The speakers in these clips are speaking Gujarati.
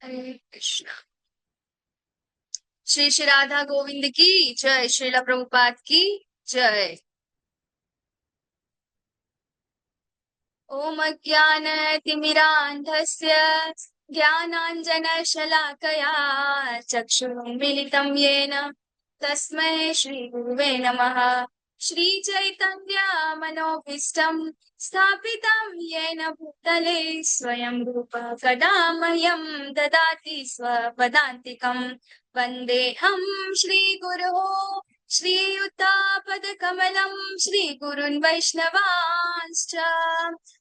हरे कृष्णा। श्री श्री राधा गोविंद की जय। श्रीला प्रभुपाद की जय। ओम अज्ञानतिमिरान्धस्य ज्ञानाञ्जनशलाकया चक्षुरुन्मीलितं येन तस्मै श्रीगुरुवे नमः। श्रीचैतन्यमनोभीष्टं स्थापितं येन भूतले स्वयं रूप कदा मह्यं ददाति स्वपदान्तिकं। वन्देऽहं श्रीगुरुः श्रीयुतापदकमलं श्रीगुरुन् वैष्णवांश्च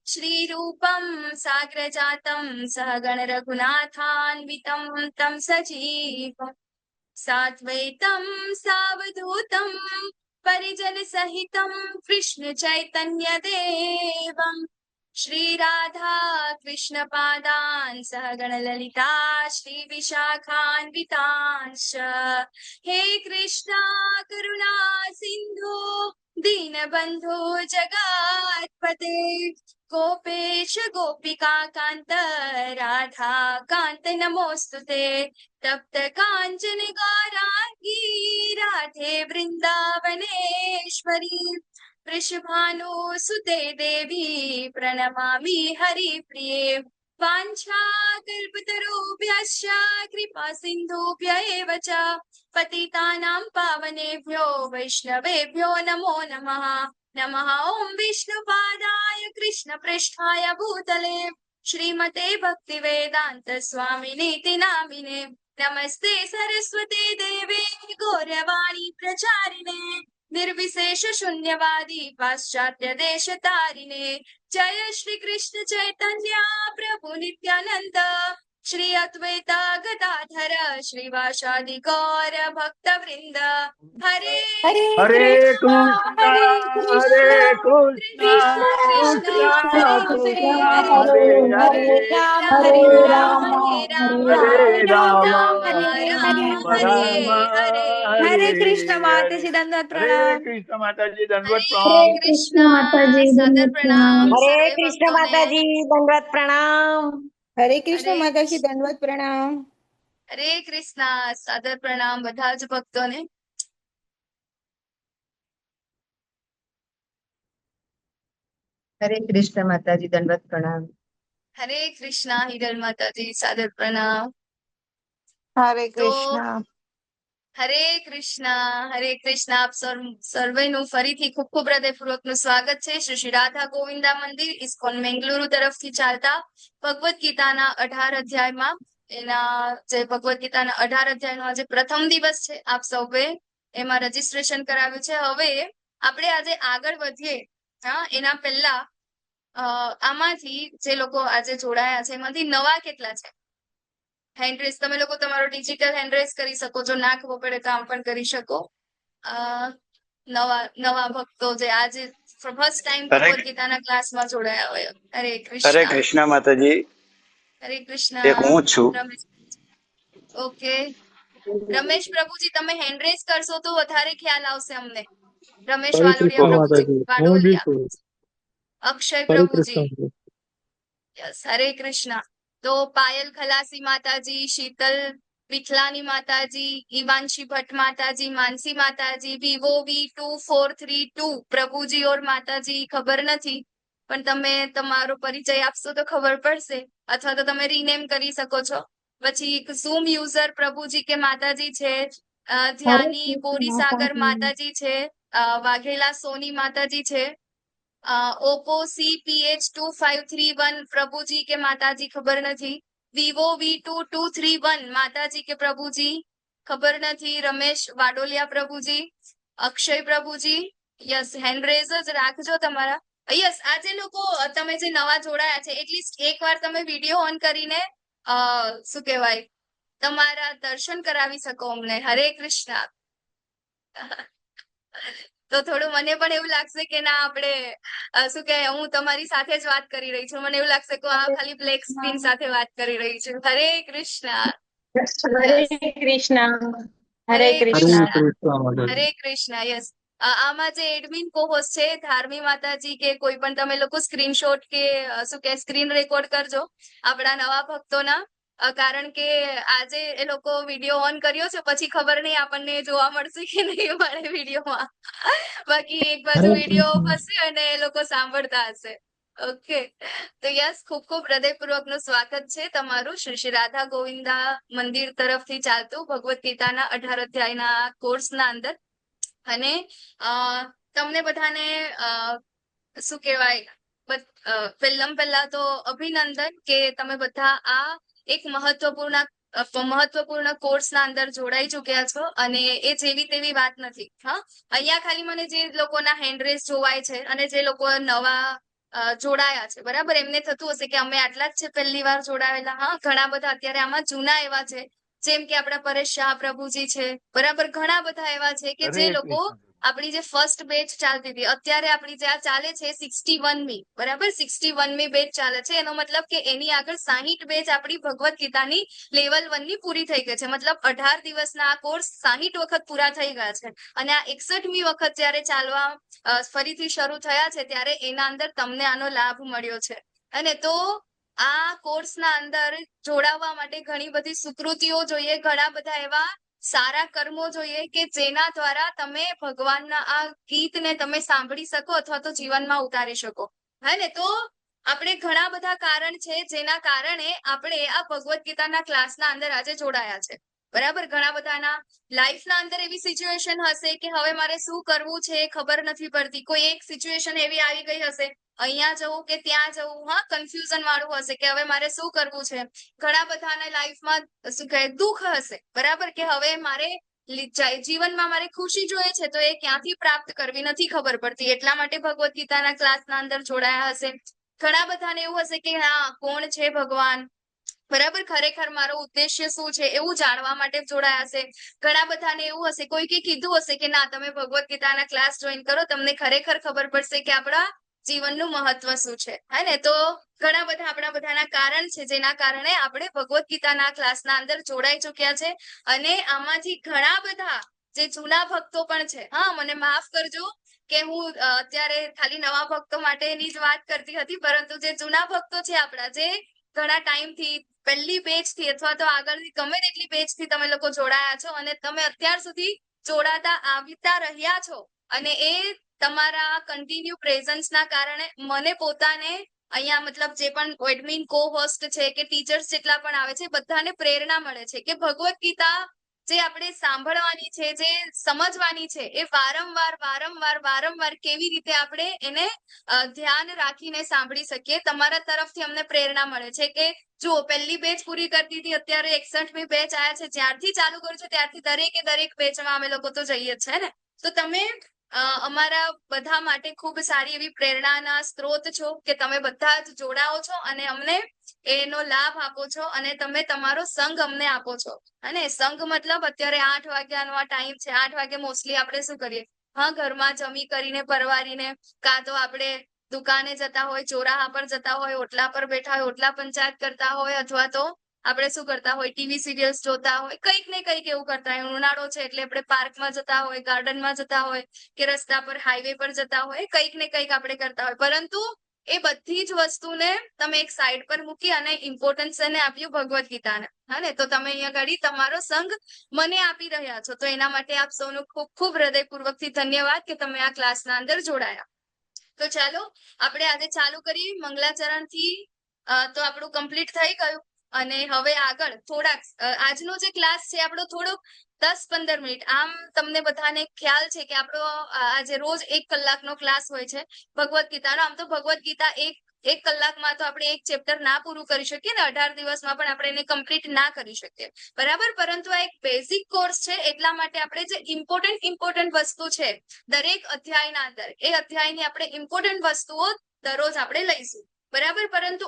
श्रीरूपं साग्रजातं सहगण रघुनाथान्वितं तं सजीवम् साद्वैतं सावधूतं परिजनसहितं कृष्ण चैतन्य देवं श्रीराधा कृष्णपादान् सहगण ललिता श्रीविशाखान्वितांश्च। हे कृष्णा करुणा सिन्धु दीनबन्धु जगत्पते गोपेश गोपिका कान्त राधा कान्त नमोऽस्तुते। तप्त कांचन गौरांगी राधे वृंदावनेश्वरी वृषभानुसुते देवी प्रणमामि हरिप्रिये। वाञ्छाकल्पतरुभ्यश्च कृपा सिन्धुभ्य एव च पतितानां पावनेभ्यो वैष्णवेभ्यो नमो नमः। नमः ॐ विष्णुपादाय कृष्णपृष्ठाय भूतले श्रीमते भक्तिवेदांत स्वामिनीति नामिने। नमस्ते सरस्वती देवे गौरवाणी प्रचारिणे निर्विशेष शून्यवादी पाश्चात्य देश तारिणे। जय श्री कृष्ण चैतन्य प्रभु नित्यानंद श्री अद्वैता गदाधर श्रीवासादि गौर भक्त वृंद। हरे हरे हरे कृष्णा कृष्णा हरे हरे कृष्णा कृष्णा कृष्ण कृष्ण कृष्ण कृष्ण कृष्णा हरे हरे हरे कृष्णा हरे हरे हरे हरे राम राम हरे हरे राम हरे राम हरे राम राम राम राम हरे राम हरे राम हरे हरे राम हरे। हरे हरे कृष्ण माता हरे। जी दंडवत हरे प्रणाम। कृष्ण माता जी दंडवत हरे प्रणाम। हरे कृष्णा। कृष्ण माता जी सादर धन्यवाद प्रणाम प्रणाम। हरे सर्वे कृष्ण भक्तों ने। माता जी दंडवत प्रणाम। हरे कृष्ण हरे माता जी दंडवत प्रणाम। हरे कृष्णा सादर प्रणाम બધા જ ભક્તોને। हरे कृष्ण माता जी दंडवत प्रणाम। हरे कृष्णा હિરલ માતાજી સાદર પ્રણામ। हरे તો कृष्णा હરે કૃષ્ણ આપ સર્વેનું ફરીથી ખૂબ ખૂબ હૃદયપૂર્વકનું સ્વાગત છે શ્રી શ્રી રાધા ગોવિંદા મંદિર ઇસ્કોન મેંગલુરુ તરફથી ચાલતા ભગવદ્ ગીતાના 18 અધ્યાયમાં એના જે ભગવદ્ ગીતાના 18 અધ્યાયનો આજે પ્રથમ દિવસ છે। આપ સૌએ એમાં રજીસ્ટ્રેશન કરાવ્યું છે। હવે આપણે આજે આગળ વધીએ એના પહેલા આમાંથી જે લોકો આજે જોડાયા છે એમાંથી નવા કેટલા છે? હેન્ડરેસ તમે લોકો તમારો ડિજિટલ હેન્ડરેસ કરી શકો છો, ના ખબર પડે તો આમ પણ કરી શકો। નવા નવા ભક્તો જે આજે ફર્સ્ટ ટાઈમ ભગવદ્ ગીતાના ક્લાસમાં જોડાયા હોય। હરે હરે કૃષ્ણ। કૃષ્ણ માતાજી, હરે કૃષ્ણ। એક હું છું। રમેશ ઓકે રમેશ પ્રભુજી તમે હેન્ડરેસ કરશો તો વધારે ખ્યાલ આવશે અમને। રમેશ हरे વાલોડિયા कृष्ण माता પ્રભુજી जी मैं भी વાડોલિયા तो અક્ષય हरे પ્રભુજી कृष्ण जी। यस हरे कृष्णा। तो पायल खलासी माताजी, शीतल विठलानी माताजी, इवांशी भट्ट माताजी, मानसी माताजी, विवो V2432 प्रभुजी और माताजी खबर નથી પણ તમે તમારો પરિચય આપશો તો ખબર પડશે અથવા તો તમે રીનેમ કરી શકો છો। પછી ઝૂમ યુઝર પ્રભુજી કે માતાજી છે, હરે ધ્યાની કૃષ્ણ બોરીસાગર માતાજી માતાજી છે, વાઘેલા સોની માતાજી છે, ओप्पो CPH2531 प्रभुजी के माताजी खबर नहीं, विवो V2231 माताजी के प्रभुजी खबर नहीं, रमेश वाडोलिया प्रभुजी, अक्षय प्रभुजी यस हैंडरेज ज राखजो तमारा। यस આજે લોકો તમે જે નવા જોડાયા છે એટલીસ્ટ એકવાર તમે વિડિયો ઓન કરીને શું કહેવાય તમારા દર્શન કરાવી સકો અમને। હરે કૃષ્ણ। તો થોડું મને પણ એવું લાગશે કે ના આપણે શું કે હું તમારી સાથે જ વાત કરી રહી છું, મને એવું લાગશે કે આ ખાલી બ્લેક સ્ક્રીન સાથે વાત કરી રહી છું। હરે કૃષ્ણ। हरे યસ कृष्ण હરે हरे हरे कृष्ण। કૃષ્ણ। कृष्ण माता जी। હરે કૃષ્ણ યસ। આમાં જે એડમિન કોહોસ્ટ છે ધાર્મી માતાજી કે કોઈ પણ તમે લોકો સ્ક્રીનશોટ કે શું કે સ્ક્રીન રેકોર્ડ કરજો આપણા નવા ભક્તોના। કારણ કે આજે એ લોકો વિડીયો ઓન કર્યો છે, પછી ખબર નહીં આપણને જોવા મળશે કે નહીં મળે વિડીયોમાં. બાકી એક બાજુ વિડીયો હશે અને એ લોકો સાંભળતા હશે. ઓકે, તો યસ, ખૂબ ખૂબ હૃદયપૂર્વકનું સ્વાગત છે તમારું શ્રી શ્રી રાધા ગોવિંદા મંદિર તરફથી ચાલતું ભગવદ્ ગીતાના 18 અધ્યાયના કોર્સના અંદર. અને તમને બધાને શું કહેવાય, પહેલા તો અભિનંદન કે તમે બધા આ એક મહત્વપૂર્ણ કોર્સના અંદર જોડાઈ ચુક્યા છો. અને એ જેવી તેવી વાત નથી. હા, અહીંયા ખાલી મને જે લોકોના હેન્ડ રેસ જોવાય છે અને જે લોકો નવા જોડાયા છે, બરાબર, એમને થતું હશે કે અમે આટલા જ છે પહેલી વાર જોડાયેલા. હા, ઘણા બધા અત્યારે આમાં જૂના એવા છે, જેમ કે આપણા પરેશ શાહ પ્રભુજી છે, બરાબર, ઘણા બધા એવા છે કે જે લોકો આપણી જે ફર્સ્ટ બેચ ચાલતી હતી, અત્યારે આપણી જે આ ચાલે છે 61મી, બરાબર, 61મી બેચ ચાલે છે. એનો મતલબ કે એની આગળ 60 બેચ આપણી ભગવદ્ ગીતાની લેવલ 1ની પૂરી થઈ ગઈ છે. મતલબ 18 દિવસના આ કોર્સ 60 વખત પૂરા થઈ ગયા છે. અને આ 61મી વખત જયારે ચાલવા ફરીથી શરૂ થયા છે, ત્યારે એના અંદર તમને આનો લાભ મળ્યો છે. અને તો આ કોર્સના અંદર જોડાવા માટે ઘણી બધી સુકૃતિઓ જોઈએ, ઘણા બધા એવા સારા કર્મો જોઈએ કે જેના દ્વારા તમે ભગવાનના આ ગીતને તમે સાંભળી શકો અથવા તો જીવનમાં ઉતારી શકો. હે ને? તો આપણે ઘણા બધા કારણ છે જેના કારણે આપણે આ ભગવદ્ ગીતાના ક્લાસના અંદર આજે જોડાયા છે, બરાબર. ઘણા બધાના લાઈફના અંદર એવી સિચ્યુએશન હશે કે હવે મારે શું કરવું છે ખબર નથી પડતી. કોઈ એક સિચ્યુએશન એવી આવી ગઈ હશે, અહીંયા જવું કે ત્યાં જવું, હા, કન્ફ્યુઝન વાળું હશે કે હવે મારે શું કરવું છે. ઘણા બધાના લાઈફમાં શું કહે, દુઃખ હશે, બરાબર, કે હવે મારે જીવનમાં મારે ખુશી જોઈએ છે તો એ ક્યાંથી પ્રાપ્ત કરવી નથી ખબર પડતી. એટલા માટે ભગવદ્ ગીતાના ક્લાસના અંદર જોડાયા હશે. ઘણા બધાને એવું હશે કે હા, કોણ છે ભગવાન, બરાબર, ખરેખર મારો ઉદ્દેશ્ય શું છે એવું જાણવા માટે જોડાયા હશે. ઘણા બધાને એવું હશે, કોઈકે કીધું હશે કે ના, તમે ભગવદ્ ગીતાના ક્લાસ જોઈન કરો, તમને ખરેખર ખબર પડશે કે આપણા જીવનનું મહત્વ શું છે. હે ને? તો ઘણા બધા આપણા બધાના કારણ છે જેના કારણે આપણે ભગવદ્ ગીતાના ક્લાસના અંદર જોડાઈ ચુક્યા છે. અને આમાંથી ઘણા બધા જે જૂના ભક્તો પણ છે, હા, મને માફ કરજો કે હું અત્યારે ખાલી નવા ભક્તો માટેની જ વાત કરતી હતી, પરંતુ જે જૂના ભક્તો છે આપણા, જે ઘણા ટાઈમથી પહેલી બેચ થી અથવા તો આગળની ગમે તેટલી બેચ થી તમે લોકો જોડાયા છો અને તમે અત્યાર સુધી જોડાતા આવતા રહ્યા છો, અને એ તમારા કન્ટિન્યુ પ્રેઝન્સના કારણે મને પોતાને અહીંયા, મતલબ જે પણ એડમિન કો હોસ્ટ છે કે ટીચર્સ જેટલા પણ આવે છે, બધાને પ્રેરણા મળે છે કે ભગવદ્ ગીતા જે આપણે સાંભળવાની છે, જે સમજવાની છે, એ વારંવાર કેવી રીતે આપણે એને ધ્યાન રાખીને સાંભળી શકીએ. તમારા તરફથી અમને પ્રેરણા મળે છે કે જો પહેલી બેચ પૂરી કરતી હતી, અત્યારે 61મી બેચ આવ્યા છે, જ્યારથી ચાલુ કર્યું છે ત્યારથી દરેક બેચમાં અમે લોકો તો જઈએ જ છે ને. તો તમે અમારા બધા માટે ખૂબ સારી એવી પ્રેરણાના સ્ત્રોત છો કે તમે બધા જ જોડાઓ છો અને અમને એનો લાભ આપો છો અને તમે તમારો સંગ અમને આપો છો. અને સંગ મતલબ અત્યારે 8 વાગ્યાનો આ ટાઈમ છે, 8 વાગે મોસ્ટલી આપણે શું કરીએ, હા, ઘરમાં જમી કરીને પરવારીને કાં તો આપણે દુકાને જતા હોય, ચોરાહા પર જતા હોય, ઓટલા પર બેઠા હોય, ઓટલા પંચાયત કરતા હોય, અથવા તો આપણે શું કરતા હોય, ટીવી સિરિયલ્સ જોતા હોય, કંઈક ને કંઈક એવું કરતા હોય. ઉનાળો છે એટલે આપણે પાર્કમાં જતા હોય, ગાર્ડનમાં જતા હોય કે રસ્તા પર હાઈવે પર જતા હોય, કંઈક ને કંઈક આપણે કરતા હોય. પરંતુ એ બધી જ વસ્તુને તમે એક સાઈડ પર મૂકી અને ઇમ્પોર્ટન્સ એને આપ્યું ભગવદ્ ગીતાને. હા ને? તો તમે અહીંયા ઘડી તમારો સંગ મને આપી રહ્યા છો, તો એના માટે આપ સૌનું ખૂબ ખૂબ હૃદયપૂર્વકથી ધન્યવાદ કે તમે આ ક્લાસના અંદર જોડાયા. તો ચાલો આપણે આજે ચાલુ કરીએ મંગલાચરણથી. તો આપણું કમ્પ્લીટ થઈ ગયું અને હવે આગળ થોડાક આજનો જે ક્લાસ છે આપણો થોડોક 10-15 મિનિટ, આમ તમને બધાને ખ્યાલ છે કે આપણો આજે રોજ 1 કલાકનો ક્લાસ હોય છે ભગવદ્ ગીતાનો. આમ તો ભગવદ્ ગીતા એક કલાકમાં તો આપણે એક ચેપ્ટર ના પૂરું કરી શકીએ ને, 18 દિવસમાં પણ આપણે એને કમ્પ્લીટ ના કરી શકીએ, બરાબર. પરંતુ આ એક બેઝિક કોર્સ છે, એટલા માટે આપણે જે ઇમ્પોર્ટન્ટ વસ્તુ છે દરેક અધ્યાયના અંદર, એ અધ્યાયની આપણે ઇમ્પોર્ટન્ટ વસ્તુઓ દરરોજ આપણે લઈશું, બરાબર. પરંતુ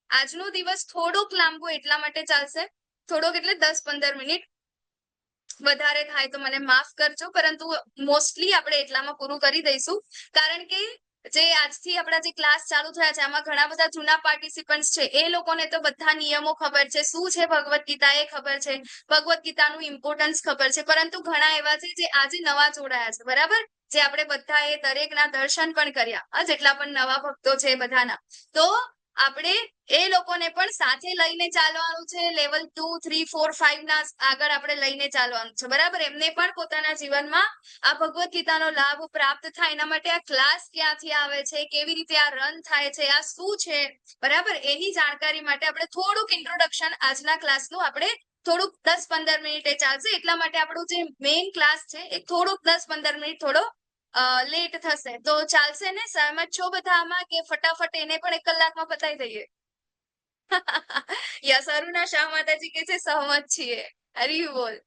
આજનો દિવસ થોડોક લાંબો એટલા માટે ચાલશે, થોડોક એટલે 10-15 મિનિટ વધારે થાય તો મને માફ કરજો, પરંતુ મોસ્ટલી આપણે એટલામાં પૂરું કરી દઈશું. કારણ કે જે આજથી આપણા જે ક્લાસ ચાલુ થયા છે આમાં ઘણા બધા જૂના પાર્ટિસિપન્ટ્સ છે, એ લોકોને તો બધા નિયમો ખબર છે, શું છે ભગવદ્ ગીતા એ ખબર છે, ભગવદ્ ગીતાનું ઇમ્પોર્ટન્સ ખબર છે. પરંતુ ઘણા એવા છે જે આજે નવા જોડાયા છે, બરાબર, જે આપણે બધાએ દરેકના દર્શન પણ કર્યા, જેટલા પણ નવા ભક્તો છે બધાના. તો આપણે એ લોકોને પણ સાથે લઈને ચાલવાનું છે. લેવલ 2, 3, 4, 5 ના આગળ આપણે લઈને ચાલવાનું છે. બરાબર, એમને પણ પોતાના જીવનમાં આ ભગવદ્ ગીતાનો લાભ પ્રાપ્ત થાય એના માટે આ ક્લાસ ક્યાંથી આવે છે, કેવી રીતે આ રન થાય છે, આ શું છે, બરાબર, એની જાણકારી માટે આપણે થોડુંક ઇન્ટ્રોડક્શન આજના ક્લાસનું આપણે થોડુંક 10-15 મિનિટે ચાલશે. એટલા માટે આપણું જે મેઇન ક્લાસ છે એ થોડુંક 10-15 મિનિટ થોડો લેટ થશે. તો ચાલશે ને? સહમત છો બધા આમાં કે ફટાફટ એને પણ 1 કલાકમાં પતાવી દઈએ? યસ, અરુણા શાહ માતાજી કે છે સહમત છીએ. હરી બોલ.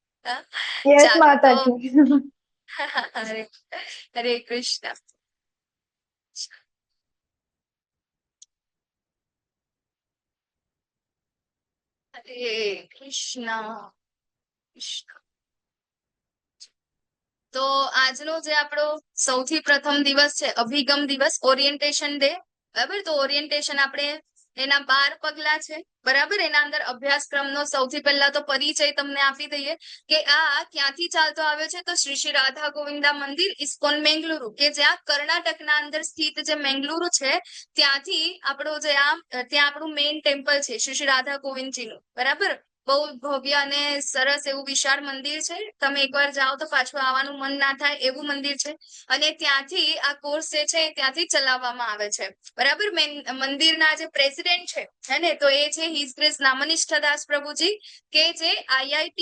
યસ ચાલો તો માતાજી. હરે હરે કૃષ્ણ. હરે કૃષ્ણ. કૃષ્ણ. તો આજનો જે આપણો સૌથી પ્રથમ દિવસ છે અભિગમ દિવસ, ઓરિએન્ટેશન ડે. બરાબર, તો ઓરિએન્ટેશન આપણે એના 12 પગલા છે. બરાબર, એના અંદર અભ્યાસક્રમનો સૌથી પહેલા તો પરિચય તમને આપી દઈએ કે આ ક્યાંથી ચાલતો આવ્યો છે. તો શ્રી શ્રી રાધા ગોવિંદા મંદિર, ઇસ્કોન મેંગલુરુ, કે જ્યાં કર્ણાટકના અંદર સ્થિત જે મેંગલુરુ છે ત્યાંથી આપણું જે ત્યાં આપણું મેઇન ટેમ્પલ છે શ્રી શ્રી રાધા ગોવિંદજીનું. બરાબર, બહુ ભવ્ય અને સરસ એવું વિશાળ મંદિર છે. તમે એકવાર જાઓ તો પાછું આવવાનું મન ના થાય એવું મંદિર છે. અને ત્યાંથી આ કોર્સ જે છે ત્યાંથી ચલાવવામાં આવે છે. બરાબર, મંદિરના જે પ્રેસિડેન્ટ છે હે તો એ છે હિઝ ગ્રેસ નામનિષ્ઠ દાસ પ્રભુજી, કે જે IIT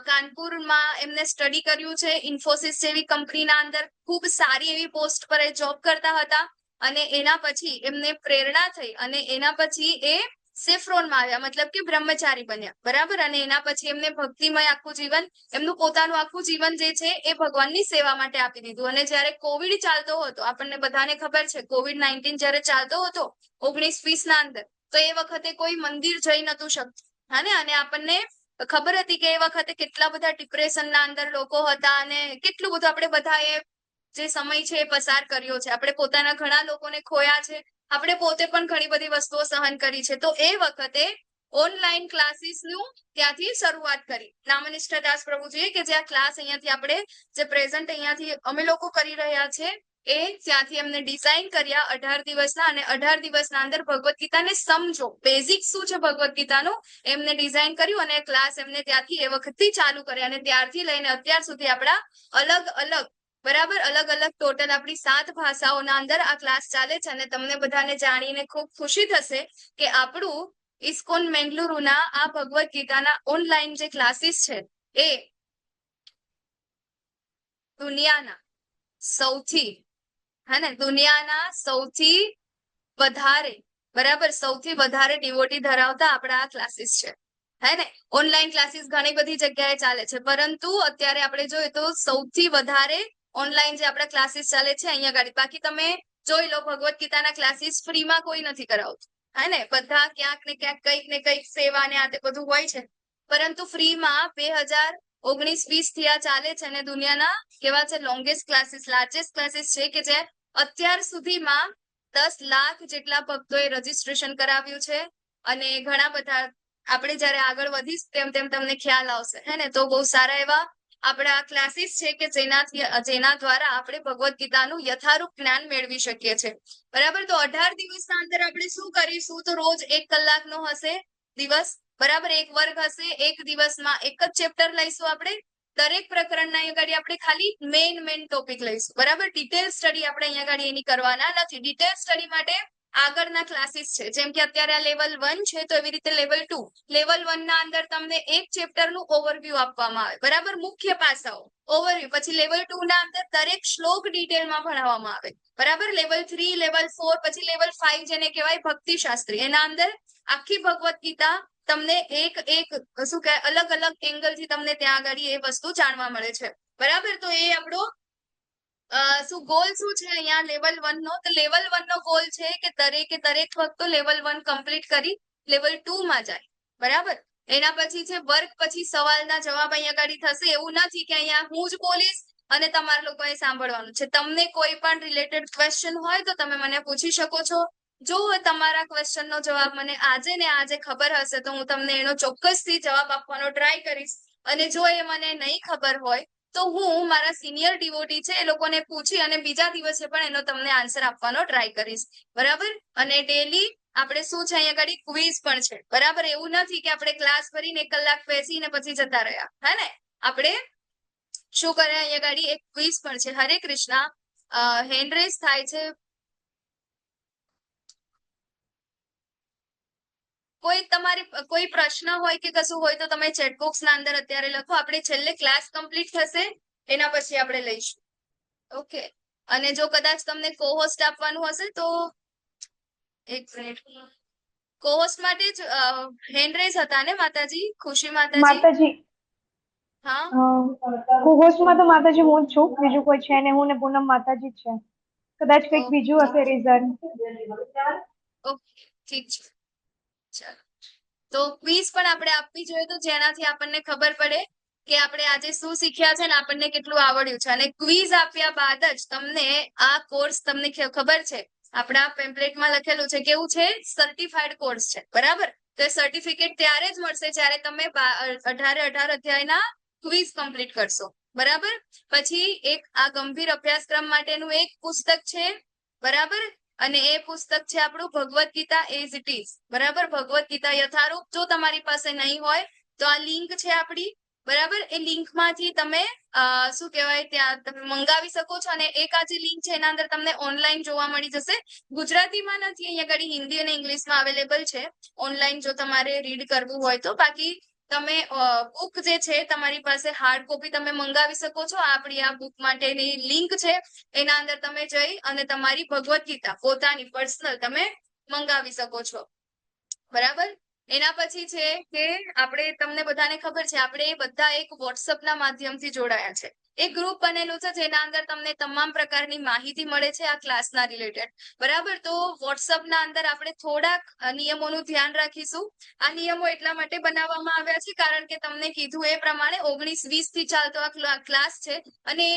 કાનપુરમાં એમને સ્ટડી કર્યું છે. ઇન્ફોસિસ જેવી કંપનીના અંદર ખૂબ સારી એવી પોસ્ટ પર એ જોબ કરતા હતા. અને એના પછી એમને પ્રેરણા થઈ અને એના પછી એ સેફ્રોનમાં આવ્યા, મતલબ કે બ્રહ્મચારી બન્યા. બરાબર, અને એના પછી એમને ભક્તિમય આખું જીવન, એમનું પોતાનું આખું જીવન જે છે એ ભગવાનની સેવા માટે આપી દીધું. અને જયારે કોવિડ ચાલતો હતો, આપણને બધાને ખબર છે COVID-19 જયારે ચાલતો હતો 19-20 ના અંદર, તો એ વખતે કોઈ મંદિર જઈ નતું શકતું. હા ને, અને આપણને ખબર હતી કે એ વખતે કેટલા બધા ડિપ્રેશનના અંદર લોકો હતા અને કેટલું બધું આપણે બધાએ જે સમય છે એ પસાર કર્યો છે. આપણે પોતાના ઘણા લોકોને ખોયા છે, આપણે પોતે પણ ઘણી બધી વસ્તુઓ સહન કરી છે. તો એ વખતે ઓનલાઈન ક્લાસીસનું ત્યાંથી શરૂઆત કરી નામનિષ્ઠ દાસ પ્રભુજીએ, કે જે આ ક્લાસ અહીંયાથી આપણે જે પ્રેઝન્ટ અહીંયાથી અમે લોકો કરી રહ્યા છે એ ત્યાંથી એમને ડિઝાઇન કર્યા 18 દિવસના. અને 18 દિવસના અંદર ભગવદ્ ગીતાને સમજો, બેઝિક શું છે ભગવદ્ ગીતાનું, એમને ડિઝાઇન કર્યું અને ક્લાસ એમને ત્યાંથી એ વખતથી ચાલુ કર્યા. અને ત્યારથી લઈને અત્યાર સુધી આપણા અલગ અલગ, બરાબર, અલગ અલગ ટોટલ આપણી 7 ભાષાઓના અંદર આ ક્લાસ ચાલે છે. અને તમને બધાને જાણીને ખૂબ ખુશી થશે કે આપણું ઇસ્કોન મેંગલુરુના આ ભગવદ્ ગીતાના ઓનલાઈન જે ક્લાસીસ છે એ દુનિયાના સૌથી દુનિયાના સૌથી વધારે, બરાબર, સૌથી વધારે ડિવોટી ધરાવતા આપણા આ ક્લાસીસ છે. હે ને, ઓનલાઈન ક્લાસીસ ઘણી બધી જગ્યાએ ચાલે છે, પરંતુ અત્યારે આપણે જોઈએ તો સૌથી વધારે ઓનલાઈન જે આપણા ક્લાસીસ ચાલે છે અહીંયા ગાડી. બાકી તમે જોઈ લો, ભગવદ્ ગીતાના ક્લાસીસ ફ્રીમાં કોઈ નથી કરાવતું. હે ને, બધા ક્યાંક ને કંઈક સેવા ને આ તે બધું હોય છે, પરંતુ ફ્રીમાં 2019-20 થી આ ચાલે છે. અને દુનિયાના કેવા છે લોંગેસ્ટ ક્લાસીસ, લાર્જેસ્ટ ક્લાસીસ છે, કે જે અત્યાર સુધીમાં 10 લાખ જેટલા ભક્તોએ રજીસ્ટ્રેશન કરાવ્યું છે. અને ઘણા બધા આપણે જયારે આગળ વધીશ તેમ તેમ તમને ખ્યાલ આવશે. હે ને, તો બહુ સારા એવા આપણા ક્લાસીસ છે કે જેના દ્વારા આપણે ભગવદ્ ગીતાનું યથારૂપ જ્ઞાન મેળવી શકીએ છીએ. બરાબર, તો 18 દિવસના અંદર આપણે શું કરીશું? તો રોજ 1 કલાકનો હશે દિવસ. બરાબર, એક વર્ગ હશે. એક દિવસમાં એક જ ચેપ્ટર લઈશું આપણે. દરેક પ્રકરણના અહીંયા ગાડી આપણે ખાલી મેઇન ટોપિક લઈશું. બરાબર, ડિટેલ સ્ટડી આપણે અહીંયા ગાડી એની કરવાના નથી. ડિટેલ સ્ટડી માટે આગળના ક્લાસીસ છે, જેમ કે અત્યારે આ લેવલ 1 છે, તો એવી રીતે લેવલ 2. લેવલ 1 ના અંદર તમને એક ચેપ્ટરનું ઓવરવ્યુ આપવામાં આવે. બરાબર, મુખ્ય પાસાઓ ઓવરવ્યુ. પછી લેવલ 2 ના અંદર દરેક શ્લોક ડિટેલમાં ભણાવવામાં આવે. બરાબર, લેવલ 3, લેવલ 4, પછી લેવલ 5 જેને કહેવાય ભક્તિશાસ્ત્રી, એના અંદર આખી ભગવદ્ ગીતા તમને એક શું કહેવાય અલગ અલગ એંગલથી તમને ત્યાં આગળ એ વસ્તુ જાણવા મળે છે. બરાબર, તો એ આપણો શું ગોલ શું છે અહીંયા લેવલ 1 નો? તો લેવલ 1 નો ગોલ છે કે દરેક વખત લેવલ 1 કમ્પ્લીટ કરી લેવલ 2 માં જાય. બરાબર, એના પછી છે વર્ગ પછી સવાલના જવાબ અહીંયા ગાડી થશે. એવું નથી કે અહીંયા હું જ બોલીશ અને તમારા લોકોએ સાંભળવાનું છે. તમને કોઈ પણ રિલેટેડ ક્વેશ્ચન હોય તો તમે મને પૂછી શકો છો. જો તમારા ક્વેશ્ચનનો જવાબ મને આજે ખબર હશે તો હું તમને એનો ચોક્કસથી જવાબ આપવાનો ટ્રાય કરીશ. અને જો એ મને નહીં ખબર હોય તો હું મારા સિનિયર ડિવોટી છે એ લોકોને પૂછી અને બીજા દિવસે પણ એનો તમને આન્સર આપવાનો ટ્રાય કરીશ. બરાબર, અને ડેલી આપણે શું છે અહીંયા આગળ ક્વિઝ પણ છે બરાબર એવું નથી કે આપણે ક્લાસ ભરીને 1 કલાક બેસીને પછી જતા રહ્યા હે ને આપણે શું કરે અહીંયા આગળ એક ક્વિઝ પણ છે હરે કૃષ્ણ હેન્ડ રેઝ થાય છે કોઈ પ્રશ્ન હોય કે કશું હોય તો તમે ચેટ બોક્સ ના અંદર અત્યારે લખો આપણે છેલ્લે ક્લાસ કમ્પ્લીટ થશે એના પછી આપણે લઈશું ઓકે અને જો કદાચ તમને કોહોસ્ટ આપવાનું હશે તો એક મિનિટ કોહોસ્ટ માટે જ હેન્ડ રેઝ હતા ને માતાજી ખુશી માતાજી માતાજી હા કોહોસ્ટમાં તો માતાજી હું જ છું, બીજું કોઈ છે ને, હું ને પૂનમ માતાજી જ છે. કદાચ કંઈક બીજું હશે રીઝન. ઓકે ઠીક છે ચાલો તો ક્વિઝ પણ આપણે આપવી જોઈએ તો જેનાથી આપણને ખબર પડે કે આપણે આજે શું શીખ્યા છે ને આપણને કેટલું આવડ્યું છે અને ક્વિઝ આપ્યા બાદ જ તમને આ કોર્સ તમને ખબર છે આપણા પેમ્પલેટમાં લખેલું છે કેવું છે સર્ટિફાઈડ કોર્સ છે બરાબર તો એ સર્ટિફિકેટ ત્યારે જ મળશે જ્યારે તમે 18 અધ્યાયના ક્વિઝ કમ્પ્લીટ કરશો બરાબર પછી એક આ ગંભીર અભ્યાસક્રમ માટેનું એક પુસ્તક છે બરાબર અને એ પુસ્તક છે આપણું Bhagavad Gita as it is બરાબર ભગવદ્ ગીતા યથારૂપ જો તમારી પાસે નહીં હોય તો આ લિંક છે આપણી બરાબર એ લિંક માંથી તમે શું કહેવાય ત્યાં તમે મંગાવી શકો છો અને એક આ જે લિંક છે એના અંદર તમને ઓનલાઈન જોવા મળી જશે ગુજરાતીમાં નથી અહીંયા આગળ હિન્દી અને ઇંગ્લિશમાં અવેલેબલ છે ઓનલાઈન જો તમારે રીડ કરવું હોય તો બાકી તમે બુક જે છે તમારી પાસે હાર્ડ કોપી તમે મંગાવી શકો છો આપણી આ બુક માટેની લિંક છે એના અંદર તમે જઈ અને તમારી ભગવદ્ ગીતા પોતાની પર્સનલ તમે મંગાવી શકો છો બરાબર એના પછી છે કે આપણે તમને બધાને ખબર છે આપણે બધા એક WhatsApp ના માધ્યમથી જોડાયા છે એક ગ્રુપ બનેલું છે જેના અંદર તમને તમામ પ્રકારની માહિતી મળે છે આ ક્લાસના રિલેટેડ બરાબર તો WhatsApp ના અંદર આપણે થોડાક નિયમોનું ધ્યાન રાખીશું આ નિયમો એટલા માટે બનાવવામાં આવ્યા છે કારણ કે તમને કીધું એ પ્રમાણે 19-20 થી ચાલતો આ ક્લાસ છે અને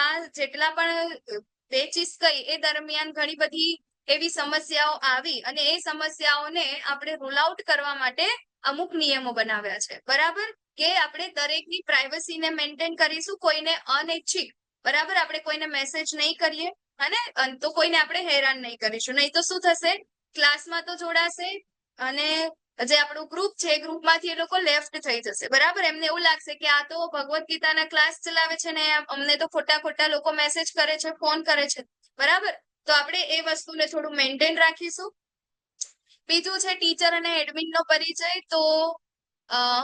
આ જેટલા પણ બેચીસ ગઈ એ દરમિયાન ઘણી બધી એવી સમસ્યાઓ આવી અને એ સમસ્યાઓને આપણે રૂલ આઉટ કરવા માટે અમુક નિયમો બનાવ્યા છે બરાબર કે આપણે દરેકની પ્રાઇવસીને મેન્ટેન કરીશું કોઈને અનૈચ્છિક બરાબર આપણે કોઈને મેસેજ નહીં કરીએ અને તો કોઈને આપણે હેરાન નહીં કરીશું નહીં તો શું થશે ક્લાસમાં તો જોડાશે અને જે આપણું ગ્રુપ છે એ ગ્રુપમાંથી એ લોકો લેફ્ટ થઈ જશે બરાબર એમને એવું લાગશે કે આ તો ભગવદ્ ગીતાના ક્લાસ ચલાવે છે ને અમને તો ખોટા લોકો મેસેજ કરે છે ફોન કરે છે બરાબર તો આપણે એ વસ્તુને થોડું મેન્ટેન રાખીશું બીજું છે ટીચર અને એડમિન નો પરિચય તો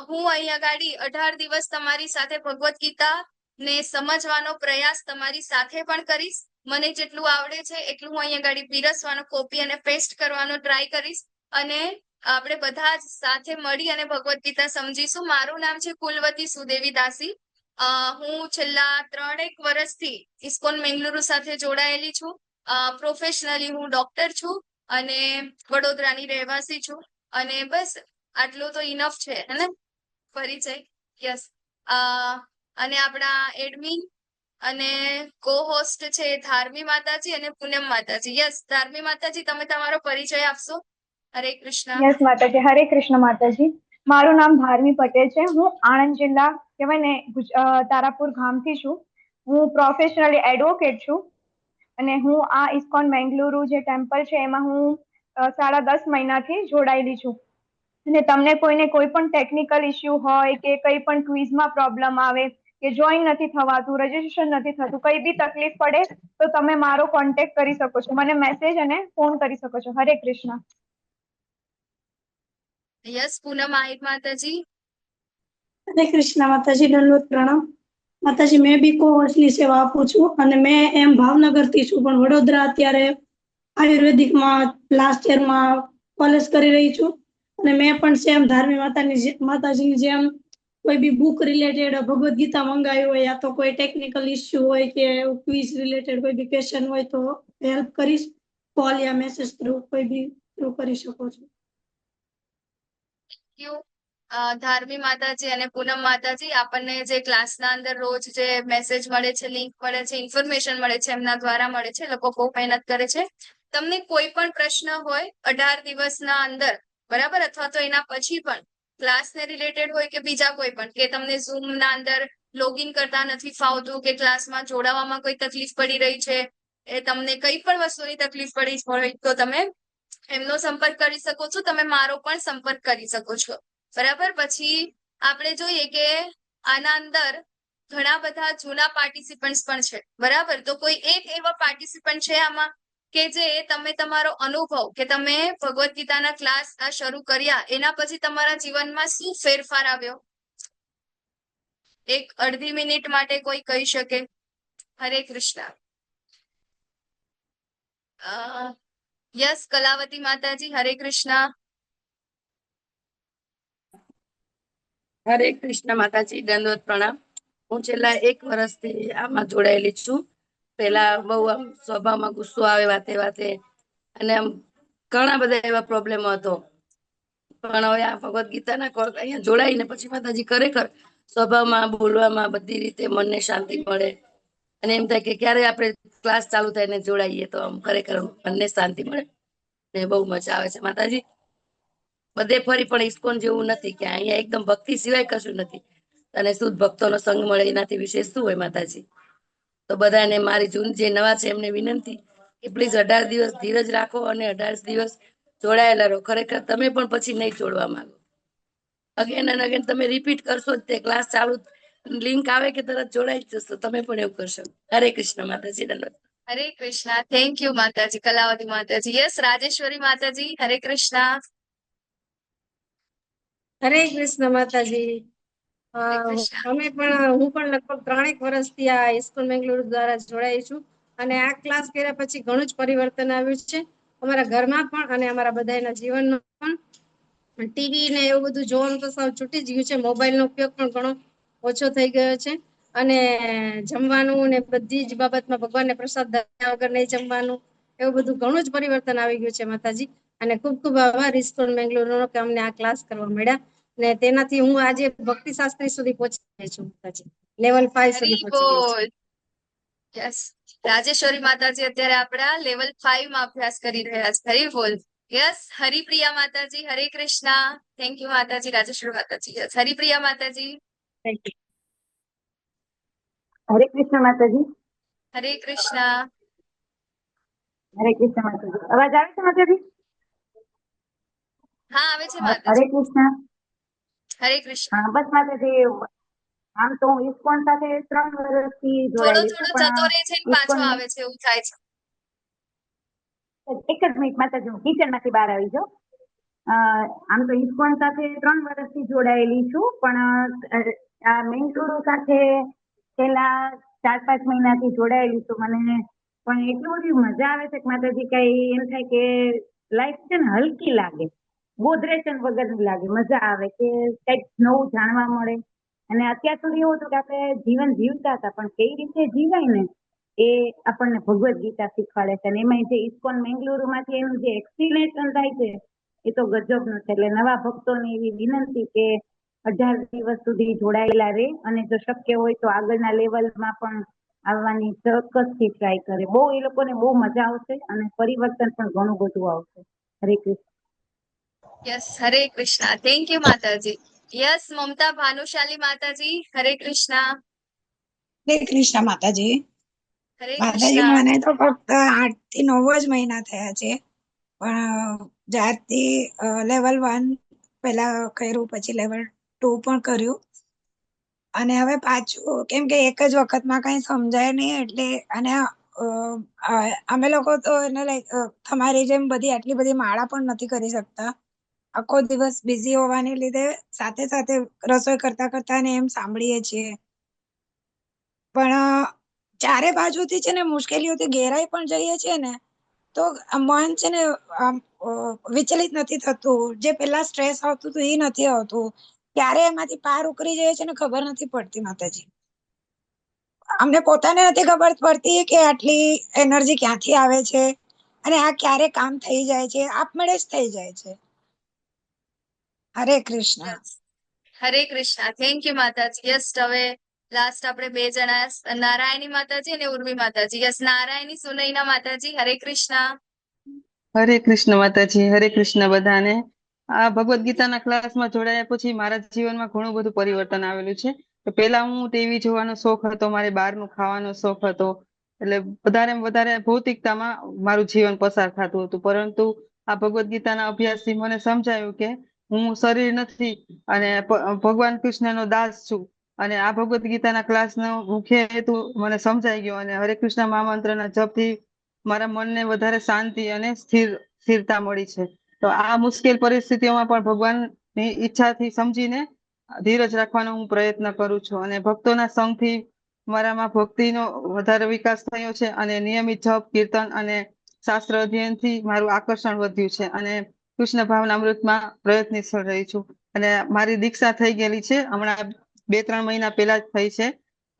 હું અહીંયા ગાડી 18 દિવસ તમારી સાથે ભગવદ્ ગીતા ને સમજવાનો પ્રયાસ તમારી સાથે પણ કરીશ મને જેટલું આવડે છે એટલું હું અહીંયા ગાડી પીરસવાનો કોપી અને પેસ્ટ કરવાનો ટ્રાય કરીશ અને આપણે બધા જ સાથે મળી અને ભગવદ્ ગીતા સમજીશું મારું નામ છે કુલવતી સુદેવી દાસી હું છેલ્લા 3-1 વર્ષથી ઇસ્કોન મેંગલુરુ સાથે જોડાયેલી છું પ્રોફેશનલી હું ડોક્ટર છું અને વડોદરાની રહેવાસી છું અને બસ આટલું તો ઇનફ છે હે પરિચય યસ અને આપણા એડમિન અને કો હોસ્ટ છે ધાર્મી માતાજી અને પૂનમ માતાજી યસ ધાર્મી માતાજી તમે તમારો પરિચય આપશો હરે કૃષ્ણ યસ માતાજી, હરે કૃષ્ણ માતાજી. મારું નામ ધાર્મી પટેલ છે. હું આણંદ જિલ્લા કહેવાય ને તારાપુર ગામથી છું. હું પ્રોફેશનલી એડવોકેટ છું અને હું આ ઇસ્કોન મેંગલુરુ જે ટેમ્પલ છે એમાં હું 10.5 મહિનાથી જોડાયેલી છું અને તમને કોઈને કોઈ પણ ટેકનિકલ ઇસ્યુ હોય કે કંઈ પણ ક્વિઝમાં પ્રોબ્લેમ આવે કે જોઈન નથી થવાતું રજીસ્ટ્રેશન નથી થતું કંઈ બી તકલીફ પડે તો તમે મારો કોન્ટેક્ટ કરી શકો છો મને મેસેજ અને ફોન કરી શકો છો. હરે કૃષ્ણ. યસ પૂનમ આહિર માતાજી હરે કૃષ્ણ માતાજી, દંડવત પ્રણામ માતાજી. મેં બી કોર્સની સેવા આપું છું અને મેં એમ ભાવનગર થી છું પણ વડોદરા અત્યારે આયુર્વેદિકમાં લાસ્ટ યરમાં કોલેજ કરી રહી છું અને મેં પણ સેમ ધાર્મી માતાજીની જેમ કોઈ બી બુક રિલેટેડ ભગવદ્ ગીતા મંગાવી હોય યા તો કોઈ ટેકનિકલ ઇસ્યુ હોય કે ક્વિઝ રિલેટેડ કોઈ બી ક્વેશ્ચન હોય તો હેલ્પ કરીશ કોલ યા મેસેજ થ્રુ કોઈ બી થ્રુ કરી શકો છો. ધાર્મી માતાજી અને પૂનમ માતાજી આપણને જે ક્લાસના અંદર રોજ જે મેસેજ મળે છે લિંક મળે છે ઇન્ફોર્મેશન મળે છે એમના દ્વારા મળે છે લોકો બહુ મહેનત કરે છે તમને કોઈ પણ પ્રશ્ન હોય 18 દિવસના અંદર બરાબર અથવા તો એના પછી પણ ક્લાસને રિલેટેડ હોય કે બીજા કોઈ પણ કે તમને ઝૂમ ના અંદર લોગિન કરતા નથી ફાવતું કે ક્લાસમાં જોડાવામાં કોઈ તકલીફ પડી રહી છે એ તમને કઈ પણ વસ્તુની તકલીફ પડી હોય તો તમે એમનો સંપર્ક કરી શકો છો, તમે મારો પણ સંપર્ક કરી શકો છો. બરાબર. પછી આપણે જોઈએ કે આના અંદર ઘણા બધા જૂના પાર્ટિસિપન્ટ્સ પણ છે. બરાબર. તો કોઈ એક એવા પાર્ટિસિપન્ટ છે આમાં કે જે તમે તમારો અનુભવ કે તમે ભગવદ્ ગીતાના ક્લાસ આ શરૂ કર્યા એના પછી તમારા જીવનમાં શું ફેરફાર આવ્યો? એક અડધી મિનિટ માટે કોઈ કહી શકે? હરે કૃષ્ણ. યસ, કલાવતી માતાજી, હરે કૃષ્ણ. હરે કૃષ્ણ માતાજી, દંડવત પ્રણામ. હું છેલ્લા 1 વર્ષથી આમાં જોડાયેલી છું. પેલા બહુ આમ સ્વભાવમાં ગુસ્સો આવે વાતે વાતે, અને આમ ઘણા બધા એવા પ્રોબ્લેમ હતો. પણ હવે આ ભગવદ્ ગીતાના અહીંયા જોડાઈને પછી માતાજી ખરેખર સ્વભાવમાં, બોલવામાં, બધી રીતે મનને શાંતિ મળે. અને એમ થાય કે ક્યારે આપણે ક્લાસ ચાલુ થાય ને જોડાઈએ તો આમ ખરેખર મનને શાંતિ મળે ને બહુ મજા આવે છે માતાજી. બધે ફરી પણ ઇસ્કોન જેવું નથી કે અહીંયા એકદમ ભક્તિ સિવાય કશું નથી, અને શુદ્ધ ભક્તોનો સંગ મળે એનાથી વિશેષ શું હોય માતાજી. તો બધાને મારી જૂન જે નવા છે એમને વિનંતી કે પ્લીઝ 18 દિવસ ધીરજ રાખો અને 18 દિવસ જોડાયેલા રહો. ખરેખર તમે પણ પછી નહીં જોડવા માંગો. અગેન અને અગેન તમે રિપીટ કરશો જ તે ક્લાસ ચાલુ, લિંક આવે કે તરત જોડાઈ જ જશો. તમે પણ એવું કરશો. હરે કૃષ્ણ માતાજી, દંડવત. હરે કૃષ્ણ. થેન્ક યુ માતાજી. કલાવતી માતાજી. યસ, રાજેશ્વરી માતાજી, હરે કૃષ્ણ. હરે કૃષ્ણ માતાજી. હરે કૃષ્ણ. હું પણ લગભગ 3 વર્ષથી આ ઇસ્કોન બેંગલુરુ દ્વારા જોડાઈ છું, અને આ ક્લાસ કર્યા પછી ઘણું જ પરિવર્તન આવ્યું છે અમારા ઘરમાં પણ અને અમારા બધાના જીવનમાં પણ. ટીવી ને એવું બધું જોવાનું તો સાવ છૂટી જ ગયું છે. મોબાઈલનો ઉપયોગ પણ ઘણો ઓછો થઈ ગયો છે, અને જમવાનું ને બધી જ બાબતમાં ભગવાનને પ્રસાદ ધર્યા વગર નહીં જમવાનું, એવું બધું ઘણું જ પરિવર્તન આવી ગયું છે માતાજી. અને ખૂબ ખૂબ આભાર ઇસ્કોન બેંગલુરુનો કે અમને આ ક્લાસ કરવા મળ્યા, ને તેનાથી હું આજે ભક્તિ શાસ્ત્રી સુધી પહોંચી ગઈ છું માતાજી. લેવલ 5 સુધી હરી પહોંચી ગઈ છું. બોલ. યસ, રાજેશ્વરી માતાજી અત્યારે આપણા લેવલ 5 માં અભ્યાસ કરી રહ્યા છે. હરી બોલ. યસ, હરિપ્રિયા માતાજી, હરે કૃષ્ણ. થેન્ક યુ માતાજી. રાજેશ્વરી માતાજી. યસ, હરિપ્રિયા માતાજી, થેન્ક યુ. હરે કૃષ્ણ માતાજી. હરે કૃષ્ણ. હરે કૃષ્ણ માતાજી. અવાજ આવે છે માતાજી? હા, આવે છે હરે માતાજી. કૃષ્ણ. હરે કૃષ્ણ. હા, બસ માતાજી, આમ તો હું ઇસ્કોન સાથે 3 વર્ષથી થોડો જોડાયેલી છું, થોડો જતો પણ રહે છે ને પાછો ઇસ્કોન આવે છે એવું થાય છે. એક જ મિનિટ માતાજી, હું કિચન માંથી બહાર આવી જાઉં. આમ તો ઇસ્કોન સાથે 3 વર્ષથી જોડાયેલી છું, પણ આ મેંગલુરુ સાથે છેલ્લા 4-5 મહિનાથી જોડાયેલી છું. મને પણ એટલું બધી મજા આવે છે કે માતાજી, કઈ એમ થાય કે લાઈફ છે ને હલકી લાગે, બોધરેશન વગરની લાગે. મજા આવે કે કઈક નવું જાણવા મળે. અને અત્યાર સુધી એવું હતું કે આપણે જીવન જીવતા હતા, પણ કઈ રીતે જીવાય ને એ આપણને ભગવદ્ ગીતા શીખવાડે છે. અને એમાં જે ઇસ્કોન બેંગલુરુ માંથી એનું જે એક્સપ્લેનેશન થાય છે એ તો ગજબનું છે. એટલે નવા ભક્તોને એવી વિનંતી કે 18 દિવસ સુધી જોડાયેલા રહે, અને જો શક્ય હોય તો આગળના લેવલમાં પણ આવવાની ચોક્કસથી ટ્રાય કરે. બહુ એ લોકોને બહુ મજા આવશે અને પરિવર્તન પણ ઘણું બધું આવશે. હરે Krishna. Yes, Hare Krishna. Thank you માતાજી. યસ, મમતા ભાનુશાલી માતાજી, હરે કૃષ્ણ. હરે કૃષ્ણ માતાજી. હરે માતાજી, કૃષ્ણ. મને તો ફક્ત 8 થી 9 જ મહિના થયા છે, પણ જ્યારથી લેવલ 1 પહેલા કર્યું, પછી લેવલ 2 પણ કર્યું, અને હવે પાછું કેમ કે એક જ વખતમાં કઈ સમજાય નહીં, એટલે અને અમે લોકો તો એને લાઈક તમારી જેમ બધી આટલી બધી માળા પણ નથી કરી શકતા. આખો દિવસ બિઝી હોવાને લીધે સાથે સાથે રસોઈ કરતા કરતા ને એમ સાંભળીએ છીએ, પણ ચારે બાજુથી છે ને મુશ્કેલીઓથી ઘેરાઈ પણ જઈએ છીએ ને, તો મન છે ને વિચલિત નથી થતું. જે પેલા સ્ટ્રેસ આવતું હતું એ નથી આવતું. ક્યારે એમાંથી પાર ઉકળી જાય છે ને ખબર નથી પડતી માતાજી. અમને પોતાને નથી ખબર પડતી કે આટલી એનર્જી ક્યાંથી આવે છે અને આ ક્યારે કામ થઈ જાય છે. આપમેળે જ થઈ જાય છે. હરે Krishna. Yes, Hare Krishna. Thank you માતાજી. યસ, હવે લાસ્ટ આપણે 2 જણા, નારાયણી માતાજી અને ઉર્વી માતાજી. યસ, નારાયણી સુનૈના માતાજી, હરે કૃષ્ણ. હરે કૃષ્ણ માતાજી. હરે કૃષ્ણ બધાને. આ ભગવદ્ ગીતાના ક્લાસમાં જોડાયા પછી મારા જીવનમાં ઘણું બધું પરિવર્તન આવેલું છે. તો પેલા હું ટીવી જોવાનો શોખ હતો, મારે બહારનું ખાવાનો શોખ હતો, એટલે વધારે ભૌતિકતામાં મારું જીવન પસાર થતું હતું. પરંતુ આ ભગવદ્ ગીતાના અભ્યાસથી મને સમજાયું કે હું શરીર નથી અને ભગવાન કૃષ્ણનો દાસ છું. અને આ ભગવદ્ ગીતાના ક્લાસનો મુખ્ય હેતુ મને સમજાઈ ગયો અને હરે કૃષ્ણ મહામંત્રના જપથી મારા મનને વધારે શાંતિ અને સ્થિરતા મળી છે. તો આ મુશ્કેલ પરિસ્થિતિઓમાં પણ ભગવાનની ઈચ્છાથી સમજીને ધીરજ રાખવાનો હું પ્રયત્ન કરું છું અને ભક્તોના સંગથી મારામાં ભક્તિનો વધારે વિકાસ થયો છે અને નિયમિત જપ કીર્તન અને શાસ્ત્ર અધ્યયનથી મારું આકર્ષણ વધ્યું છે અને કૃષ્ણ ભાવનામૃતમાં પ્રયત્નશીલ રહી છું અને મારી દીક્ષા થઈ ગયેલી છે હમણાં 2-3 મહિના પહેલા જ થઈ છે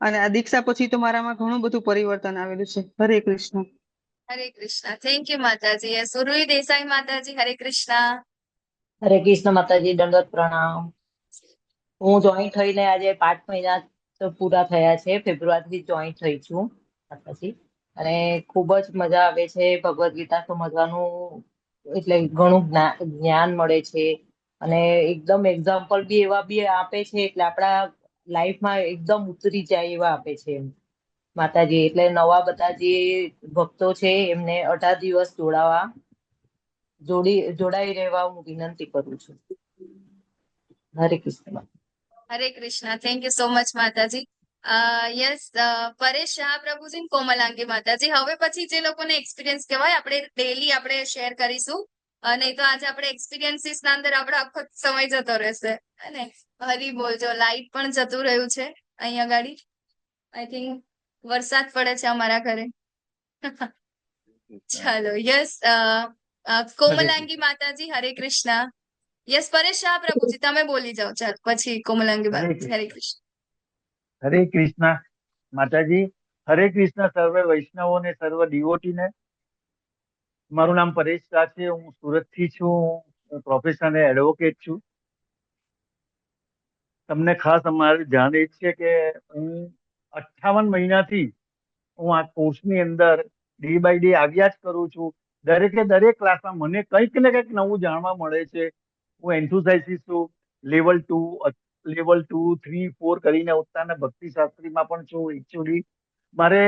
અને આ દીક્ષા પછી તો મારામાં ઘણું બધું પરિવર્તન આવેલું છે. હરે કૃષ્ણ. હરે કૃષ્ણ. થેન્ક યુ માતાજી. યસ, ઉર્વી દેસાઈ માતાજી, હરે કૃષ્ણ. હરે કૃષ્ણ માતાજી, દંડવત પ્રણામ. હું જોઈન થઈને આજે 5 મહિના તો પૂરા થયા છે. ફેબ્રુઆરીથી જોઈન થઈ છું માતાજી અને ખૂબ જ મજા આવે છે ભગવદ્ ગીતા સમજવાનું. એટલે ઘણું જ્ઞાન મળે છે અને એકદમ એક્ઝામ્પલ બી એવા બી આપે છે એટલે આપણા લાઈફમાં એકદમ ઉતરી જાય એવા આપે છે માતાજી. એટલે નવા બધા જે ભક્તો છે એમને 18 દિવસ જોડાઈ રહેવા હું વિનંતી કરું છું. હરે કૃષ્ણ. હરે Krishna. Thank you so much માતાજી. યસ, પરેશ શાહ પ્રભુજી ને કોમલાંગી માતાજી. હવે પછી જે લોકોને એક્સપિરિયન્સ કહેવાય આપણે ડેલી આપણે શેર કરીશું અને તો આજે આપણે એક્સપિરિયન્સીસ ના અંદર આપણો આખો સમય જતો રહેશે. અને હરી બોલજો. લાઈટ પણ જતું રહ્યું છે અહીંયા ગાડી. આઈ થિંક વરસાદ પડે છે અમારા ઘરે. ચાલો. યસ, કોમલાંગી માતાજી, હરે કૃષ્ણ. યસ, પરેશ શાહ પ્રભુજી તમે બોલી જાઓ. ચાલ પછી કોમલાંગી માતાજી. હરે કૃષ્ણ. હરે કૃષ્ણ માતાજી. હરે કૃષ્ણ સર્વ વૈષ્ણવોને, સર્વ ડિવોટીને. મારું નામ પરેશ શાહ છે. હું સુરતથી છું. હું પ્રોફેશનલ એડવોકેટ છું. તમને ખાસ અમારે જાણ એ છે કે હું 58 મહિનાથી હું આ કોર્સની અંદર ડે બાય ડે આવ્યા જ કરું છું. દરેક ક્લાસમાં મને કંઈક ને કંઈક નવું જાણવા મળે છે. હું એન્થુસાઇઝ છું. લેવલ 2, 3, 4 કરીને ઉત્તાના ભક્તિ શાસ્ત્રીમાં પણ છું. એકચ્યુઅલી મારે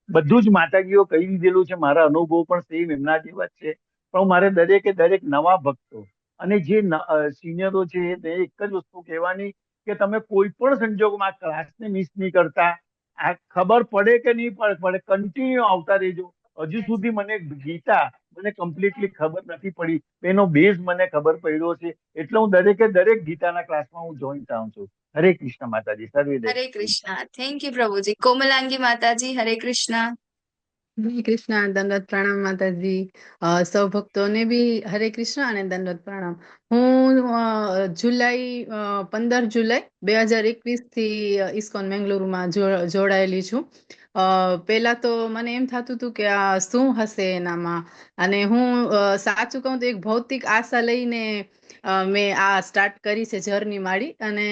બધું જ માતાજીઓ કહી દીધેલું છે. મારા અનુભવ પણ સેમ એમના જેવા જ છે. પણ મારે દરેક નવા ભક્તો અને જે સિનિયરો છે તે એક જ વસ્તુ કહેવાની કે તમે કોઈ પણ સંજોગમાં ક્લાસને મિસ નહીં કરતા. આ ખબર પડે કે નહીં પડે, કન્ટિન્યુ આવતા રહેજો. હજુ સુધી મને ગીતા કમ્પ્લીટલી ખબર નથી પડી. એનો બેઝ મને ખબર પડ્યો છે એટલે હું દરેક ગીતાના ક્લાસમાં હું જોઈન થાઉં છું. હરે કૃષ્ણ માતાજી. હરે કૃષ્ણ. થેન્ક યુ પ્રભુજી. કોમલાંગી માતાજી, હરે કૃષ્ણ. હરે કૃષ્ણ. દંડવત પ્રણામ માતાજી. સૌ ભક્તોને બી હરે કૃષ્ણ અને દંડવત પ્રણામ. હું 15 જુલાઈ 2021 થી ઇસ્કોન મેંગલુરુમાં જોડાયેલી છું. પેલા તો મને એમ થતું હતું કે આ શું હશે એનામાં અને હું સાચું કહું તો એક ભૌતિક આશા લઈને મેં આ સ્ટાર્ટ કરી છે જર્ની મારી. અને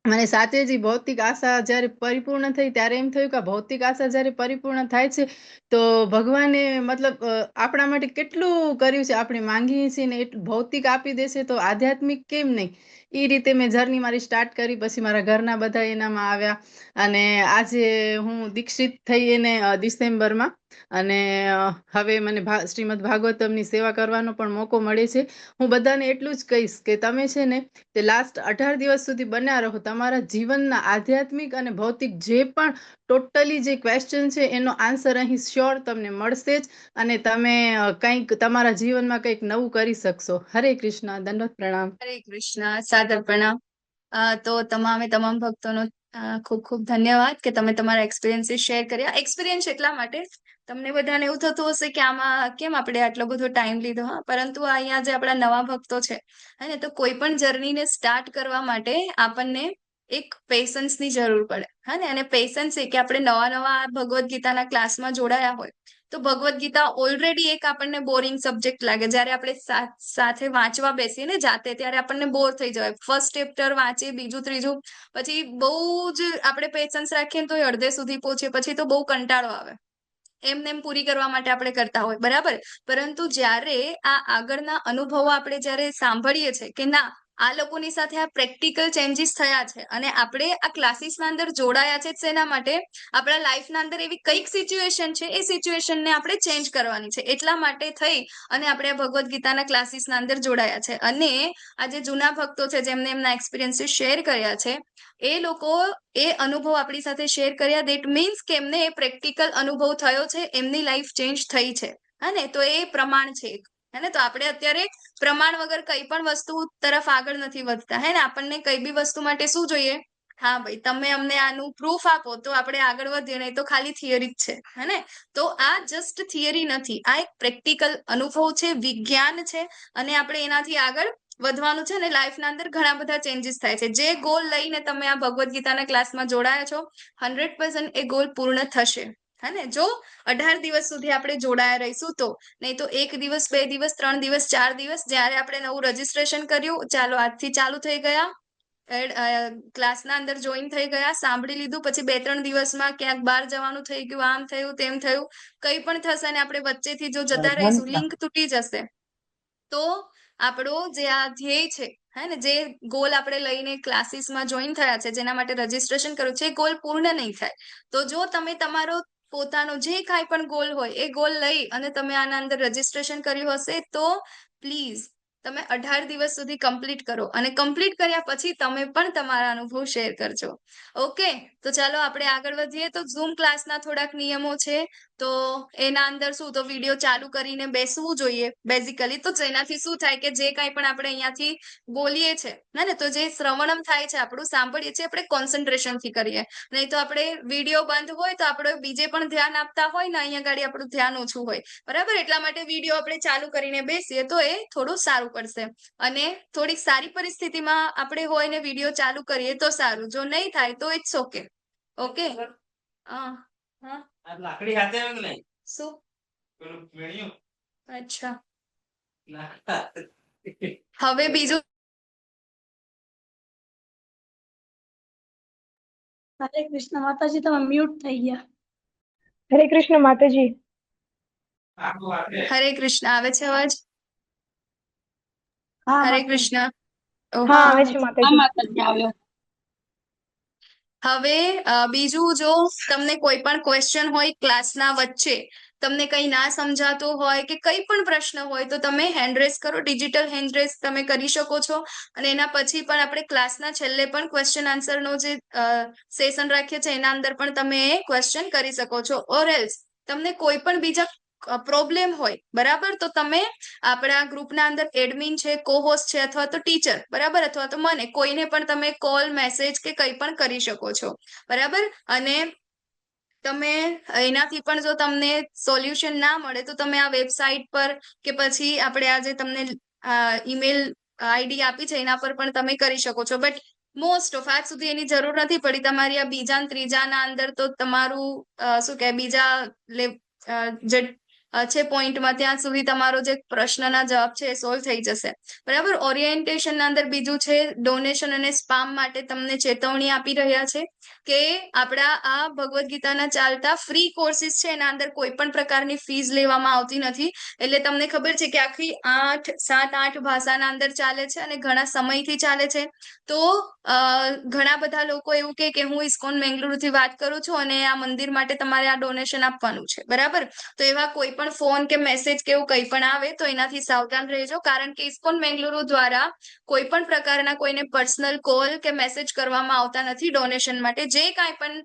મને સાચે જ ભૌતિક આશા જ્યારે પરિપૂર્ણ થઈ ત્યારે એમ થયું કે ભૌતિક આશા જ્યારે પરિપૂર્ણ થાય છે તો ભગવાને મતલબ આપણા માટે કેટલું કર્યું છે. આપણે માંગીએ છીએ ને એટલું ભૌતિક આપી દેશે તો આધ્યાત્મિક કેમ નહીં. એ રીતે મેં જર્ની મારી સ્ટાર્ટ કરી. પછી મારા ઘરના બધા એનામાં આવ્યા અને આજે હું દીક્ષિત થઈ એને ડિસેમ્બરમાં અને હવે મને શ્રીમદ ભાગવતમની સેવા કરવાનો પણ મોકો મળે છે. હું બધાને એટલું જ કહીશ કે તમે છે ને તે લાસ્ટ 18 દિવસ સુધી બન્યા રહો. તમારા જીવનના આધ્યાત્મિક અને ભૌતિક જે પણ ટોટલી જે ક્વેશ્ચન છે એનો આન્સર અહીં શ્યોર તમને મળશે જ અને તમે કંઈક તમારા જીવનમાં કંઈક નવું કરી શકશો. હરે કૃષ્ણ. દંડવત પ્રણામ. હરે કૃષ્ણ. સાદર પ્રણામ. તો તમામ ભક્તોનો ખૂબ ખૂબ ધન્યવાદ કે તમે તમારા એક્સપિરિયન્સીસ શેર કર્યા. એક્સપિરિયન્સ એટલા માટે તમને બધાને એવું થતું હશે કે આમાં કેમ આપણે આટલો બધો ટાઈમ લીધો. હા, પરંતુ અહીંયા જે આપણા નવા ભક્તો છે હે તો કોઈ પણ જર્નીને સ્ટાર્ટ કરવા માટે આપણને એક પેશન્સની જરૂર પડે. હા ને, અને પેશન્સ એ કે આપણે નવા ભગવદ્ ગીતાના ક્લાસમાં જોડાયા હોય તો ભગવદ્ ગીતા ઓલરેડી એક આપણને બોરિંગ સબ્જેક્ટ લાગે. જ્યારે આપણે સાથે વાંચવા બેસીએ ને જાતે ત્યારે આપણને બોર થઈ જાય. ફર્સ્ટ ચેપ્ટર વાંચીએ, બીજું ત્રીજું, પછી બહુ જ આપણે પેશન્સ રાખીએ તો અડધે સુધી પહોંચીએ પછી તો બહુ કંટાળો આવે. એમને એમ પૂરી કરવા માટે આપણે કરતા હોય બરાબર. પરંતુ જ્યારે આ આગળના અનુભવો આપણે જ્યારે સાંભળીએ છીએ કે ના આ લોકોની સાથે આ પ્રેક્ટિકલ ચેન્જીસ થયા છે અને આપણે આ ક્લાસીસના અંદર જોડાયા છે શેના માટે? આપણા લાઈફના અંદર એવી કઈક સિચ્યુએશન છે, એ સિચ્યુએશનને આપણે ચેન્જ કરવાની છે, એટલા માટે થઈ અને આપણે આ ભગવદ્ ગીતાના ક્લાસીસના અંદર જોડાયા છે. અને આ જે જૂના ભક્તો છે જેમને એમના એક્સપિરિયન્સીસ શેર કર્યા છે, એ લોકો એ અનુભવ આપણી સાથે શેર કર્યા, દેટ મીન્સ કે એમને એ પ્રેક્ટિકલ અનુભવ થયો છે, એમની લાઈફ ચેન્જ થઈ છે. હે તો એ પ્રમાણ છે હે તો આપણે અત્યારે પ્રમાણ વગર કઈ પણ વસ્તુ તરફ આગળ નથી વધતા. હે ને આપણને કઈ બી વસ્તુ માટે શું જોઈએ? હા ભાઈ, તમે અમને આનું પ્રૂફ આપો તો આપણે આગળ વધીએ, નહીં તો ખાલી થિયરી જ છે. હે ને તો આ જસ્ટ થિયરી નથી, આ એક પ્રેક્ટિકલ અનુભવ છે, વિજ્ઞાન છે, અને આપણે એનાથી આગળ વધવાનું છે. અને લાઈફના અંદર ઘણા બધા ચેન્જીસ થાય છે. જે ગોલ લઈને તમે આ ભગવદ્ ગીતાના ક્લાસમાં જોડાયા છો, 100% એ ગોલ પૂર્ણ થશે. હે ને જો 18 દિવસ સુધી આપણે જોડાયા રહીશું તો, નહીં તો 1 દિવસ 2 દિવસ 3 દિવસ 4 દિવસ જ્યારે આપણે નવું રજીસ્ટ્રેશન કર્યું, ચાલો આજથી ચાલુ થઈ ગયા, ક્લાસના અંદર જોઈન થઈ ગયા, સાંભળી લીધું, પછી 2-3 દિવસમાં ક્યાંક બહાર જવાનું થઈ ગયું, આમ થયું તેમ થયું, કઈ પણ થશે અને આપણે વચ્ચેથી જો જતા રહીશું, લિંક તૂટી જશે, તો આપણો જે આ ધ્યેય છે, હે ને જે ગોલ આપણે લઈને ક્લાસીસમાં જોઈન થયા છે, જેના માટે રજીસ્ટ્રેશન કર્યું છે, એ ગોલ પૂર્ણ નહીં થાય. તો જો તમે તમારો પોતાનો જે કાંઈ પણ ગોલ હોય એ ગોલ લઈ અને તમે આના અંદર રજીસ્ટ્રેશન કર્યું હશે, તો પ્લીઝ તમે 18 દિવસ સુધી કમ્પ્લીટ કરો, અને કમ્પ્લીટ કર્યા પછી તમે પણ તમારા અનુભવ શેર કરજો. ઓકે, તો ચાલો આપણે આગળ વધીએ. તો ઝૂમ ક્લાસના થોડાક નિયમો છે. તો એના અંદર શું, તો વિડીયો ચાલુ કરીને બેસવું જોઈએ બેઝિકલી. તો જેનાથી શું થાય કે જે કાંઈ પણ આપણે અહીંયાથી બોલીએ છે ને, તો જે શ્રવણમ થાય છે, આપણું સાંભળીએ છીએ, આપણે કોન્સન્ટ્રેશનથી કરીએ. નહીં તો આપણે વિડીયો બંધ હોય તો આપણે બીજે પણ ધ્યાન આપતા હોય ને, અહીંયા ગાડી આપણું ધ્યાન ઓછું હોય, બરાબર. એટલા માટે વિડીયો આપણે ચાલુ કરીને બેસીએ તો એ થોડું સારું પડશે. અને થોડીક સારી પરિસ્થિતિમાં આપણે હોય ને વિડીયો ચાલુ કરીએ તો સારું, જો નહીં થાય તો ઇટ્સ ઓકે. ઓકે, લાકડી હાથે આવે કે નહીં? શું? પેલું મેણિયું. અચ્છા, હવે બીજું. હરે કૃષ્ણ માતાજી, તમે મ્યુટ થઈ ગયા. હરે કૃષ્ણ માતાજી. હરે કૃષ્ણ, આવે છે અવાજ? હા હરે માતાજી. કૃષ્ણ. હા, ઓકે. આવે છે હા માતાજી. માતાજી આવ્યો. હવે બીજું, જો તમને કોઈ પણ ક્વેશ્ચન હોય ક્લાસના વચ્ચે, તમને કંઈ ના સમજાતું હોય કે કંઈ પણ પ્રશ્ન હોય, તો તમે હેન્ડ રેઝ કરો, ડિજિટલ હેન્ડ રેઝ તમે કરી શકો છો. અને એના પછી પણ આપણે ક્લાસના છેલ્લે પણ ક્વેશ્ચન આન્સરનો જે સેશન રાખીએ છીએ એના અંદર પણ તમે એ ક્વેશ્ચન કરી શકો છો. ઓર એલ્સ તમને કોઈ પણ બીજા પ્રોબ્લેમ હોય, બરાબર, તો તમે આપણા ગ્રુપના અંદર એડમિન છે, કોહોસ્ટ છે, અથવા તો ટીચર, બરાબર, અથવા તો મને કોઈને પણ તમે કોલ, મેસેજ કે કંઈ પણ કરી શકો છો, બરાબર. અને તમે એનાથી પણ જો તમને સોલ્યુશન ના મળે તો તમે આ વેબસાઇટ પર કે પછી આપણે આ જે તમને ઈમેલ આઈડી આપી છે એના પર પણ તમે કરી શકો છો. બટ મોસ્ટ ઓફ આજ સુધી એની જરૂર નથી પડી. તમારી આ બીજા ત્રીજાના અંદર તો તમારું શું કે બીજા જે છે પોઈન્ટમાં, ત્યાં સુધી તમારો જે પ્રશ્નના જવાબ છે એ સોલ્વ થઈ જશે, બરાબર. ઓરિએન્ટેશનના અંદર બીજું છે, ડોનેશન અને સ્પામ માટે તમને ચેતવણી આપી રહ્યા છે કે આપણા આ ભગવદ્ ગીતાના ચાલતા ફ્રી કોર્સિસ છે, એના અંદર કોઈ પણ પ્રકારની ફીસ લેવામાં આવતી નથી. એટલે તમને ખબર છે કે આખી 7-8 ભાષાના અંદર ચાલે છે અને ઘણા સમયથી ચાલે છે. તો ઘણા બધા લોકો એવું કે હું ઇસ્કોન મેંગલુરુથી વાત કરું છું અને આ મંદિર માટે તમારે આ ડોનેશન આપવાનું છે, બરાબર. તો એવા કોઈ પણ ફોન કે મેસેજ કે એવું કંઈ પણ આવે તો એનાથી સાવધાન રહેજો, કારણ કે ઇસ્કોન મેંગલુરુ દ્વારા કોઈ પણ પ્રકારના કોઈને પર્સનલ કોલ કે મેસેજ કરવામાં આવતા નથી ડોનેશન માટે. જે કાંઈ પણ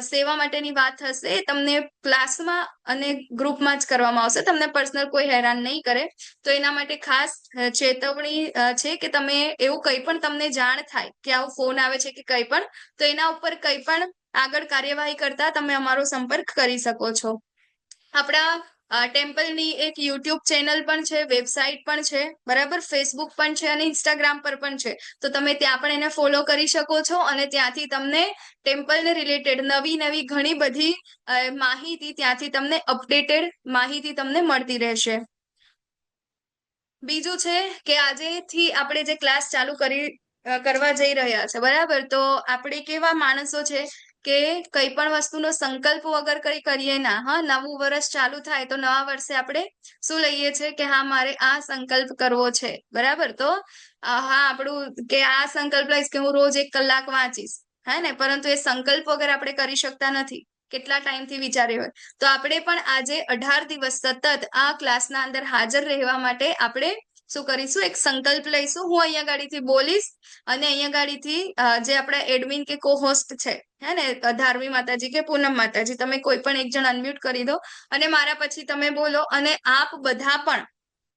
સેવા માટેની વાત હશે એ તમને ક્લાસમાં અને ગ્રુપમાં જ કરવામાં આવશે, તમને પર્સનલ કોઈ હેરાન નહીં કરે. તો એના માટે ખાસ ચેતવણી છે કે તમે એવું કંઈ પણ તમને જાણ થાય કે આવો ફોન આવે છે કે કંઈ પણ, તો એના ઉપર કંઈ પણ આગળ કાર્યવાહી કરતા તમે અમારો સંપર્ક કરી શકો છો. આપણા ટેમ્પલની એક યુટ્યુબ ચેનલ પણ છે, વેબસાઇટ પણ છે, બરાબર, ફેસબુક પણ છે અને ઇન્સ્ટાગ્રામ પર પણ છે. તો તમે ત્યાં પણ એને ફોલો કરી શકો છો અને ત્યાંથી તમને ટેમ્પલને રિલેટેડ નવી ઘણી બધી માહિતી ત્યાંથી તમને અપડેટેડ માહિતી તમને મળતી રહેશે. બીજું છે કે આજેથી આપણે જે ક્લાસ ચાલુ કરવા જઈ રહ્યા છે, બરાબર. તો આપણે કેવા માણસો છે કે કઈ પણ વસ્તુનો સંકલ્પ વગર કઈ કરીએ ના. હા, નવું વર્ષ ચાલુ થાય તો નવા વર્ષે આપણે શું લઈએ છીએ કે હા મારે આ સંકલ્પ કરવો છે. બરાબર, તો હા આપણું કે આ સંકલ્પ લઈશ કે હું રોજ 1 કલાક વાંચીશ, હે ને, પરંતુ એ સંકલ્પ વગર આપણે કરી શકતા નથી. કેટલા ટાઈમથી વિચાર્યો હોય તો આપણે પણ આજે 18 દિવસ સતત આ ક્લાસના અંદર હાજર રહેવા માટે આપણે શું કરીશું, એક સંકલ્પ લઈશું. હું અહીંયા ગાડીથી બોલીશ અને અહીંયા ગાડીથી જે આપણા એડમિન કે કો હોસ્ટ છે, હે ને, ધાર્મી માતાજી કે પૂનમ માતાજી, તમે કોઈ પણ એક જણ અનમ્યુટ કરી દો અને મારા પછી તમે બોલો. અને આપ બધા પણ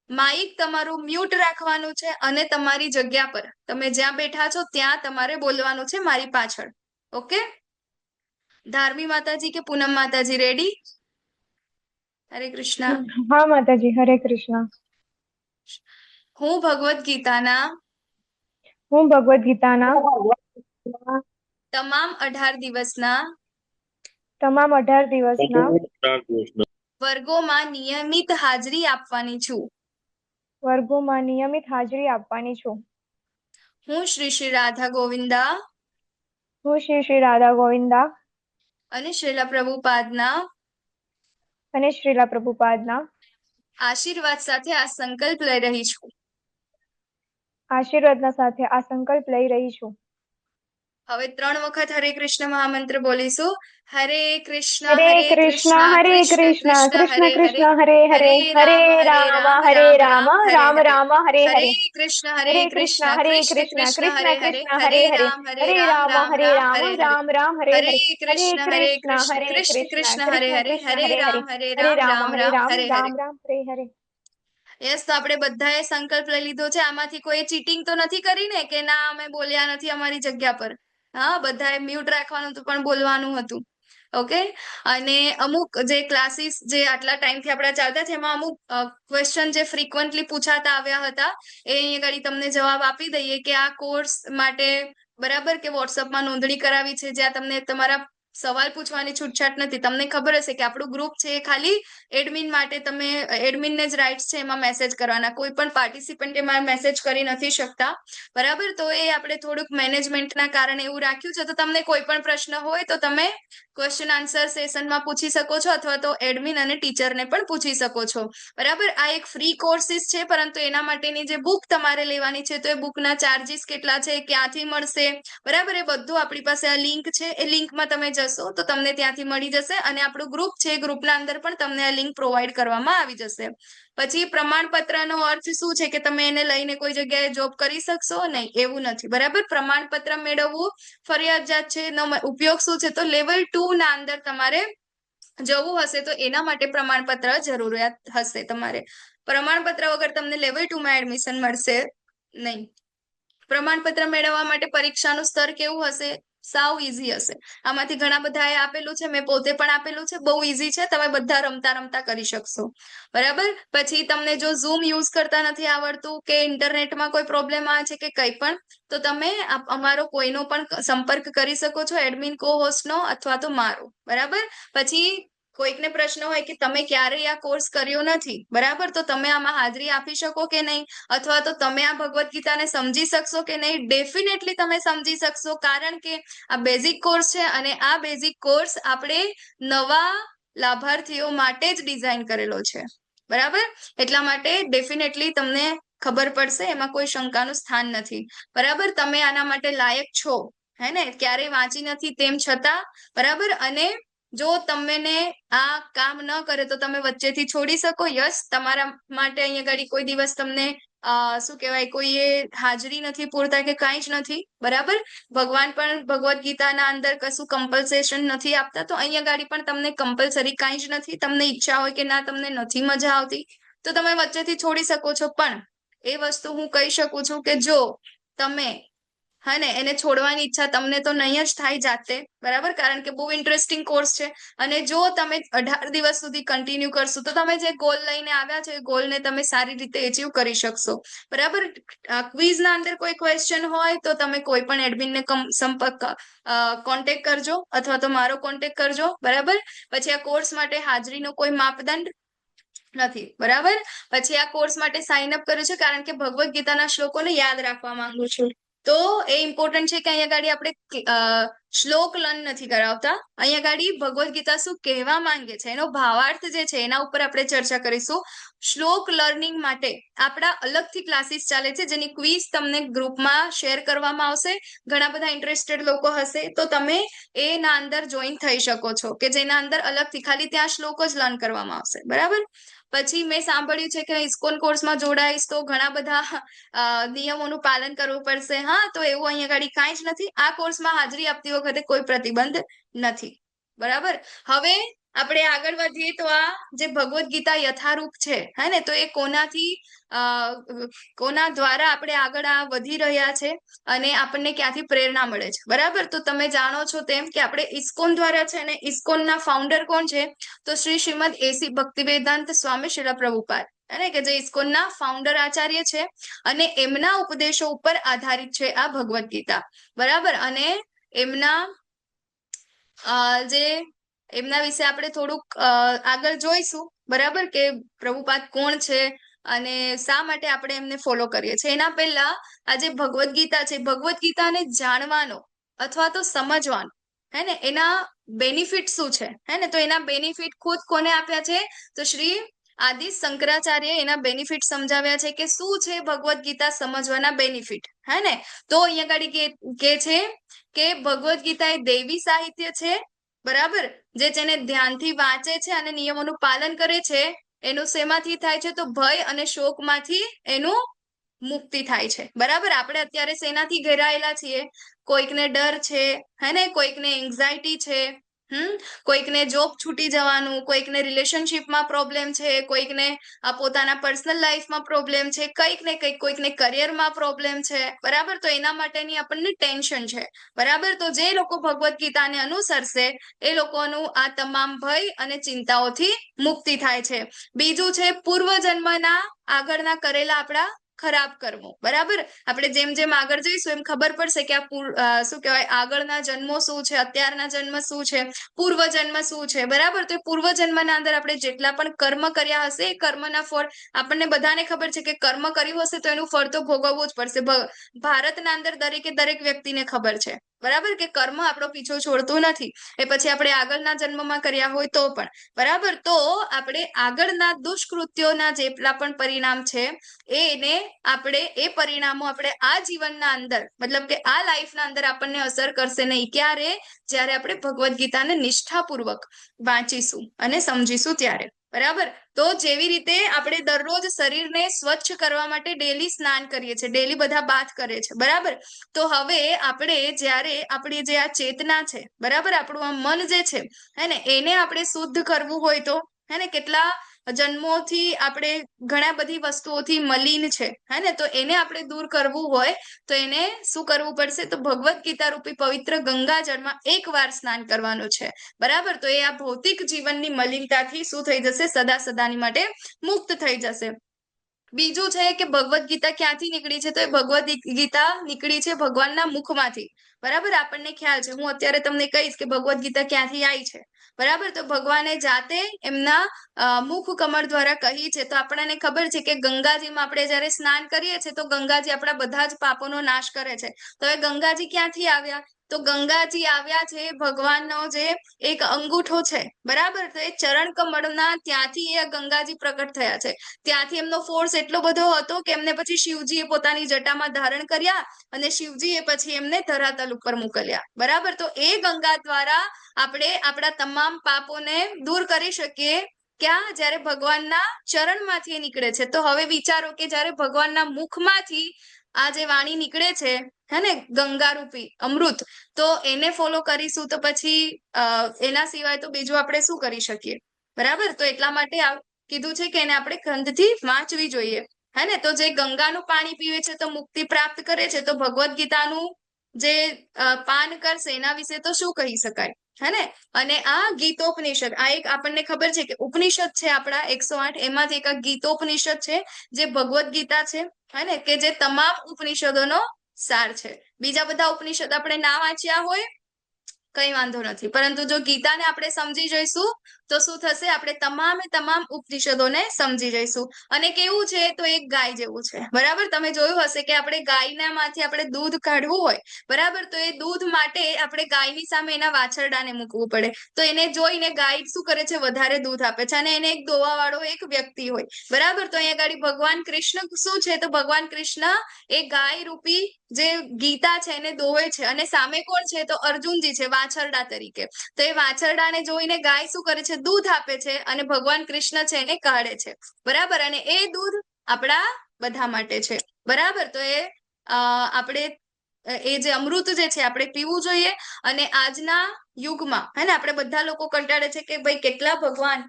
માઇક તમારું મ્યુટ રાખવાનું છે અને તમારી જગ્યા પર તમે જ્યાં બેઠા છો ત્યાં તમારે બોલવાનું છે મારી પાછળ. ઓકે, ધાર્મી માતાજી કે પૂનમ માતાજી રેડી? હરે કૃષ્ણ. હા માતાજી, હરે કૃષ્ણ. હું ભગવદ્ ગીતાના તમામ 18 દિવસના વર્ગોમાં નિયમિત હાજરી આપવાની છું. હું શ્રી શ્રી રાધા ગોવિંદા અને શ્રીલા પ્રભુપાદના આશીર્વાદ સાથે આ સંકલ્પ લઈ રહી છું. હવે 3 વખત હરે કૃષ્ણ મહામંત્ર બોલીશું. હરે કૃષ્ણ હરે કૃષ્ણ, હરે કૃષ્ણ, કૃષ્ણ કૃષ્ણ હરે હરે, હરે રામ, હરે રામ, રામ રામ હરે હરે. કૃષ્ણ હરે કૃષ્ણ, હરે કૃષ્ણ, કૃષ્ણ કૃષ્ણ હરે હરે, હરે રામ, હરે રામ, રામ રામ હરે હરે. હરે કૃષ્ણ, હરે કૃષ્ણ, કૃષ્ણ કૃષ્ણ હરે હરે, હરે રામ, હરે રામ, રામ રામ હરે હરે. યસ, તો આપણે બધાએ સંકલ્પ લઈ લીધો છે. આમાંથી કોઈ ચીટિંગ તો નથી કરી ને કે ના અમે બોલ્યા નથી અમારી જગ્યા પર? હા, બધાએ મ્યુટ રાખવાનું હતું પણ બોલવાનું હતું. ઓકે, અને અમુક જે ક્લાસીસ જે આટલા ટાઈમથી આપણા ચાલતા છે એમાં અમુક ક્વેશ્ચન જે ફ્રિકવન્ટલી પૂછાતા આવ્યા હતા એ અહીંયા ગાડી તમને જવાબ આપી દઈએ કે આ કોર્સ માટે બરાબર કે વોટ્સઅપમાં નોંધણી કરાવી છે જ્યાં તમને તમારા સવાલ પૂછવાની છૂટછાટ નથી. તમને ખબર હશે કે આપણું ગ્રુપ છે એ ખાલી એડમિન માટે, તમે એડમિનને જ રાઇટ્સ છે એમાં મેસેજ કરવાના, કોઈ પણ પાર્ટિસિપન્ટ એમાં મેસેજ કરી નથી શકતા. બરાબર, તો એ આપણે થોડુંક મેનેજમેન્ટના કારણે એવું રાખ્યું છે. તો તમને કોઈ પણ પ્રશ્ન હોય તો તમે ક્વેશ્ચન આન્સર સેશનમાં પૂછી શકો છો અથવા તો એડમિન અને ટીચરને પણ પૂછી શકો છો. બરાબર, આ એક ફ્રી કોર્સિસ છે પરંતુ એના માટેની જે બુક તમારે લેવાની છે તો એ બુકના ચાર્જીસ કેટલા છે, ક્યાંથી મળશે, બરાબર, એ બધું આપણી પાસે આ લિંક છે. એ લિંકમાં તમે જશો તો તમને ત્યાંથી મળી જશે અને આપણું ગ્રુપ છે, ગ્રુપના અંદર પણ તમને આ લિંક પ્રોવાઈડ કરવામાં આવી જશે. પછી પ્રમાણપત્રનો અર્થ શું છે કે તમે એને લઈને કોઈ જગ્યાએ જોબ કરી શકશો નહીં, એવું નથી. બરાબર, પ્રમાણપત્ર મેળવવું ફરજિયાત છે. એનો ઉપયોગ શું છે તો લેવલ 2 ના અંદર તમારે જવું હશે તો એના માટે પ્રમાણપત્ર જરૂરિયાત હશે. તમારે પ્રમાણપત્ર વગર તમને લેવલ 2 માં એડમિશન મળશે નહીં. પ્રમાણપત્ર મેળવવા માટે પરીક્ષાનું સ્તર કેવું હશે? સાવ ઈઝી હશે. આમાંથી ઘણા બધાએ આપેલું છે, મેં પોતે પણ આપેલું છે, બહુ ઈઝી છે, તમે બધા રમતા રમતા કરી શકશો. બરાબર, પછી તમને જો ઝૂમ યુઝ કરતા નથી આવડતું કે ઇન્ટરનેટમાં કોઈ પ્રોબ્લેમ આવે છે કે કંઈ પણ, તો તમે અમારો કોઈનો પણ સંપર્ક કરી શકો છો, એડમિન કો હોસ્ટનો અથવા તો મારો. બરાબર, પછી કોઈકને પ્રશ્ન હોય કે તમે ક્યારેય આ કોર્સ કર્યો નથી, બરાબર, તો તમે આમાં હાજરી આપી શકો કે નહીં, અથવા તો તમે આ ભગવદ્ ગીતાને સમજી શકશો કે નહીં? ડેફિનેટલી તમે સમજી શકશો, કારણ કે આ બેઝિક કોર્સ છે અને આ બેઝિક કોર્સ આપણે નવા લાભાર્થીઓ માટે જ ડિઝાઇન કરેલો છે. બરાબર, એટલા માટે ડેફિનેટલી તમને ખબર પડશે, એમાં કોઈ શંકાનું સ્થાન નથી. બરાબર, તમે આના માટે લાયક છો, હે ને, ક્યારેય વાંચી નથી તેમ છતાં. બરાબર, અને જો તમને આ કામ ન કરે તો તમે વચ્ચેથી છોડી શકો. યસ, તમારા માટે અહીંયા ગાડી કોઈ દિવસ તમને શું કહેવાય, કોઈએ હાજરી નથી પૂરતા કે કાંઈ જ નથી. બરાબર, ભગવાન પણ ભગવદ્ ગીતાના અંદર કશું કમ્પલ્સેશન નથી આપતા, તો અહીંયા ગાડી પણ તમને કમ્પલસરી કાંઈ જ નથી. તમને ઈચ્છા હોય કે ના તમને નથી મજા આવતી તો તમે વચ્ચેથી છોડી શકો છો. પણ એ વસ્તુ હું કહી શકું છું કે જો તમે હા ને એને છોડવાની ઈચ્છા તમને તો નહીં જ થાય જાતે. બરાબર, કારણ કે બહુ ઇન્ટરેસ્ટિંગ કોર્સ છે અને જો તમે 18 દિવસ સુધી કન્ટિન્યુ કરશો તો તમે જે ગોલ લઈને આવ્યા છો એ ગોલને તમે સારી રીતે અચીવ કરી શકશો. બરાબર, ક્વિઝના અંદર કોઈ ક્વેશ્ચન હોય તો તમે કોઈ પણ એડમિનને કોન્ટેક્ટ કરજો અથવા તો મારો કોન્ટેક્ટ કરજો. બરાબર, પછી આ કોર્સ માટે હાજરીનો કોઈ માપદંડ નથી. બરાબર, પછી આ કોર્સ માટે સાઇન અપ કર્યું છે કારણ કે ભગવદ્ ગીતાના શ્લોકોને યાદ રાખવા માંગુ છું. તો એ ઇમ્પોર્ટન્ટ છે કે અહીંયા ગાડી આપણે શ્લોક લર્ન નથી કરાવતા. અહીંયા ગાડી ભગવદ્ ગીતા શું કહેવા માંગે છે એનો ભાવાર્થ જે છે એના ઉપર આપણે ચર્ચા કરીશું. શ્લોક લર્નિંગ માટે આપણા અલગથી ક્લાસીસ ચાલે છે જેની ક્વિઝ તમને ગ્રુપમાં શેર કરવામાં આવશે. ઘણા બધા ઇન્ટરેસ્ટેડ લોકો હશે તો તમે એના અંદર જોઈન થઈ શકો છો કે જેના અંદર અલગથી ખાલી ત્યાં શ્લોકો જ લર્ન કરવામાં આવશે. બરાબર. પછી મેં સાંભળ્યું છે કે ઇસ્કોન કોર્સમાં જોડાઈશ તો ઘણા બધા નિયમોનું પાલન કરવું પડશે. હા, તો એવું અહીંયા ગાડી કાંઈ જ નથી. આ કોર્સમાં હાજરી આપતી વખતે કોઈ પ્રતિબંધ નથી. બરાબર. હવે આપણે આગળ વધીએ તો આ જે ભગવદ્ ગીતા યથારૂપ છે હે ને, તો એ કોના દ્વારા આપણે આગળ આ વધી રહ્યા છે અને આપણને ક્યાંથી પ્રેરણા મળે છે. બરાબર. તો તમે જાણો છો તેમ કે આપણે ઇસ્કોન દ્વારા છે ને, ઇસ્કોનના ફાઉન્ડર કોણ છે તો શ્રીમદ એસી ભક્તિવેદાંત સ્વામી શિલા પ્રભુપાદ, અને કે જે ઇસ્કોનના ફાઉન્ડર આચાર્ય છે અને એમના ઉપદેશો ઉપર આધારિત છે આ ભગવદ્ ગીતા. બરાબર. અને એમના વિશે આપણે થોડુંક આગળ જોઈશું. બરાબર, કે પ્રભુપાદ કોણ છે અને શા માટે આપણે એમને ફોલો કરીએ છીએ. એના પહેલા આ જે ભગવદ્ ગીતા છે, ભગવદ્ ગીતાને જાણવાનો અથવા તો સમજવાનો હે ને, એના બેનિફિટ શું છે હે ને, તો એના બેનિફિટ ખુદ કોને આપ્યા છે તો શ્રી આદિ શંકરાચાર્ય એના બેનિફિટ સમજાવ્યા છે કે શું છે ભગવદ્ ગીતા સમજવાના બેનિફિટ હે ને. તો અહીંયા ગાડી કે છે કે ભગવદ્ ગીતા એ દૈવી સાહિત્ય છે. બરાબર. જે તેને ધ્યાનથી વાંચે છે અને નિયમોનું પાલન કરે છે એનું શેમાંથી થાય છે તો ભય અને શોકમાંથી એનું મુક્તિ થાય છે. બરાબર. આપણે અત્યારે શેનાથી ઘેરાયેલા છીએ? કોઈકને ડર છે હે ને, કોઈકને એન્ઝાયટી છે, કોઈકને જોબ છૂટી જવાનું, કોઈકને રિલેશનશિપમાં પ્રોબ્લેમ છે, કોઈકને પોતાના પર્સનલ લાઈફમાં પ્રોબ્લેમ છે, કંઈક ને કંઈક, કોઈકને કરિયરમાં પ્રોબ્લેમ છે. બરાબર. તો એના માટેની આપણને ટેન્શન છે. બરાબર. તો જે લોકો ભગવદ્ ગીતાને અનુસરશે એ લોકોનું આ તમામ ભય અને ચિંતાઓથી મુક્તિ થાય છે. બીજું છે પૂર્વજન્મના આગળના કરેલા આપણા ખરાબ કર્મો. બરાબર. આપણે જેમ જેમ આગળ જઈશું એમ ખબર પડશે કે આ શું કહેવાય, આગળના જન્મો શું છે, અત્યારના જન્મ શું છે, પૂર્વજન્મ શું છે. બરાબર. તો એ પૂર્વજન્મના અંદર આપણે જેટલા પણ કર્મ કર્યા હશે એ કર્મના ફળ આપણને બધાને ખબર છે કે કર્મ કર્યું હશે તો એનું ફળ તો ભોગવવું જ પડશે. ભારતના અંદર દરેક વ્યક્તિને ખબર છે. બરાબર, કે કર્મ આપણો પીછો છોડતું નથી. એ પછી આપણે આગળના જન્મમાં કર્યા હોય તો પણ. બરાબર. તો આપણે આગળના દુષ્કૃત્યોના જેટલા પણ પરિણામ છે એ પરિણામો આપણે આ જીવનના અંદર, મતલબ કે આ લાઈફના અંદર આપણને અસર કરશે નહીં. ક્યારે? જ્યારે આપણે ભગવદ્ ગીતાને નિષ્ઠાપૂર્વક વાંચીશું અને સમજીશું ત્યારે. બરાબર. તો જેવી રીતે આપણે દરરોજ શરીરને સ્વચ્છ કરવા માટે ડેલી સ્નાન કરીએ છીએ, ડેલી બધા બાથ કરે છે. બરાબર. તો હવે આપણે જ્યારે આપણી જે આ ચેતના છે, બરાબર, આપણું આ મન જે છે હે ને, એને આપણે શુદ્ધ કરવું હોય તો હે ને, કેટલા જન્મોથી આપણે ઘણા બધી વસ્તુઓથી મલિન છે હે ને, તો એને આપણે દૂર કરવું હોય તો એને શું કરવું પડશે તો ભગવદ્ ગીતા રૂપી પવિત્ર ગંગાજળમાં એકવાર સ્નાન કરવાનું છે. બરાબર. તો એ આ ભૌતિક જીવનની મલિનતાથી શું થઈ જશે? સદા સદાની માટે મુક્ત થઈ જશે. બીજું છે કે ભગવદ્ ગીતા ક્યાંથી નીકળી છે તો એ ભગવદ્ ગીતા નીકળી છે ભગવાનના મુખમાંથી. બરાબર. આપણને ખ્યાલ છે, હું અત્યારે તમને કહીશ કે ભગવદ્ ગીતા ક્યાંથી આવી છે. બરાબર. તો ભગવાને જાતે એમના મુખ કમળ દ્વારા કહી છે. તો આપણને ખબર છે કે ગંગાજીમાં આપણે જયારે સ્નાન કરીએ છીએ તો ગંગાજી આપણા બધા જ પાપોનો નાશ કરે છે. તો એ ગંગાજી ક્યાંથી આવ્યા તો ગંગાજી આવ્યા છે ભગવાનનો જે એક અંગૂઠો છે. બરાબર. તો એ ચરણ કમળના ત્યાંથી એ ગંગાજી પ્રગટ થયા છે. ત્યાંથી એમનો ફોર્સ એટલો બધો હતો કે એમને પછી શિવજીએ પોતાની જટામાં ધારણ કર્યા અને શિવજીએ પછી એમને ધરાતલ ઉપર મોકલ્યા. બરાબર. તો એ ગંગા દ્વારા આપણે આપણા તમામ પાપોને દૂર કરી શકીએ. ક્યાં? જ્યારે ભગવાનના ચરણમાંથી નીકળે છે. તો હવે વિચારો કે જ્યારે ભગવાનના મુખમાંથી આ જે વાણી નીકળે છે હે ને, ગંગારૂપી અમૃત, તો એને ફોલો કરીશું તો પછી એના સિવાય તો બીજું આપણે શું કરી શકીએ? બરાબર. તો એટલા માટે કીધું છે કે એને આપણે ગ્રંથથી વાંચવી જોઈએ હે ને. તો જે ગંગાનું પાણી પીવે છે તો મુક્તિ પ્રાપ્ત કરે છે, તો ભગવદ્ ગીતાનું જે પાન કરશે એના વિશે તો શું કહી શકાય હે ને. અને આ ગીતોપનિષદ, આ એક આપણને ખબર છે કે ઉપનિષદ છે આપણા 108, એમાંથી એક ગીતોપનિષદ છે જે ભગવદ્ ગીતા છે હે ને, કે જે તમામ ઉપનિષદોનો સાર છે. બીજા બધા ઉપનિષદ આપણે ના વાંચ્યા હોય કઈ વાંધો નથી, પરંતુ જો ગીતાને આપણે સમજી જઈશું તો શું થશે, આપણે તમામે તમામ ઉપનિષદોને સમજી જઈશું. અને કેવું છે, તો એક ગાય જેવું છે, બરાબર. તમે જોયું હશે કે આપણે ગાયના માંથી આપણે દૂધ કાઢવું હોય, બરાબર, તો એ દૂધ માટે આપણે ગાયની સામે એના વાછરડાને મૂકવું પડે. તો એને જોઈને ગાય શું કરે છે, વધારે દૂધ આપે છે, અને એને એક દોવા વાળો એક વ્યક્તિ હોય, બરાબર. તો અહીંયા આગળ ભગવાન કૃષ્ણ શું છે, તો ભગવાન કૃષ્ણ એ ગાય રૂપી જે ગીતા છે એને દોવે છે, અને સામે કોણ છે, તો અર્જુનજી છે વાછરડા તરીકે. તો એ વાછરડાને જોઈને ગાય શું કરે છે, દૂધ આપે છે, અને ભગવાન કૃષ્ણ છે એને કાઢે છે, બરાબર. અને એ દૂધ આપણા બધા માટે છે, બરાબર. તો એ આપણે એ જે અમૃત જે છે આપણે પીવું જોઈએ. અને આજના યુગમાં હે ને આપણે બધા લોકો કંટાળે છે કે ભાઈ કેટલા ભગવાન,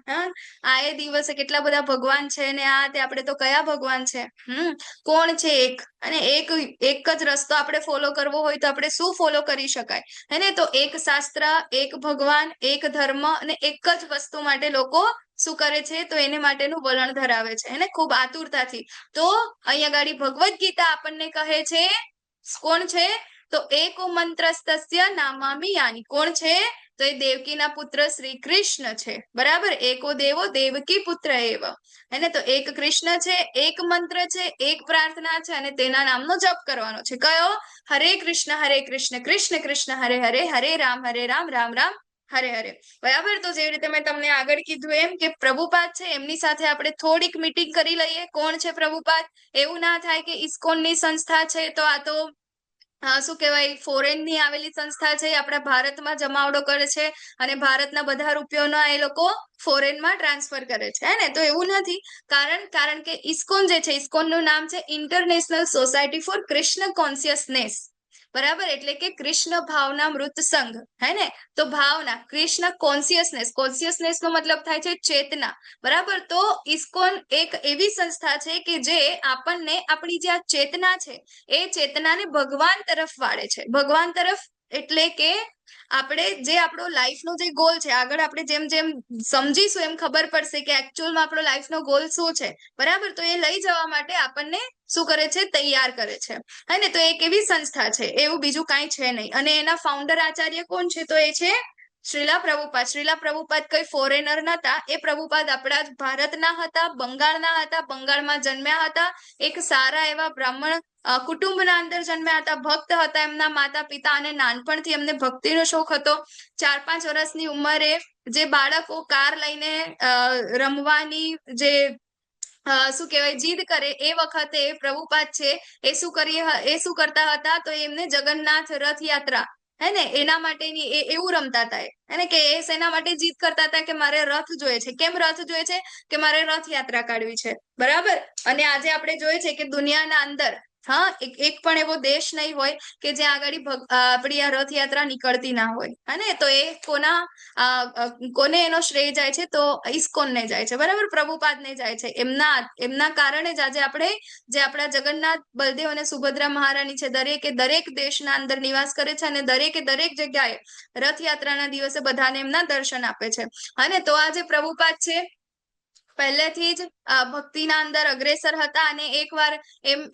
આ એ દિવસે કેટલા બધા ભગવાન છે ને આ તે, આપણે તો કયા ભગવાન છે, કોણ છે એક, અને એક જ રસ્તો આપણે ફોલો કરવો હોય તો આપણે શું ફોલો કરી શકાય, હે ને. તો એક શાસ્ત્ર, એક ભગવાન, એક ધર્મ, અને એક જ વસ્તુ માટે લોકો શું કરે છે, તો એને માટેનું વલણ ધરાવે છે, એને ખૂબ આતુરતાથી. તો અહીંયા ગાડી ભગવદ્ ગીતા આપણને કહે છે, કોણ છે, તો એકો મંત્રસ્તસ્ય નામામિ યાની. કોણ છે, તો એ દેવકીના પુત્ર શ્રી કૃષ્ણ છે, બરાબર. એકો દેવો દેવકી પુત્ર એવ, એને તો એક કૃષ્ણ છે, એક મંત્ર છે, એક પ્રાર્થના છે, અને તેના નામનો જપ કરવાનો છે. કયો, હરે કૃષ્ણ કૃષ્ણ કૃષ્ણ હરે હરે, હરે રામ રામ રામ હરે હરે, બરાબર. તો જેવી રીતે મેં તમને આગળ કીધું એમ કે પ્રભુપાદ છે એમની સાથે આપણે થોડીક મીટિંગ કરી લઈએ. કોણ છે પ્રભુપાદ? એવું ના થાય કે ઇસ્કોનની સંસ્થા છે તો આ તો શું કહેવાય, ફોરેન ની આવેલી સંસ્થા છે, આપણા ભારતમાં જમાવડો કરે છે, અને ભારતના બધા રૂપિયોના એ લોકો ફોરેનમાં ટ્રાન્સફર કરે છે, હે ને. તો એવું નથી. કારણ કે ઇસ્કોન જે છે, ઇસ્કોન નું નામ છે international society for Krishna consciousness, બરાબર. એટલે કે કૃષ્ણ ભાવના મૃત સંઘ, હે ને. તો ભાવના, કૃષ્ણ કોન્શિયસનેસ નો મતલબ થાય છે ચેતના, બરાબર. તો ઇસ્કોન એક એવી સંસ્થા છે કે જે આપણને આપણી જે આ ચેતના છે એ ચેતનાને ભગવાન તરફ વાળે છે. ભગવાન તરફ એટલે કે આપણે જે આપણો લાઈફનો જે ગોલ છે, આગળ આપણે જેમ જેમ સમજીશું એમ ખબર પડશે કે એકચ્યુઅલમાં આપણો લાઈફનો ગોલ શું છે, બરાબર. તો એ લઈ જવા માટે આપણને શું કરે છે, તૈયાર કરે છે, હે ને. તો એક એવી સંસ્થા છે, એવું બીજું કાંઈ છે નહીં. અને એના ફાઉન્ડર આચાર્ય કોણ છે, તો એ છે શ્રીલા પ્રભુપાદ. શ્રીલા પ્રભુપાદ કોઈ ફોરેનર નતા, એ પ્રભુપાદ આપણા જ ભારતના હતા, બંગાળના હતા, બંગાળમાં જન્મ્યા હતા, એક સારા એવા બ્રાહ્મણ કુટુંબના અંદર જન્મ્યા હતા, ભક્ત હતા એમના માતા પિતા, અને નાનપણથી એમને ભક્તિનો શોખ હતો. 4-5 વર્ષની ઉંમરે જે બાળકો કાર લઈને રમવાની જે શું કહેવાય જીદ કરે, એ વખતે પ્રભુપાદ છે એ શું કરતા હતા, તો એમને જગન્નાથ રથયાત્રા, હે ને, એના માટેની એવું રમતા હતા, હે કે એ શેના માટે જીદ કરતા હતા, કે મારે રથ જોઈએ છે. કેમ રથ જોઈએ છે? કે મારે રથયાત્રા કાઢવી છે, બરાબર. અને આજે આપણે જોઈએ છે કે દુનિયાના અંદર એક પણ એવો દેશ નહીં હોય કે જ્યાં આગળ આપણી આ રથયાત્રા નીકળતી ના હોય, હે ને. તો એ કોને એનો શ્રેય જાય છે, તો ઇસ્કોનને જાય છે, બરાબર. પ્રભુપાદને જાય છે. એમના કારણે જ આજે આપણે જે આપણા જગન્નાથ, બલદેવ અને સુભદ્રા મહારાણી છે, દરેક દેશના અંદર નિવાસ કરે છે, અને દરેક જગ્યાએ રથયાત્રાના દિવસે બધાને એમના દર્શન આપે છે. અને તો આ જે પ્રભુપાદ છે પહેલેથી જ ભક્તિના અંદર અગ્રેસર હતા, અને એકવાર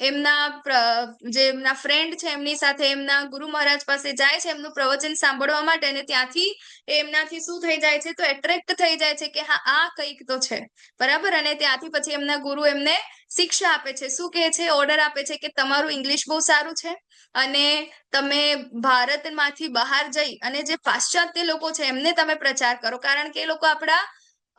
એમના ફ્રેન્ડ છે એમની સાથે એમના ગુરુ મહારાજ પાસે જાય છે એમનું પ્રવચન સાંભળવા માટે, અને ત્યાંથી એમનાથી શું થઈ જાય છે, તો એટ્રેક્ટ થઈ જાય છે કે હા આ કંઈક તો છે, બરાબર. અને ત્યાંથી પછી એમના ગુરુ એમને શિક્ષા આપે છે. શું કહે છે? ઓર્ડર આપે છે કે તમારું ઇંગ્લિશ બહુ સારું છે, અને તમે ભારતમાંથી બહાર જઈ અને જે પાશ્ચાત્ય લોકો છે એમને તમે પ્રચાર કરો, કારણ કે એ લોકો આપણા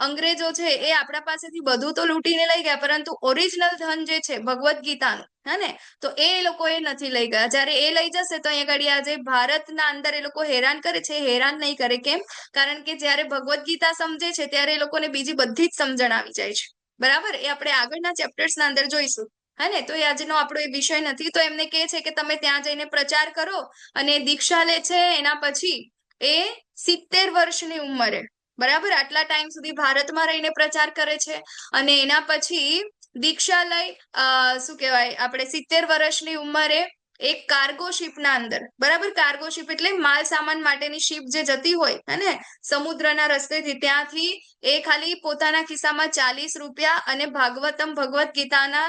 અંગ્રેજો છે એ આપણા પાસેથી બધું તો લૂંટીને લઈ ગયા, પરંતુ ઓરિજિનલ ધન જે છે ભગવદ્ ગીતાનું, હે ને, તો એ લોકો એ નથી લઈ ગયા. જયારે એ લઈ જશે તો અહીંયા આગળ આજે ભારતના અંદર એ લોકો હેરાન કરે છે, હેરાન નહીં કરે. કેમ? કારણ કે જયારે ભગવદ્ ગીતા સમજે છે ત્યારે એ લોકોને બીજી બધી જ સમજણ આવી જાય છે, બરાબર. એ આપણે આગળના ચેપ્ટર્સના અંદર જોઈશું, હે ને. તો એ આજનો આપણો એ વિષય નથી. તો એમને કહે છે કે તમે ત્યાં જઈને પ્રચાર કરો, અને દીક્ષા લે છે. એના પછી એ 70 વર્ષની ઉંમરે, બરાબર, આટલા ટાઈમ સુધી ભારતમાં રહીને પ્રચાર કરે છે, અને એના પછી દીક્ષા લઈ શું કહેવાય, આપણે 70 વર્ષની ઉંમરે એક કાર્ગો શિપના અંદર, બરાબર. કાર્ગો શિપ એટલે માલ સામાન માટેની શિપ જે જતી હોય, હે ને, સમુદ્રના રસ્તેથી, ત્યાંથી એ ખાલી પોતાના ખિસ્સામાં 40 રૂપિયા અને ભગવદ ગીતાના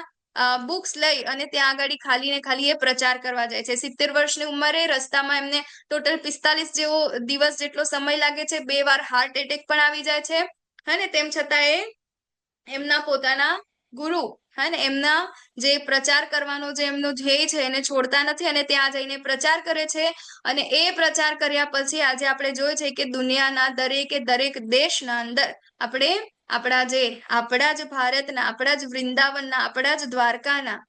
બુક્સ લઈ અને ત્યાં આગળ ખાલી એ પ્રચાર કરવા જાય છે. 70 વર્ષની ઉંમરે રસ્તામાં એમને ટોટલ 45 દિવસ જેટલો સમય લાગે છે. 2 વાર હાર્ટ એટેક પણ આવી જાય છે, હે ને તેમ છતાં એ એમના પોતાના ગુરુ હે ને એમના જે પ્રચાર કરવાનો જે એમનો ધ્યેય છે એને છોડતા નથી અને ત્યાં જઈને પ્રચાર કરે છે અને એ પ્રચાર કર્યા પછી આજે આપણે જોઈએ છે કે દુનિયાના દરેક દેશના અંદર આપણે આપણા જ ભારતના આપણા જ વૃંદાવનના આપણા જ દ્વારકાના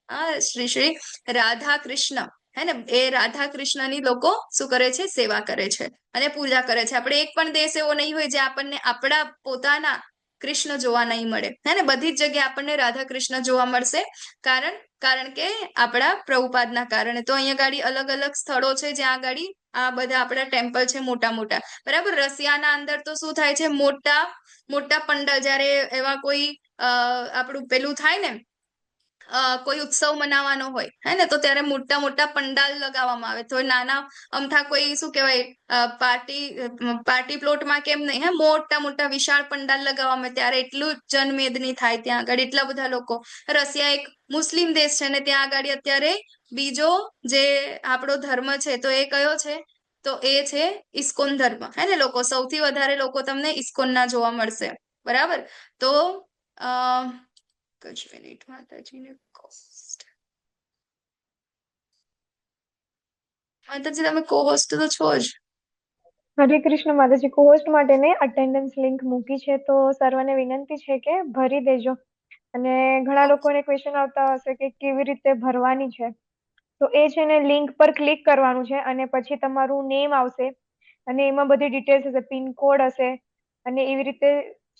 શ્રી શ્રી રાધા કૃષ્ણ હે ને એ રાધા કૃષ્ણની લોકો શું કરે છે સેવા કરે છે અને પૂજા કરે છે આપણે એક પણ દેશ એવો નહીં હોય જે આપણને આપણા પોતાના કૃષ્ણ જોવા નહીં મળે હે ને બધી જ જગ્યાએ આપણને રાધા કૃષ્ણ જોવા મળશે કારણ કે આપણા પ્રભુપાદના કારણે તો અહીંયા ગાડી અલગ અલગ સ્થળો છે જ્યાં ગાડી આ બધા આપણા ટેમ્પલ છે મોટા મોટા બરાબર રશિયાના અંદર તો શું થાય છે મોટા મોટા પંડાલ જ્યારે એવા કોઈ આપણું પેલું થાય ને કોઈ ઉત્સવ મનાવવાનો હોય હે ને તો ત્યારે મોટા મોટા પંડાલ લગાવવામાં આવે તો નાના અમથા કોઈ શું કહેવાય પાર્ટી પ્લોટમાં કેમ નહીં હે મોટા મોટા વિશાળ પંડાલ લગાવવામાં આવે ત્યારે એટલું જનમેદની થાય ત્યાં આગળ એટલા બધા લોકો રશિયા એક મુસ્લિમ દેશ છે ને ત્યાં આગળ અત્યારે બીજો જે આપણો ધર્મ છે તો એ કયો છે તો એ છે ઇસ્કોન ધર્મ હે ને લોકો સૌથી વધારે લોકો તમને ઇસ્કોનના જોવા મળશે બરાબર તો જ મિનિટ માતાજીને માતાજી તમે કોહોસ્ટ તો છો જ હરે કૃષ્ણ માતાજી કોહોસ્ટ માટે ને અટેન્ડન્સ લિંક મૂકી છે તો સર્વને વિનંતી છે કે ભરી દેજો અને ઘણા લોકોને ક્વેશ્ચન આવતા હશે કે કેવી રીતે ભરવાની છે તો એ છે ને લિંક પર ક્લિક કરવાનું છે અને પછી તમારું નેમ આવશે અને એમાં બધી ડિટેલ્સ હશે પિનકોડ હશે અને એવી રીતે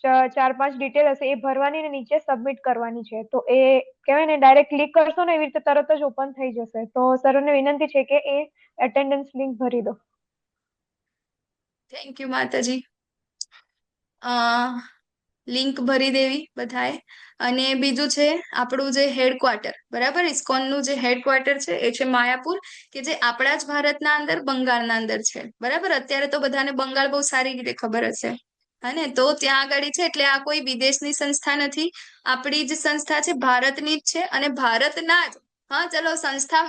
4-5 ડિટેલ હશે એ ભરવાની ને નીચે સબમિટ કરવાની છે તો એ કહેવાય ને ડાયરેક્ટ ક્લિક કરશો ને એવી રીતે તરત જ ઓપન થઈ જશે તો સર્વને વિનંતી છે કે એ અટેન્ડન્સ લિંક ભરી દો થેન્ક યુ માતાજી લિંક ભરી દેવી બધાએ અને બીજું છે આપણું જે હેડક્વાર્ટર બરાબર ઇસ્કોનનું જે હેડક્વાર્ટર છે એ છે માયાપુર કે જે આપણા જ ભારતના અંદર બંગાળના અંદર છે બરાબર અત્યારે તો બધાને બંગાળ બહુ સારી રીતે ખબર હશે હા તો ત્યાં આગળ છે એટલે આ કોઈ વિદેશની સંસ્થા નથી આપણી જ સંસ્થા છે ભારતની જ છે અને ભારતના જ હા ચલો સંસ્થા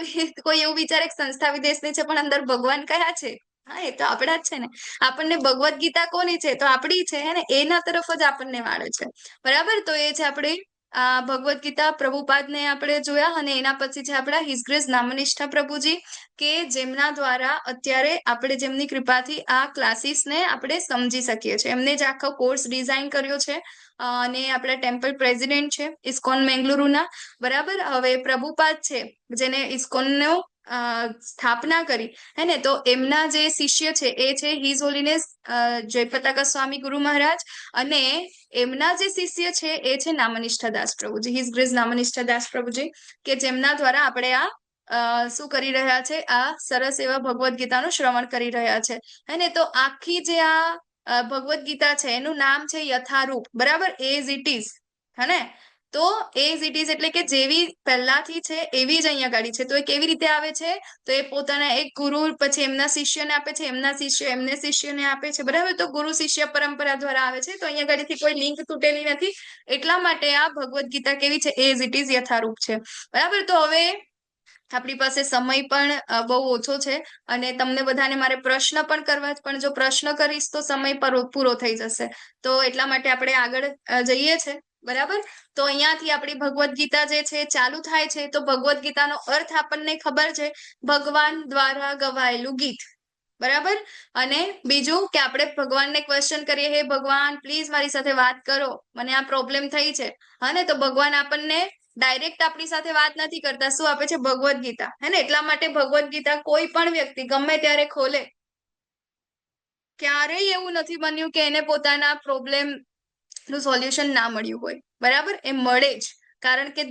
કોઈ એવું વિચારે કે સંસ્થા વિદેશની છે પણ અંદર ભગવાન કયા છે હા એ તો આપણા જ છે ને આપણને ભગવદ્ ગીતા કોની છે તો આપણી છે હે ને એના તરફ જ આપણને વાળે છે બરાબર તો એ છે આપણે ભગવદ્ ગીતા પ્રભુપાદને આપણે જોયા અને એના પછી છે આપણા હિઝ ગ્રેસ નામનિષ્ઠા પ્રભુજી કે જેમના દ્વારા અત્યારે આપણે જેમની કૃપાથી આ ક્લાસીસને આપણે સમજી શકીએ છીએ એમને જ આખો કોર્સ ડિઝાઇન કર્યો છે અને આપણા ટેમ્પલ પ્રેસિડેન્ટ છે ઇસ્કોન મેંગલુરુના બરાબર હવે પ્રભુપાદ છે જેને ઇસ્કોનનો સ્થાપના કરી હે ને તો એમના જે શિષ્ય છે એ છે હિઝ હોલીનેસ જયપતાકા સ્વામી ગુરુ મહારાજ અને એમના જે શિષ્ય છે એ છે નામનિષ્ઠા દાસ પ્રભુજી હિઝ ગ્રેસ નામનિષ્ઠા દાસ પ્રભુજી કે જેમના દ્વારા આપણે આ શું કરી રહ્યા છે આ સરસ એવા ભગવદ્ ગીતાનું શ્રવણ કરી રહ્યા છે હે ને તો આખી જે આ ભગવદ્ ગીતા છે એનું નામ છે યથારૂપ બરાબર એઝ ઇટ ઇઝ હે ને તો એઝ ઇટ ઇઝ એટલે કે જેવી પહેલાથી છે એવી જ અહીંયા ગાડી છે તો એ કેવી રીતે આવે છે તો એ પોતાના એક ગુરુ પછી એમના શિષ્યને આપે છે એમના શિષ્ય એમને શિષ્યને આપે છે બરાબર તો ગુરુ શિષ્ય પરંપરા દ્વારા આવે છે તો અહીંયા ગાડીથી કોઈ લિંક તૂટેલી નથી એટલા માટે આ ભગવદ્ ગીતા કેવી છે એઝ ઇટ ઇઝ યથારૂપ છે બરાબર તો હવે આપણી પાસે સમય પણ બહુ ઓછો છે અને તમને બધાને મારે પ્રશ્ન પણ કરવા પણ જો પ્રશ્ન કરીશ તો સમય પૂરો થઈ જશે તો એટલા માટે આપણે આગળ જઈએ છે બરાબર તો અહીંયાથી આપણી ભગવદ્ ગીતા જે છે ચાલુ થાય છે તો ભગવદ્ ગીતાનો અર્થ આપણને ખબર છે ભગવાન દ્વારા ગવાયેલું ગીત બરાબર અને બીજું કે આપણે ભગવાનને ક્વેશ્ચન કરીએ હે ભગવાન પ્લીઝ મારી સાથે વાત કરો મને આ પ્રોબ્લેમ થઈ છે હા ને તો ભગવાન આપણને ડાયરેક્ટ આપણી સાથે વાત નથી કરતા શું આપે છે ભગવદ્ ગીતા હે ને એટલા માટે ભગવદ્ ગીતા કોઈ પણ વ્યક્તિ ગમે ત્યારે ખોલે ક્યારેય એવું નથી બન્યું કે એને પોતાના પ્રોબ્લેમ નું સોલ્યુશન ના મળ્યું હોય બરાબર એ મળે જ કારણ કે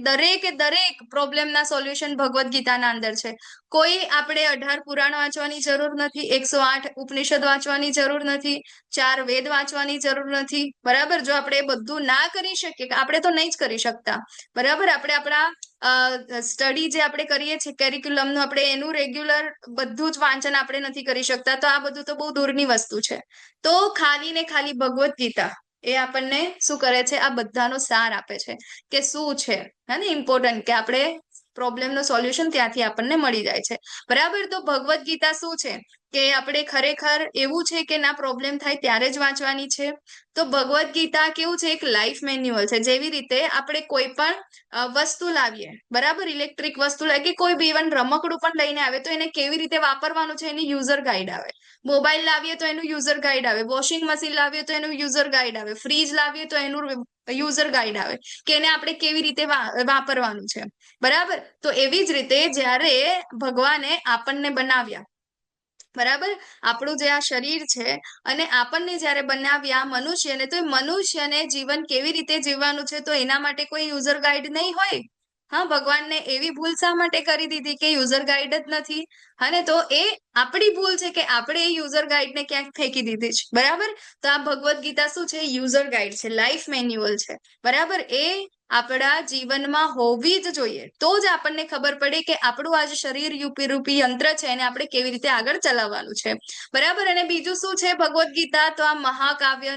દરેક પ્રોબ્લેમના સોલ્યુશન ભગવદ્ ગીતાના અંદર છે કોઈ આપણે 18 પુરાણ વાંચવાની જરૂર નથી 108 ઉપનિષદ વાંચવાની જરૂર નથી 4 વેદ વાંચવાની જરૂર નથી બરાબર જો આપણે એ બધું ના કરી શકીએ આપણે તો નહીં જ કરી શકતા બરાબર આપણે આપણા સ્ટડી જે આપણે કરીએ છીએ કેરિક્યુલમનું આપણે એનું રેગ્યુલર બધું જ વાંચન આપણે નથી કરી શકતા તો આ બધું તો બહુ દૂરની વસ્તુ છે તો ખાલી ને ખાલી ભગવદ્ ગીતા એ આપણને શું કરે છે આ બધાનો સાર આપે છે કે શું છે હે ને ઇમ્પોર્ટન્ટ કે આપણે પ્રોબ્લેમનો સોલ્યુશન ત્યાંથી આપણને મળી જાય છે બરાબર તો ભગવદ્ ગીતા શું છે કે આપણે ખરેખર એવું છે કે ના પ્રોબ્લેમ થાય ત્યારે જ વાંચવાની છે? તો ભગવદ્ ગીતા કેવું છે, એક લાઈફ મેન્યુઅલ છે. જેવી રીતે આપણે કોઈ પણ વસ્તુ લાવીએ, બરાબર, ઇલેક્ટ્રિક વસ્તુ લાવીએ કે કોઈ બી ઇવન રમકડું પણ લઈને આવે તો એને કેવી રીતે વાપરવાનું છે એની યુઝર ગાઈડ આવે. મોબાઈલ લાવીએ તો એનું યુઝર ગાઈડ આવે, વોશિંગ મશીન લાવીએ તો એનું યુઝર ગાઈડ આવે, ફ્રીજ લાવીએ તો એનું યુઝર ગાઈડ આવે કે એને આપણે કેવી રીતે વાપરવાનું છે, બરાબર. તો એવી જ રીતે જ્યારે ભગવાને આપણને બનાવ્યા, બરાબર, આપણું જે આ શરીર છે અને આપણને જ્યારે બનાવ્યા મનુષ્યને, તો એ મનુષ્યને જીવન કેવી રીતે જીવવાનું છે તો એના માટે કોઈ યુઝર ગાઈડ નહીં હોય. હા, ભગવાનને એવી ભૂલ શા માટે કરી દીધી કે યુઝર ગાઈડ જ નથી? હા ને, તો એ આપણી ભૂલ છે કે આપણે એ યુઝર ગાઈડને ક્યાંક ફેંકી દીધી છે, બરાબર. તો આ ભગવદ્ ગીતા શું છે? યુઝર ગાઈડ છે, લાઈફ મેન્યુઅલ છે, બરાબર. એ આપણા જીવનમાં હોવી જ જોઈએ, તો જ આપણને ખબર પડે કે આપણું આ જે શરીર રૂપી યંત્ર છે એને આપણે કેવી રીતે આગળ ચલાવવાનું છે, બરાબર. અને બીજું શું છે ભગવદ્ ગીતા? તો આ મહાકાવ્ય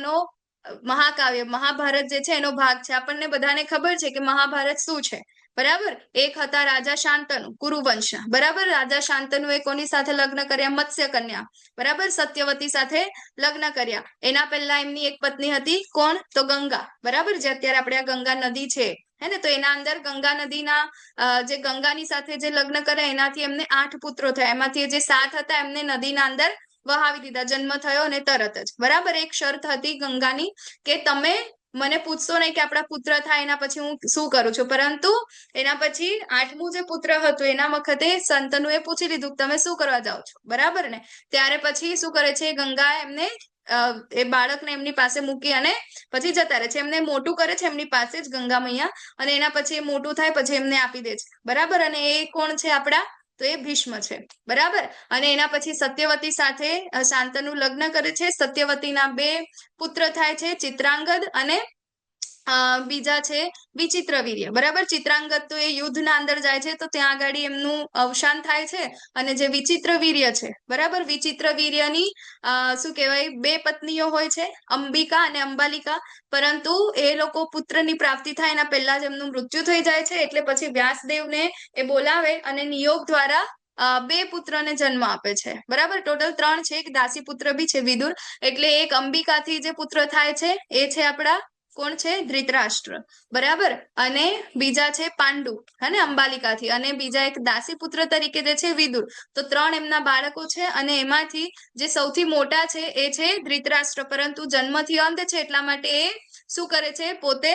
મહાભારત જે છે એનો ભાગ છે. આપણને બધાને ખબર છે કે મહાભારત શું છે, બરાબર. એક હતા રાજા શાંતનુ, કુરુવંશ, બરાબર. રાજા શાંતનુ એ કોની સાથે લગ્ન કર્યા? મત્સ્ય કન્યા, બરાબર, સત્યવતી સાથે લગ્ન કર્યા. એના પહેલા એમની એક પત્ની હતી, કોણ? તો ગંગા, બરાબર, જે અત્યારે આપણે આ ગંગા નદી છે, હે ને. તો એના અંદર ગંગા નદીના જે ગંગાની સાથે જે લગ્ન કર્યા એનાથી એમને 8 પુત્રો થયા. એમાંથી જે 7 હતા એમને નદીના અંદર વહાવી દીધા, જન્મ થયો અને તરત જ, બરાબર. એક શરત હતી ગંગાની કે તમે મને પૂછશો નહીં કે આપણા પુત્ર થાય એના પછી હું શું કરું છું, પરંતુ એના પછી 8મું જે પુત્ર હતું એના વખતે સંતનુએ પૂછી લીધું તમે શું કરવા જાઓ છો, બરાબર ને. ત્યારે પછી શું કરે છે ગંગા? એમને એ બાળકને એમની પાસે મૂકી અને પછી જતા રહે છે. એમને મોટું કરે છે એમની પાસે જ ગંગા મૈયા, અને એના પછી એ મોટું થાય પછી એમને આપી દે છે, બરાબર. અને એ કોણ છે આપણા? તો એ ભીષ્મ છે, બરાબર. અને એના પછી સત્યવતી સાથે શાંતનુ લગ્ન કરે છે. સત્યવતીના 2 પુત્ર થાય છે, ચિત્રાંગદ અને બીજા છે વિચિત્રવીર્ય, બરાબર. ચિત્રાંગદ તો એ યુદ્ધના અંદર જાય છે તો ત્યાં આગળ એમનું અવસાન થાય છે. અને જે વિચિત્રવીર્ય છે, બરાબર, વિચિત્રવીર્યની શું કહેવાય, 2 પત્નીઓ હોય છે, અંબિકા અને અંબાલિકા. પરંતુ એ લોકો પુત્રની પ્રાપ્તિ થાય એના પહેલા જ એમનું મૃત્યુ થઈ જાય છે. એટલે પછી વ્યાસદેવને એ બોલાવે અને નિયોગ દ્વારા 2 પુત્રને જન્મ આપે છે, બરાબર. ટોટલ 3 છે, એક દાસી પુત્ર બી છે, વિદુર. એટલે એક અંબિકાથી જે પુત્ર થાય છે એ છે આપણા કોણ છે? ધૃતરાષ્ટ્ર, બરાબર. અને બીજા છે પાંડુ, હે અંબાલિકાથી. અને બીજા એક દાસી પુત્ર તરીકે જે છે વિદુર. તો 3 એમના બાળકો છે. અને એમાંથી જે સૌથી મોટા છે એ છે ધૃતરાષ્ટ્ર, પરંતુ જન્મથી અંધ છે એટલા માટે એ શું કરે છે? પોતે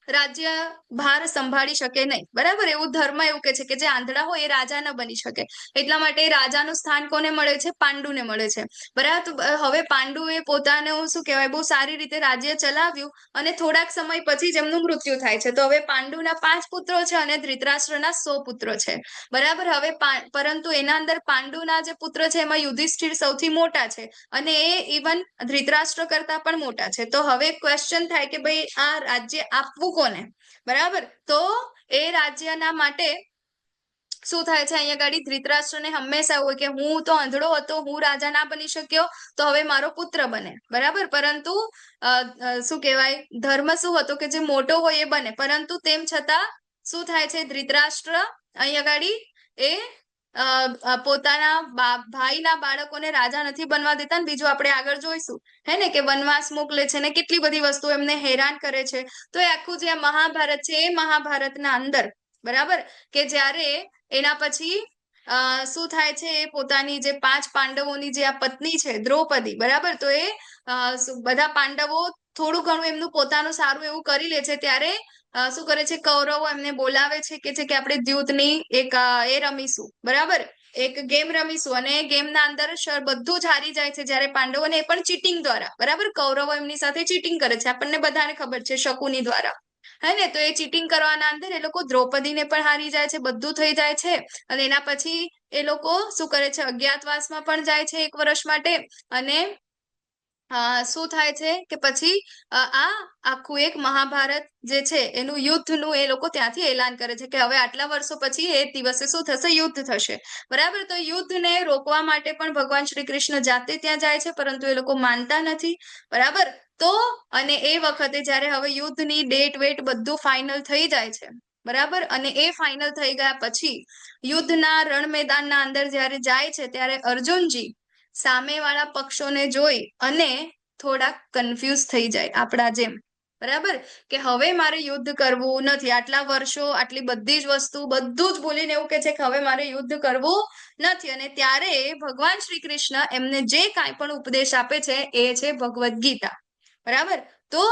રાજ્ય ભાર સંભાળી શકે નહીં, બરાબર. એવું ધર્મ એવું કે છે કે જે આંધળા હોય એ રાજા ન બની શકે, એટલા માટે રાજાનું સ્થાન કોને મળે છે? પાંડુને મળે છે, બરાબર. તો હવે પાંડુએ પોતાનું શું કહેવાય બહુ સારી રીતે રાજ્ય ચલાવ્યું અને થોડાક સમય પછી જ એમનું મૃત્યુ થાય છે. તો હવે પાંડુના 5 પુત્રો છે અને ધૃતરાષ્ટ્રના 100 પુત્રો છે, બરાબર. હવે પરંતુ એના અંદર પાંડુના જે પુત્ર છે એમાં યુધિષ્ઠિર સૌથી મોટા છે અને એ ઇવન ધૃતરાષ્ટ્ર કરતા પણ મોટા છે. તો હવે ક્વેશ્ચન થાય કે ભાઈ આ રાજ્ય આપવું કોને, બરાબર. તો એ રાજ્યના માટે શું થાય છે? અહીંયા ગાડી ધૃતરાષ્ટ્રને હંમેશા એવું હોય કે હું તો આંધળો હતો, હું રાજા ના બની શક્યો, તો હવે મારો પુત્ર બને, બરાબર. પરંતુ શું કહેવાય, ધર્મ શું હતો કે જે મોટો હોય એ બને. પરંતુ તેમ છતાં શું થાય છે? ધૃતરાષ્ટ્ર અહીંયા ગાડી એ પોતાના ભાઈના બાળકોને રાજા નથી બનવા દેતા. બીજું આપણે આગળ જોઈશું, હે ને, કે વનવાસ મોકલે છે ને કેટલી બધી વસ્તુ એમને હેરાન કરે છે. તો એ આખું જે મહાભારત છે એ મહાભારતના અંદર, બરાબર, કે જ્યારે એના પછી શું થાય છે? એ પોતાની જે 5 પાંડવોની જે આ પત્ની છે દ્રૌપદી, બરાબર. તો એ બધા પાંડવો થોડું ઘણું એમનું પોતાનું સારું એવું કરી લે છે. ત્યારે શું કરે છે? કૌરવો એમને બોલાવે છે કે આપણે દ્યુતની એક એ રમીશું, બરાબર, એક ગેમ રમીશું. અને એ ગેમના અંદર બધું જ હારી જાય છે જ્યારે પાંડવોને, એ પણ ચીટિંગ દ્વારા, બરાબર. કૌરવો એમની સાથે ચીટિંગ કરે છે, આપણને બધાને ખબર છે, શકુની દ્વારા, હે ને. તો એ ચીટિંગ કરવાના અંદર એ લોકો દ્રૌપદીને પણ હારી જાય છે, બધું થઈ જાય છે. અને એના પછી એ લોકો શું કરે છે? અજ્ઞાતવાસમાં પણ જાય છે 1 વર્ષ માટે. અને શું થાય છે કે પછી આ આખું એક મહાભારત જે છે એનું યુદ્ધનું એ લોકો ત્યાંથી એલાન કરે છે કે હવે આટલા વર્ષો પછી એ દિવસે શું થશે? યુદ્ધ થશે, બરાબર. તો યુદ્ધને રોકવા માટે પણ ભગવાન શ્રી કૃષ્ણ જાતે ત્યાં જાય છે, પરંતુ એ લોકો માનતા નથી, બરાબર. તો અને એ વખતે જ્યારે હવે યુદ્ધની ડેટ વેટ બધું ફાઇનલ થઈ જાય છે, બરાબર. અને એ ફાઇનલ થઈ ગયા પછી યુદ્ધના રણ મેદાનના અંદર જ્યારે જાય છે ત્યારે અર્જુનજી સામેવાળા પક્ષોને જોઈ અને થોડાક કન્ફ્યુઝ થઈ જાય આપણા જેમ, બરાબર, કે હવે મારે યુદ્ધ કરવું નથી. આટલા વર્ષો આટલી બધી જ વસ્તુ બધું જ ભૂલીને એવું કે છે કે હવે મારે યુદ્ધ કરવું નથી. અને ત્યારે ભગવાન શ્રી કૃષ્ણ એમને જે કાંઈ પણ ઉપદેશ આપે છે એ છે ભગવદ્ ગીતા, બરાબર. તો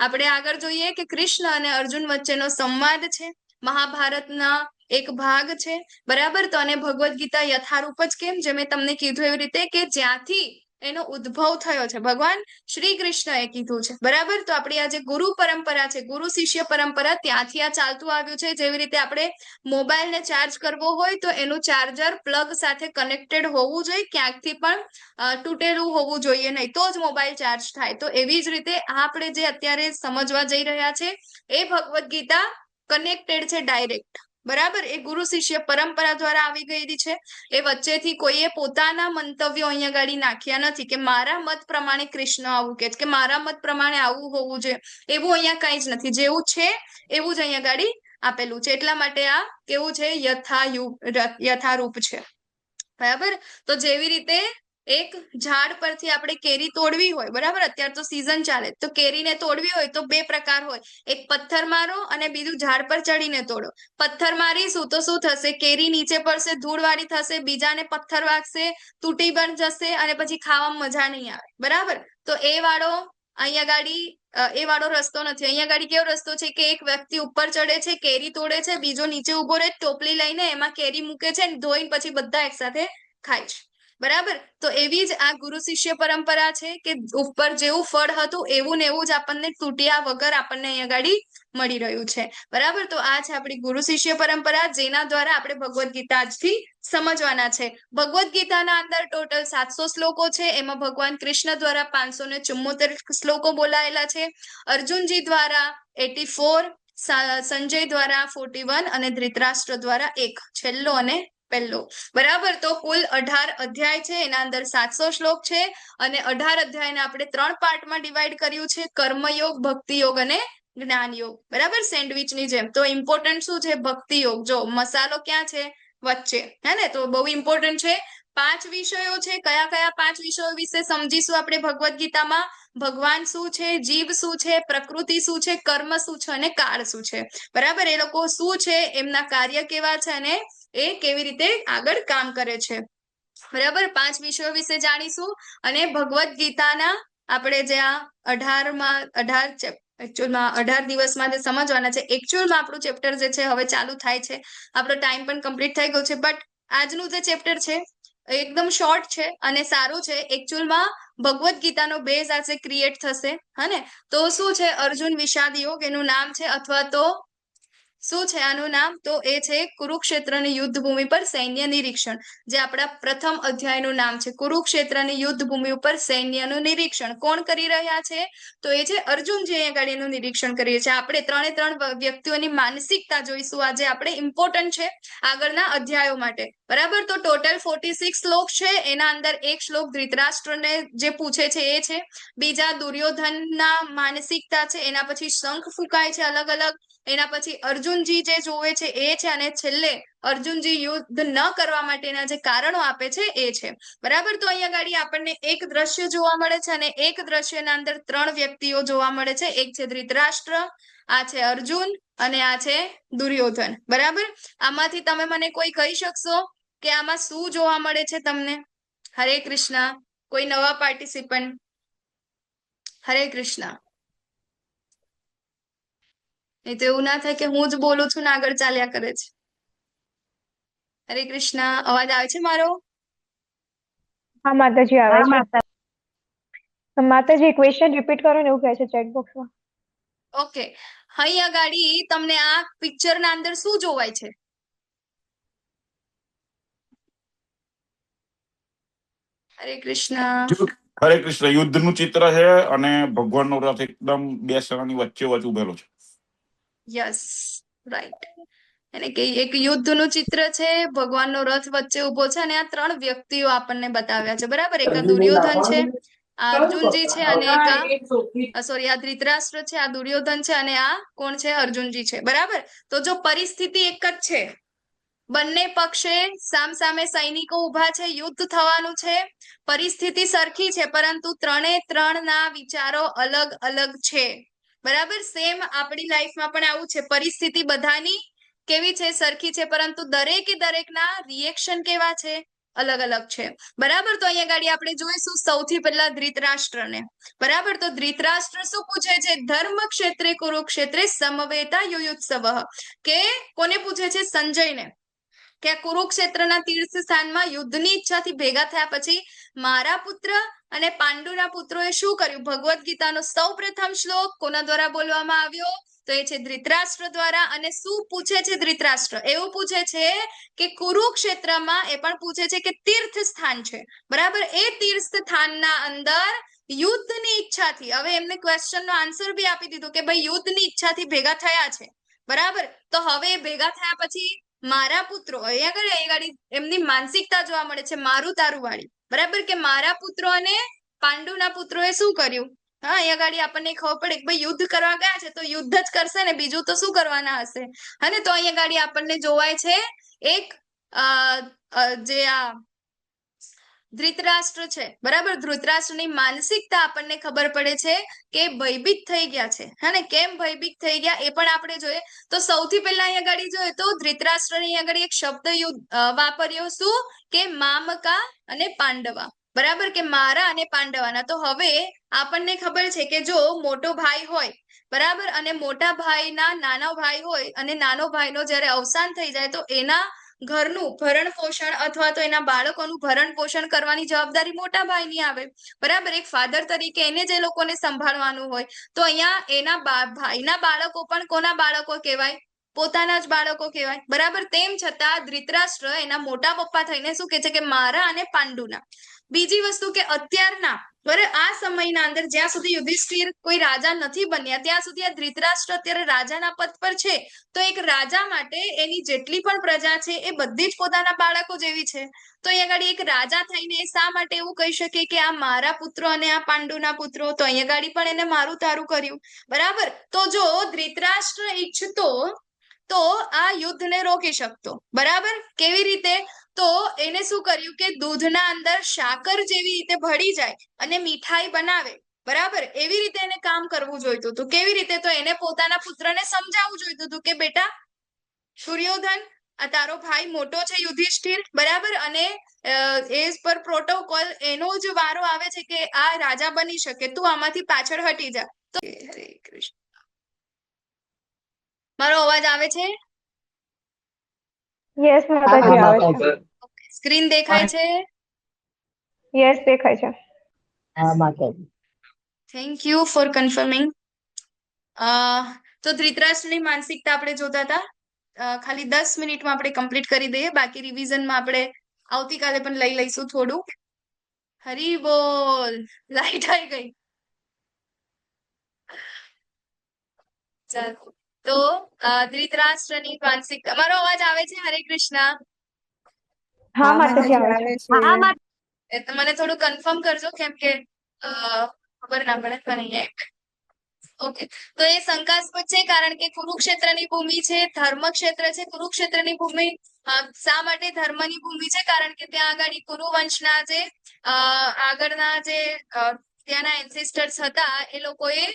આપણે આગળ જોઈએ કે કૃષ્ણ અને અર્જુન વચ્ચેનો સંવાદ છે, મહાભારતના એક ભાગ છે, બરાબર. તો અને ભગવદ્ ગીતા યથારૂપ જ કેમ, જે મેં તમને કીધું એવી રીતે કે જ્યાંથી એનો ઉદ્ભવ થયો છે ભગવાન શ્રી કૃષ્ણએ કીધું છે, બરાબર. તો આપણી આ જે ગુરુ પરંપરા છે, ગુરુ શિષ્ય પરંપરા, ત્યાંથી આ ચાલતું આવ્યું છે. જેવી રીતે આપણે મોબાઈલને ચાર્જ કરવો હોય તો એનું ચાર્જર પ્લગ સાથે કનેક્ટેડ હોવું જોઈએ, ક્યાંકથી પણ તૂટેલું હોવું જોઈએ નહીં, તો જ મોબાઈલ ચાર્જ થાય. તો એવી જ રીતે આપણે જે અત્યારે સમજવા જઈ રહ્યા છે એ ભગવદ્ ગીતા કનેક્ટેડ છે ડાયરેક્ટ, બરાબર. એ ગુરુ શિષ્ય પરંપરા દ્વારા આવી ગયેલી છે. એ વચ્ચેથી કોઈએ પોતાના મંતવ્યો અહીંયા ગાડી નાખ્યા નથી કે મારા મત પ્રમાણે કૃષ્ણ આવું કે મારા મત પ્રમાણે આવું હોવું જોઈએ, એવું અહીંયા કઈ જ નથી. જેવું છે એવું જ અહીંયા ગાડી આપેલું છે. એટલા માટે આ કેવું છે, યથારૂપ છે, બરાબર. તો જેવી રીતે એક ઝાડ પરથી આપણે કેરી તોડવી હોય, બરાબર, અત્યારે તો સીઝન ચાલે, તો કેરીને તોડવી હોય તો બે પ્રકાર હોય, એક પથ્થર મારો અને બીજું ઝાડ પર ચડીને તોડો. પથ્થર મારીશું તો શું થશે, કેરી નીચે પડશે, ધૂળવાળી થશે, બીજાને પથ્થર વાગશે, તૂટી પણ જશે અને પછી ખાવામાં મજા નહીં આવે, બરાબર. તો એ વાળો અહીંયા ગાડી એ વાળો રસ્તો નથી. અહીંયા ગાડી કેવો રસ્તો છે કે એક વ્યક્તિ ઉપર ચડે છે, કેરી તોડે છે, બીજો નીચે ઉભો રહે, ટોપલી લઈને એમાં કેરી મૂકે છે, ધોઈને પછી બધા એકસાથે ખાય છે, બરાબર. તો એવી જ આ ગુરુ શિષ્ય પરંપરા છે કે ઉપર જેવું ફળ હતું એવું ને એવું જ આપણને તૂટ્યા વગર આપણને અહીંયા ગાડી મળી રહ્યું છે, બરાબર. તો આ છે આપણી ગુરુ શિષ્ય પરંપરા, જેના દ્વારા આપણે ભગવદ્ ગીતા આજથી સમજવાના છે. ભગવદ્ ગીતાના અંદર ટોટલ 700 શ્લોકો છે. એમાં ભગવાન કૃષ્ણ દ્વારા 574 શ્લોકો બોલાયેલા છે, અર્જુનજી દ્વારા 84, સંજય દ્વારા 41 અને ધૃતરાષ્ટ્ર દ્વારા 1 છેલ્લો અને પહેલો, બરાબર. તો કુલ 18 અધ્યાય છે, એના અંદર 700 શ્લોક છે અને 18 અધ્યાયને આપણે 3 પાર્ટમાં ડિવાઈડ કર્યું છે, કર્મયોગ, ભક્તિ યોગ અને જ્ઞાન યોગ, બરાબર, સેન્ડવિચની જેમ. તો ઇમ્પોર્ટન્ટ શું છે, ભક્તિ યોગ. જો મસાલો ક્યાં છે, વચ્ચે, હે ને, તો બહુ ઇમ્પોર્ટન્ટ છે. 5 વિષયો છે. કયા કયા 5 વિષયો વિશે સમજીશું આપણે ભગવદ્ ગીતામાં? ભગવાન શું છે, જીવ શું છે, પ્રકૃતિ શું છે, કર્મ શું છે અને કાળ શું છે, બરાબર. એ લોકો શું છે, એમના કાર્ય કેવા છે અને એ કેવી રીતે આગળ કામ કરે છે, બરાબર. 5 વિષયો વિશે જાણીશું. અને ભગવદ્ ગીતાના આપણે જે આ 18 દિવસમાં જે સમજવાના છે, એકચ્યુઅલમાં આપણું ચેપ્ટર જે છે હવે ચાલુ થાય છે, આપણો ટાઈમ પણ કમ્પ્લીટ થઈ ગયો છે, બટ આજનું જે ચેપ્ટર છે એકદમ શોર્ટ છે અને સારું છે. એકચ્યુઅલમાં ભગવદ્ ગીતાનો બેઝ આજે ક્રિએટ થશે, હને. તો શું છે, અર્જુન વિષાદ યોગ એનું નામ છે, અથવા તો શું છે આનું નામ, તો એ છે કુરુક્ષેત્રની યુદ્ધ ભૂમિ પર સૈન્ય નિરીક્ષણ, જે આપણા પ્રથમ અધ્યાયનું નામ છે, કુરુક્ષેત્રની યુદ્ધ ભૂમિ ઉપર સૈન્યનું નિરીક્ષણ. કોણ કરી રહ્યા છે, તો એ છે અર્જુનજી અહીંયા ગાડીનું નિરીક્ષણ કરીએ છીએ. આપણે 3 વ્યક્તિઓની માનસિકતા જોઈશું આજે આપણે, ઇમ્પોર્ટન્ટ છે આગળના અધ્યાયો માટે, બરાબર. તો ટોટલ 46 શ્લોક છે. એના અંદર એક શ્લોક ધૃતરાષ્ટ્રને જે પૂછે છે એ છે, બીજા દુર્યોધનના માનસિકતા છે, એના પછી શંખ ફૂંકાય છે અલગ અલગ, એના પછી અર્જુનજી જે જોવે છે એ છે, અને છેલ્લે અર્જુનજી યુદ્ધ ન કરવા માટેના જે કારણો આપે છે એ છે, બરાબર. તો અહીંયા ગાડી આપણને એક દ્રશ્ય જોવા મળે છે અને એક દ્રશ્યના અંદર 3 વ્યક્તિઓ જોવા મળે છે. એક છે ધૃતરાષ્ટ્ર, આ છે અર્જુન અને આ છે દુર્યોધન, બરાબર. આમાંથી તમે મને કોઈ કહી શકશો કે આમાં શું જોવા મળે છે તમને? હરે કૃષ્ણ. કોઈ નવા પાર્ટિસિપન્ટ? હરે કૃષ્ણ. એ તો એવું ના થાય કે હું જ બોલું છું ને આગળ ચાલ્યા કરે છે. હરે કૃષ્ણ. અવાજ આવે છે મારો? હા માતાજી, આવે છે. માતાજી ક્વેશ્ચન રિપીટ કરો ને એવું કહે છે ચેટ બોક્સમાં. ઓકે, અહીંયા ગાડી તમને આ પિક્ચર ના અંદર શું જોવાય છે? હરે કૃષ્ણ. હરે કૃષ્ણ. યુદ્ધનું ચિત્ર છે અને ભગવાનનો રથ એકદમ 2 સેનાની વચ્ચે ઉભેલો છે. Yes, right. એટલે કે એક યુદ્ધનું ચિત્ર છે, ભગવાનનો રથ વચ્ચે ઉભો છે અને આ 3 વ્યક્તિઓ આપણને બતાવ્યા છે, બરાબર. એક દુર્યોધન છે, આ અર્જુનજી છે અને એક સોરી આ ધૃતરાષ્ટ્ર છે, આ દુર્યોધન છે અને આ કોણ છે, અર્જુનજી છે, બરાબર. તો જો પરિસ્થિતિ એક જ છે, બંને પક્ષે સામસામે સૈનિકો ઊભા છે, યુદ્ધ થવાનું છે, પરિસ્થિતિ સરખી છે, પરંતુ ત્રણના વિચારો અલગ અલગ છે. બરાબર, સેમ આપણી લાઈફમાં પણ આવું છે, પરિસ્થિતિ બધાની કેવી છે, સરખી છે, પરંતુ દરેકના રિએક્શન કેવા છે, અલગ અલગ છે. બરાબર, તો અહીંયા ગાડી આપણે જોઈશું સૌથી પહેલા ધૃતરાષ્ટ્રને. બરાબર, તો ધૃતરાષ્ટ્ર શું પૂછે છે? ધર્મ ક્ષેત્રે કુરુક્ષેત્રે સમવેતા યુયુત્સવ, કે કોને પૂછે છે? સંજયને, કે કુરુક્ષેત્રના તીર્થ સ્થાનમાં યુદ્ધની ઈચ્છાથી ભેગા થયા પછી મારા પુત્ર અને પાંડુના પુત્રોએ શું કર્યું? ભગવદ્ ગીતાનો સૌ પ્રથમ શ્લોક કોના દ્વારા બોલવામાં આવ્યો? તો એ છે ધૃતરાષ્ટ્ર દ્વારા. અને શું પૂછે છે ધૃતરાષ્ટ્ર? એવું પૂછે છે કે કુરુક્ષેત્રમાં એ પણ પૂછે છે કે તીર્થ સ્થાન છે, બરાબર, એ તીર્થ સ્થાનના અંદર યુદ્ધની ઈચ્છાથી, હવે એમને ક્વેશ્ચનનો આન્સર બી આપી દીધો કે ભાઈ યુદ્ધની ઈચ્છાથી ભેગા થયા છે, બરાબર. તો હવે ભેગા થયા પછી મારા પુત્રો, અહીંયા આગળ એમની માનસિકતા જોવા મળે છે, મારું તારું વાળી, બરાબર, કે મારા પુત્રો અને પાંડુના પુત્રોએ શું કર્યું? હા, અહીંયા ગાડી આપણને ખબર પડે કે ભાઈ યુદ્ધ કરવા ગયા છે તો યુદ્ધ જ કરશે ને, બીજું તો શું કરવાના હશે. અને તો અહીંયા ગાડી આપણને જોવાય છે એક જે આ ધૃતરાષ્ટ્ર છે, બરાબર, ધૃતરાષ્ટ્રની માનસિકતા આપણને ખબર પડે છે કે ભયભીત થઈ ગયા છે. હા, કેમ ભયભીત થઈ ગયા એ પણ આપણે જોઈએ. તો સૌથી પહેલા અહીંયા ગાડી જોઈએ તો ધૃતરાષ્ટ્રની અહીંયા ગાડી એક શબ્દ વાપર્યો, શું? કે મામકા અને પાંડવા, બરાબર, કે મારા અને પાંડવાના. તો હવે આપણને ખબર છે કે જો મોટો ભાઈ હોય, બરાબર, અને મોટા ભાઈના નાનો ભાઈ હોય, અને નાનો ભાઈનો જ્યારે અવસાન થઈ જાય તો એના ઘરનું ભરણ પોષણ અથવા તો એના બાળકોનું ભરણ પોષણ કરવાની જવાબદારી મોટા ભાઈની આવે, બરાબર. એક ફાધર તરીકે એને જે લોકોને સંભાળવાનું હોય, તો અહીંયા એના ભાઈના બાળકો પણ કોના બાળકો કહેવાય? પોતાના જ બાળકો કહેવાય, બરાબર. તેમ છતાં ધૃતરાષ્ટ્ર એના મોટા પપ્પા થઈને શું કે છે કે મારા અને પાંડુના. બીજી વસ્તુ કે અત્યારના, બરાબર, આ સમયના અંદર જ્યાં સુધી યુધિષ્ઠિર કોઈ રાજા નથી બન્યા ત્યાં સુધી આ ધૃતરાષ્ટ્ર અત્યારે રાજાના પદ પર છે. તો એક રાજા માટે એની જેટલી પણ પ્રજા છે એ બધી જ પોતાના બાળકો જેવી છે. તો અહીંયા આગળ એક રાજા થઈને શા માટે એવું કહી શકે કે આ મારા પુત્રો અને આ પાંડુના પુત્રો? તો અહીંયા આગળ પણ એને મારું તારું કર્યું, બરાબર. તો જો ધૃતરાષ્ટ્ર ઈચ્છતો તો આ યુદ્ધને રોકી શકતો, બરાબર. કેવી રીતે? તો એને શું કર્યું કે દૂધના અંદર સાકર જેવી રીતે ભળી જાય અને મીઠાઈ બનાવે, બરાબર, એવી રીતે એને કામ કરવું જોઈતું હતું. કેવી રીતે? તો એને પોતાના પુત્રને સમજાવવું જોઈતું હતું કે બેટા સુર્યોધન, આ તારો ભાઈ મોટો છે યુધિષ્ઠિર, બરાબર, અને એઝ પર પ્રોટોકોલ એનો જ વારો આવે છે કે આ રાજા બની શકે, તું આમાંથી પાછળ હટી જા. તો હરે કૃષ્ણ, મારો અવાજ આવે છે? યસ માતાજી, આવે છે. સ્ક્રીન દેખાય છે? યસ, દેખાય છે. હા માતાજી. Thank you for conforming. તો ધૃતરાષ્ટ્રની માનસિકતા આપણે જોતા હતા. ખાલી 10 મિનિટમાં આપણે કમ્પ્લીટ કરી દઈએ, બાકી રિવિઝનમાં આપણે આવતીકાલે પણ લઈ લઈશું થોડું. હરી બોલ, લાઈટ આવી ગઈ. ચાલો, તો ધૃતરાષ્ટ્રની માનસિકતા, મારો અવાજ આવે છે? હરે કૃષ્ણ. હા માતાજી, આવે છે. તો મને થોડું કન્ફર્મ કરજો, કેમ કે ખબર ના પડે મને. ઓકે, તો એ શંકાસ્પદ છે કારણ કે કુરુક્ષેત્રની ભૂમિ છે, ધર્મક્ષેત્ર છે. કુરુક્ષેત્રની ભૂમિ શા માટે ધર્મની ભૂમિ છે? કારણ કે ત્યાં આગળ કુરુવંશના જે આગળના જે ત્યાંના એન્સિસ્ટર્સ હતા એ લોકોએ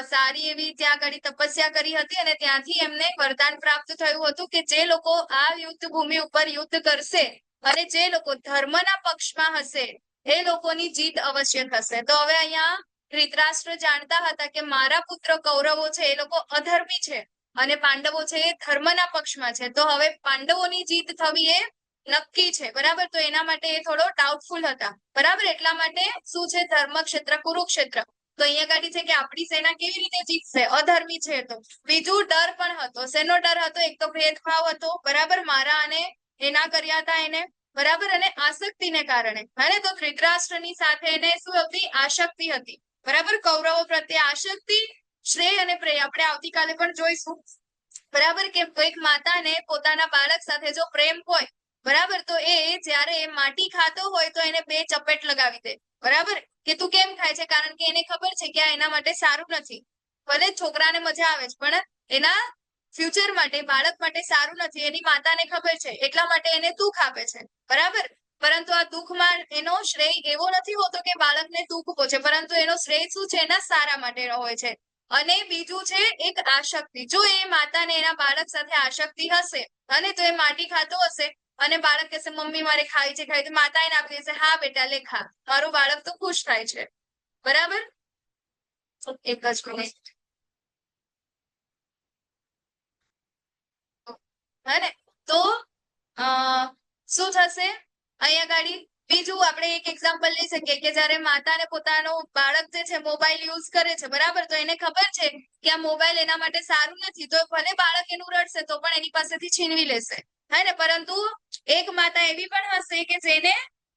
સારી એવી ત્યાં આગળ તપસ્યા કરી હતી અને ત્યાંથી એમને વરદાન પ્રાપ્ત થયું હતું કે જે લોકો આ યુદ્ધ ભૂમિ ઉપર યુદ્ધ કરશે અને જે લોકો ધર્મના પક્ષમાં હશે એ લોકોની જીત અવશ્ય થશે. તો હવે અહીંયા ધૃતરાષ્ટ્ર જાણતા હતા કે મારા પુત્ર કૌરવો છે એ લોકો અધર્મી છે અને પાંડવો છે એ ધર્મના પક્ષમાં છે. તો હવે પાંડવોની જીત થવી એ નક્કી છે, બરાબર. તો એના માટે એ થોડો ડાઉટફુલ હતા, બરાબર. એટલા માટે શું છે? ધર્મક્ષેત્ર, કુરુક્ષેત્ર. તો અહીંયા કાઢી છે કે આપણી સેના કેવી રીતે જીતશે? અધર્મી છે. તો બીજું ડર પણ હતો. શેનો ડર હતો? એક તો ભેદભાવ હતો, બરાબર, મારા અને એના કર્યા હતા એને, બરાબર, અને આસક્તિને કારણે. અને તો ધૃતરાષ્ટ્રની સાથે એને શું હતી? આસક્તિ હતી, બરાબર. કૌરવો પ્રત્યે આસક્તિ, શ્રેય અને પ્રેય આપણે આવતીકાલે પણ જોઈશું, બરાબર. કે એક માતાને પોતાના બાળક સાથે જો પ્રેમ હોય, બરાબર, તો એ જ્યારે માટી ખાતો હોય તો એને 2 ચપેટ લગાવી દે, બરાબર, કે તું કેમ ખાય છે? કારણ કે એને ખબર છે કે આ એના માટે સારું નથી. ભલે છોકરાને મજા આવે છે પણ એના ફ્યુચર માટે બાળક માટે સારું નથી એની માતાને ખબર છે, એટલા માટે એને દુઃખ આપે છે, બરાબર. પરંતુ આ દુઃખમાં એનો શ્રેય એવો નથી હોતો કે બાળકને દુઃખ પહોંચે, પરંતુ એનો શ્રેય શું છે, એના સારા માટેનો હોય છે. અને બીજું છે એક આશક્તિ. જો એ માતાને એના બાળક સાથે આશક્તિ હશે અને તો એ માટી ખાતો હશે અને બાળક કહેશે મમ્મી મારે ખાવી છે ખાવી, તો માતા એને આપી દેશે, હા બેટા લે ખા, મારું બાળક તો ખુશ થાય છે, બરાબર. એક જ મિનિટ. હે ને તો શું થશે અહીંયા ગાડી? બીજું આપણે એક એક્ઝામ્પલ લઈ શકીએ કે જ્યારે માતાને પોતાનું બાળક જે છે મોબાઈલ યુઝ કરે છે, બરાબર, તો એને ખબર છે કે આ મોબાઈલ એના માટે સારું નથી, તો ભલે બાળક એનું રડશે તો પણ એની પાસેથી છીનવી લેશે, હે ને. પરંતુ એક માતા એવી પણ હશે કે જેને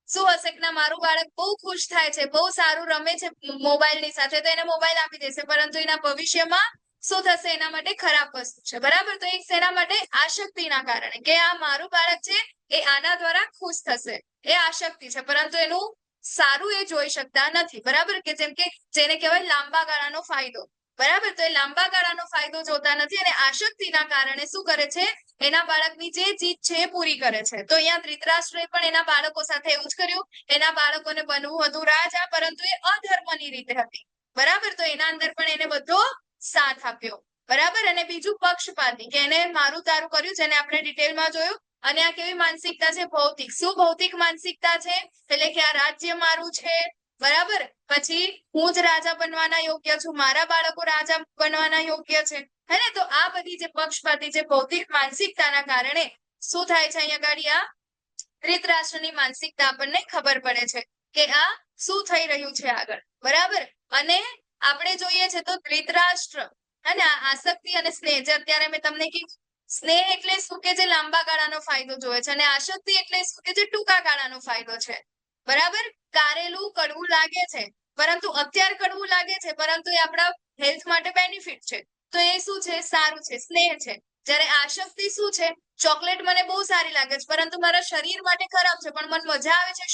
શું હશે કે ના મારું બાળક બહુ ખુશ થાય છે, બહુ સારું રમે છે મોબાઈલની સાથે, તો એને મોબાઈલ આપી દેશે, પરંતુ એના ભવિષ્યમાં શું થશે, એના માટે ખરાબ વસ્તુ છે, બરાબર. તો એક શેના માટે? આશક્તિના કારણે, કે આ મારું બાળક છે એ આના દ્વારા ખુશ થશે, એ આશક્તિ છે, પરંતુ એનું સારું એ જોઈ શકતા નથી, બરાબર. કે જેમ કે જેને કહેવાય લાંબા ગાળાનો ફાયદો, બરાબર. તો એ લાંબા ગાળાનો ફાયદો જોતા નથી અને આશક્તિના કારણે શું કરે છે, એના બાળકની જે જીત છે એ પૂરી કરે છે. તો અહીંયા ધૃતરાષ્ટ્રએ પણ એના બાળકો સાથે એવું જ કર્યું. એના બાળકોને બનવું હતું રાજા, પરંતુ એ અધર્મની રીતે હતી, બરાબર. તો એના અંદર પણ એને બધો સાથ આપ્યો, બરાબર. અને બીજું પક્ષપાતી, કે એને મારું તારું કર્યું, જેને આપણે ડિટેલમાં જોયું. અને આ કેવી માનસિકતા છે? ભૌતિક. શું ભૌતિક માનસિકતા છે? એટલે કે આ રાજ્ય મારું છે, બરાબર. પછી હું જ રાજા બનવાના યોગ્ય છું, મારા બાળકો રાજા બનવાના યોગ્ય છે, હે ને. તો આ બધી જે પક્ષપાતી જે ભૌતિક માનસિકતાના કારણે શું થાય છે, અહીંયા ગાડી આ ધૃતરાષ્ટ્રની માનસિકતા આપણને ખબર પડે છે કે આ શું થઈ રહ્યું છે આગળ, બરાબર. અને આપણે જોઈએ છે તો ધૃતરાષ્ટ્ર, હે ને, આસક્તિ અને સ્નેહ, જે અત્યારે મેં તમને કીધું, સ્નેહ એટલે શું કે જે લાંબા ગાળાનો ફાયદો જોવે છે, અને આસક્તિ એટલે શું કે જે ટૂંકા ગાળાનો ફાયદો છે, બરાબર. કારેલું કડવું લાગે છે, પરંતુ અત્યારે કડવું લાગે છે, પરંતુ એ આપણા હેલ્થ માટે બેનિફિટ છે, તો એ શું છે? સારું છે, સ્નેહ છે. જ્યારે આસક્તિ શું છે? ચોકલેટ મને બહુ સારી લાગે છે, પરંતુ મારા શરીર માટે ખરાબ છે, પણ મને મજા આવે છે,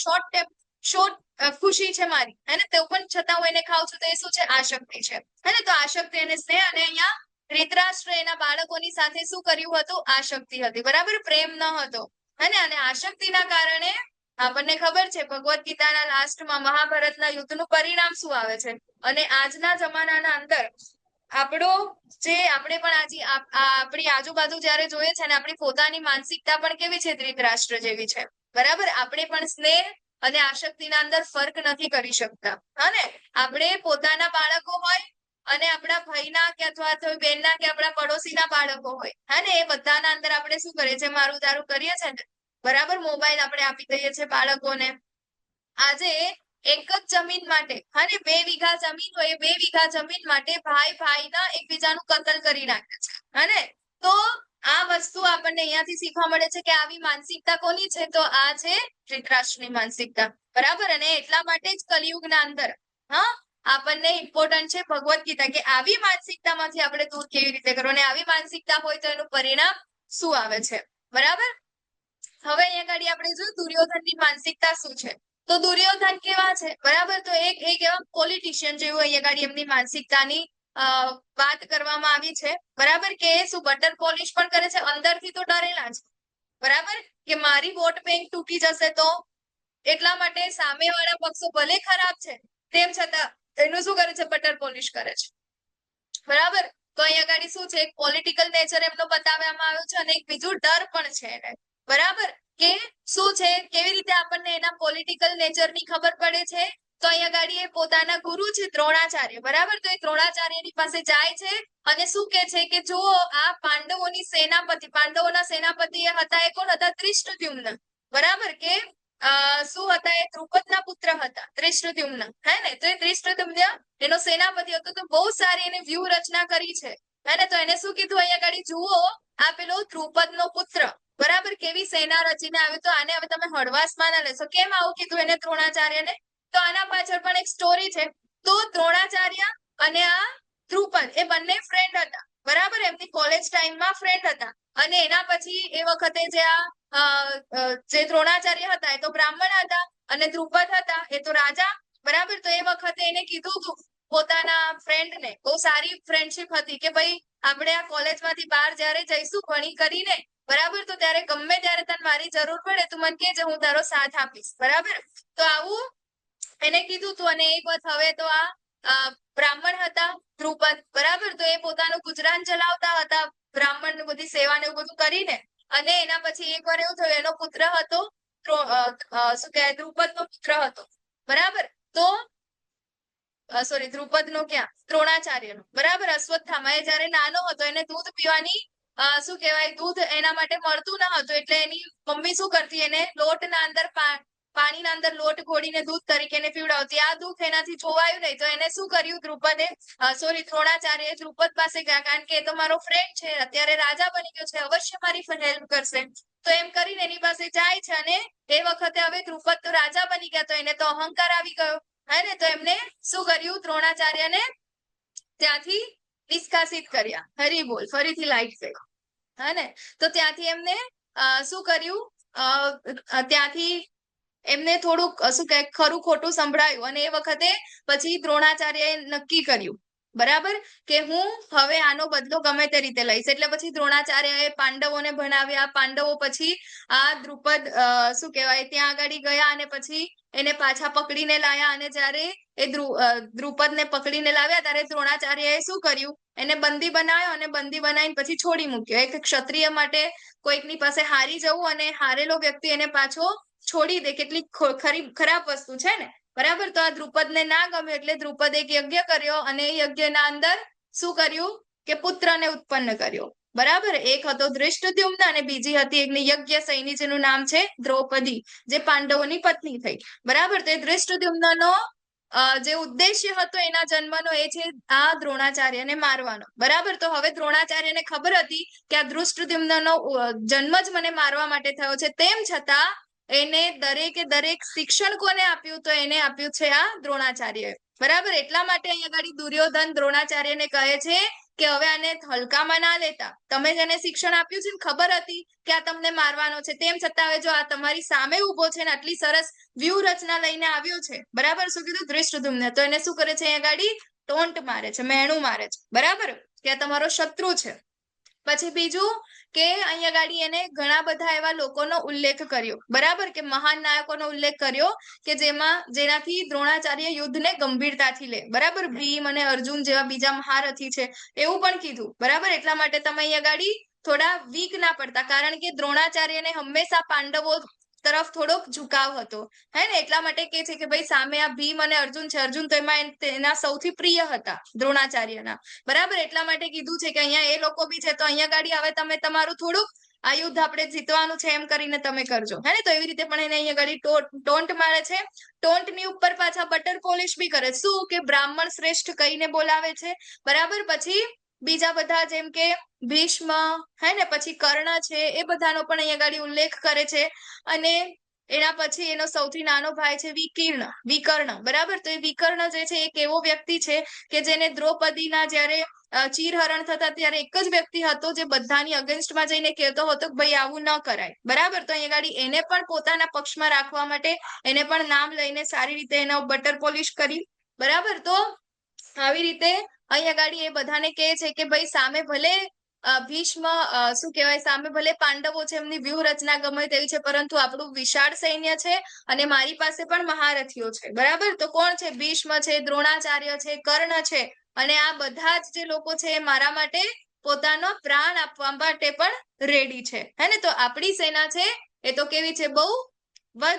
શોર્ટ ખુશી છે મારી, હે ને, તો પણ છતાં હું એને ખાઉં છું, તો એ શું છે? આસક્તિ છે, હે ને. તો આસક્તિ અને સ્નેહ. અને અહીંયા ધૃતરાષ્ટ્ર એના બાળકોની સાથે શું કર્યું હતું? આસક્તિ હતી, બરાબર, પ્રેમ ન હતો, હે ને. અને આસક્તિના કારણે આપણને ખબર છે ભગવદ્ ગીતાના લાસ્ટમાં મહાભારતના યુદ્ધનું પરિણામ શું આવે છે. અને આજના જમાનાના અંદર આપણો જે આપણે પણ આજે આપણી આજુબાજુ જયારે જોઈએ છે ને, આપણી પોતાની માનસિકતા પણ કેવી છે? ધૃતરાષ્ટ્ર જેવી છે, બરાબર. આપણે પણ સ્નેહ અને આસક્તિના અંદર ફર્ક નથી કરી શકતા, અને આપણે પોતાના બાળકો હોય અને આપણા ભાઈના કે અથવા તો બેનના કે આપણા પડોશીના બાળકો હોય, હે ને, એ બધાના અંદર આપણે શું કરીએ છીએ? મારું તારું કરીએ છીએ ને, બરાબર. મોબાઈલ આપણે આપી દઈએ છીએ બાળકોને. આજે એક જ જમીન માટે, અને 2 વીઘા જમીન હોય, 2 વીઘા જમીન માટે ભાઈ ભાઈના એકબીજાનું કતલ કરી નાખે છે, અને તો આ વસ્તુ આપણને અહીંયાથી શીખવા મળે છે કે આવી માનસિકતા કોની છે? તો આ છે ધૃતરાષ્ટ્રની માનસિકતા, બરાબર. અને એટલા માટે જ કલિયુગના અંદર આપણને ઇમ્પોર્ટન્ટ છે ભગવદ્ ગીતા, કે આવી માનસિકતામાંથી આપણે દૂર કેવી રીતે કરવું, અને આવી માનસિકતા હોય તો એનું પરિણામ શું આવે છે, બરાબર. હવે અહીંયા આગળ આપણે જોયું દુર્યોધનની માનસિકતા શું છે. તો દુર્યોધન કેવા છે, બરાબર. તો એક એવા પોલિટિશિયન જેવું અહીંયા આગળ એમની માનસિકતાની વાત કરવામાં આવી છે, બરાબર. કે શું બટર પોલિશ પણ કરે છે, અંદરથી તો ડરેલા છે, બરાબર, કે મારી વોટ બેંક તૂટી જશે તો, એટલા માટે સામેવાળા પક્ષો ભલે ખરાબ છે તેમ છતાં એનું શું કરે છે? બટર પોલિશ કરે છે, બરાબર. તો અહીંયા આગળ શું છે? એક પોલિટિકલ નેચર એમનો બતાવવામાં આવ્યો છે, અને એક બીજું ડર પણ છે એને, બરાબર. કે શું છે? કેવી રીતે આપણને એના પોલિટિકલ નેચરની ખબર પડે છે? તો અહીંયા ગાડી એ પોતાના ગુરુ છે દ્રોણાચાર્ય, બરાબર. તો એ દ્રોણાચાર્યની પાસે જાય છે અને શું કે છે કે જો આ પાંડવોની સેનાપતિ, પાંડવોના સેનાપતિ એ હતા, એ કોણ હતા? ધૃષ્ટદ્યુમ્ન, બરાબર. કે શું હતા? એ દ્રુપદના પુત્ર હતા, ધૃષ્ટદ્યુમ્ન, હે ને. તો એ ધૃષ્ટદ્યુમ્ન એનો સેનાપતિ હતો, તો બહુ સારી એને વ્યૂહ રચના કરી છે, હે ને. તો એને શું કીધું? અહીંયા ગાડી જુઓ, આ પેલો દ્રુપદનો પુત્ર, બરાબર, કેવી સેના રચીને આવ્યો, તો આને હવે તમે હળવાશમાં ના લેશો. કેમ આવું કીધું એને દ્રોણાચાર્યને? તો આના પાછળ પણ એક સ્ટોરી છે. તો દ્રોણાચાર્ય અને આ દ્રુપદ એ બંને ફ્રેન્ડ હતા, બરાબર. એમની કોલેજ ટાઈમમાં ફ્રેન્ડ હતા. અને એના પછી એ વખતે જે દ્રોણાચાર્ય હતા એ તો બ્રાહ્મણ હતા, અને દ્રુપદ હતા એ તો રાજા, બરાબર. તો એ વખતે એને કીધું હતું પોતાના ફ્રેન્ડને, બહુ સારી ફ્રેન્ડશિપ હતી, કે ભાઈ આપણે આ કોલેજમાંથી બહાર જ્યારે જઈશું ભણી કરીને, બરાબર, તો ત્યારે ગમે ત્યારે તને મારી જરૂર પડે તું મને કહેજે, હું તારો સાથ આપીશ, બરાબર. તો આવું એને કીધું તું. અને એક વખત હવે તો આ બ્રાહ્મણ હતા દ્રુપદ, બરાબર, તો એ પોતાનું ગુજરાન ચલાવતા હતા બ્રાહ્મણ બધી સેવા ને એવું બધું કરીને. અને એના પછી એકવાર એવું થયું, એનો પુત્ર હતો શું કહેવાય, દ્રુપદ નો પુત્ર હતો, બરાબર. તો સોરી, દ્રુપદ નો ક્યાં, દ્રોણાચાર્ય નો, બરાબર. અશ્વત્થામા એ જયારે નાનો હતો એને દૂધ પીવાની શું કહેવાય, દૂધ એના માટે મળતું ન હતું, એટલે એની મમ્મી શું કરતી, એને લોટના અંદર પાણીના અંદર લોટ ઘોડીને દૂધ તરીકે એને પીવડાવતી. આ દુઃખ એનાથી જોવાયું નહીં, તો એને શું કર્યું દ્રુપદે, સોરી, દ્રોણાચાર્ય દ્રુપદ પાસે ગયા, કારણ કે એ તો મારો ફ્રેન્ડ છે, અત્યારે રાજા બની ગયો છે, અવશ્ય મારી હેલ્પ કરશે. તો એમ કરીને એની પાસે જાય છે. અને એ વખતે હવે દ્રુપદ તો રાજા બની ગયા, તો એને તો અહંકાર આવી ગયો, હે ને. તો એમને શું કર્યું, દ્રોણાચાર્યને ત્યાંથી નિષ્કાસિત કર્યા. હરી બોલ, ફરીથી લાઈટ ગઈ, હે ને. તો ત્યાંથી એમને શું કર્યું, ત્યાંથી એમને થોડુંક શું કહે, ખરું ખોટું સંભળાયું. અને એ વખતે પછી દ્રોણાચાર્યએ નક્કી કર્યું, બરાબર, કે હું હવે આનો બદલો ગમે તે રીતે લઈશ. એટલે પછી દ્રોણાચાર્યએ પાંડવોને ભણાવ્યા. પાંડવો પછી આ દ્રુપદ શું કહેવાય, ત્યાં આગળ ગયા અને પછી એને પાછા પકડીને લાયા. અને જ્યારે એ દ્રુપદને પકડીને લાવ્યા ત્યારે દ્રોણાચાર્યએ શું કર્યું, એને બંદી બનાવ્યો. અને બંદી બનાવીને પછી છોડી મૂક્યો. એક ક્ષત્રિય માટે કોઈકની પાસે હારી જવું અને હારેલો વ્યક્તિ એને પાછો છોડી દે, કેટલી ખરાબ વસ્તુ છે ને, બરાબર. તો આ દ્રુપદને ના ગમ્યું, એટલે દ્રુપદે એક યજ્ઞ કર્યો. અને એ યજ્ઞના અંદર શું કર્યું કે પુત્રને ઉત્પન્ન કર્યો, બરાબર. એક હતો ધૃષ્ટદ્યુમ્ન અને બીજી હતી એની યજ્ઞ સૈની, જેનું નામ છે દ્રૌપદી, જે પાંડવોની પત્ની થઈ, બરાબર. તો એ ધૃષ્ટદ્યુમ્નનો જે ઉદ્દેશ્ય હતો એના જન્મનો, એ છે આ દ્રોણાચાર્યને મારવાનો, બરાબર. તો હવે દ્રોણાચાર્યને ખબર હતી કે આ ધૃષ્ટદ્યુમ્નનો જન્મ જ મને મારવા માટે થયો છે, તેમ છતાં એને દરેક શિક્ષણ કોને આપ્યું, તો એને આપ્યું છે આ દ્રોણાચાર્ય, બરાબર. એટલા માટે અહીંયા આગળ દુર્યોધન દ્રોણાચાર્યને કહે છે કે હવે આને હલકામાં ના લેતા, તમે જેને શિક્ષણ આપ્યું છે ને ખબર હતી કે આ તમને મારવાનો છે, તેમ છતાં હવે જો આ તમારી સામે ઉભો છે ને આટલી સરસ વ્યૂહરચના લઈને આવ્યો છે, બરાબર. શું કીધું, ધૃષ્ટદ્યુમ્ન. તો એને શું કરે છે, અહીંયા ગાડી ટોન્ટ મારે છે, મેણું મારે છે, બરાબર, કે આ તમારો શત્રુ છે. પછી બીજું કે અહીંયા ગાડી એને ઘણા બધા એવા લોકોનો ઉલ્લેખ કર્યો, બરાબર, કે મહાન નાયકોનો ઉલ્લેખ કર્યો કે જેનાથી દ્રોણાચાર્ય યુદ્ધને ગંભીરતાથી લે, બરાબર. ભીમ અને અર્જુન જેવા બીજા મહારથી છે એવું પણ કીધું, બરાબર. એટલા માટે તમે અહીંયા ગાડી થોડા વીક ના પડતા, કારણ કે દ્રોણાચાર્યને હંમેશા પાંડવો તરફ થોડોક ઝુકાવ હતો, હે ને. એટલા માટે કે છે કે ભાઈ સામે આ ભીમ અને અર્જુન છે, અર્જુન તો એમાં તેના સૌથી પ્રિય હતા દ્રોણાચાર્યના, બરાબર. એટલા માટે કીધું છે કે અહીંયા એ લોકો બી છે, તો અહીંયા ગાડી હવે તમે તમારું થોડુંક આ યુદ્ધ આપણે જીતવાનું છે એમ કરીને તમે કરજો, હે ને. તો એવી રીતે પણ એને અહીંયા ગાડી ટોન્ટ મારે છે. ટોન્ટની ઉપર પાછા બટર પોલિશ બી કરે, શું કે બ્રાહ્મણ શ્રેષ્ઠ કહીને બોલાવે છે, બરાબર. પછી બીજા બધા જેમ કે ભીષ્મ, હે ને, પછી કર્ણ છે, એ બધાનો પણ અહીંયા ગાડી ઉલ્લેખ કરે છે. અને એના પછી એનો સૌથી નાનો ભાઈ છે વિકર્ણ, બરાબર. તો એ વિકર્ણ જે છે એક એવો વ્યક્તિ છે કે જેને દ્રૌપદીના જ્યારે ચીરહરણ થતા ત્યારે એક જ વ્યક્તિ હતો જે બધાની અગેન્સ્ટમાં જઈને કહેતો હતો કે ભાઈ આવું ન કરાય, બરાબર. તો અહીંયા ગાડી એને પણ પોતાના પક્ષમાં રાખવા માટે એને પણ નામ લઈને સારી રીતે એનો બટર પોલિશ કરી, બરાબર. તો આવી રીતે અહીંયા ગાડી એ બધાને કહે છે કે ભાઈ સામે ભલે ભીષ્મ શું કહેવાય, સામે ભલે પાંડવો છે એમની વ્યૂહરચના ગમે તેવી છે, પરંતુ આપણું વિશાળ સૈન્ય છે અને મારી પાસે પણ મહારથીઓ છે, બરાબર. તો કોણ છે, ભીષ્મ છે, દ્રોણાચાર્ય છે, કર્ણ છે, અને આ બધા જ જે લોકો છે એ મારા માટે પોતાનો પ્રાણ આપવા માટે પણ રેડી છે, હે ને. તો આપણી સેના છે એ તો કેવી છે, બહુ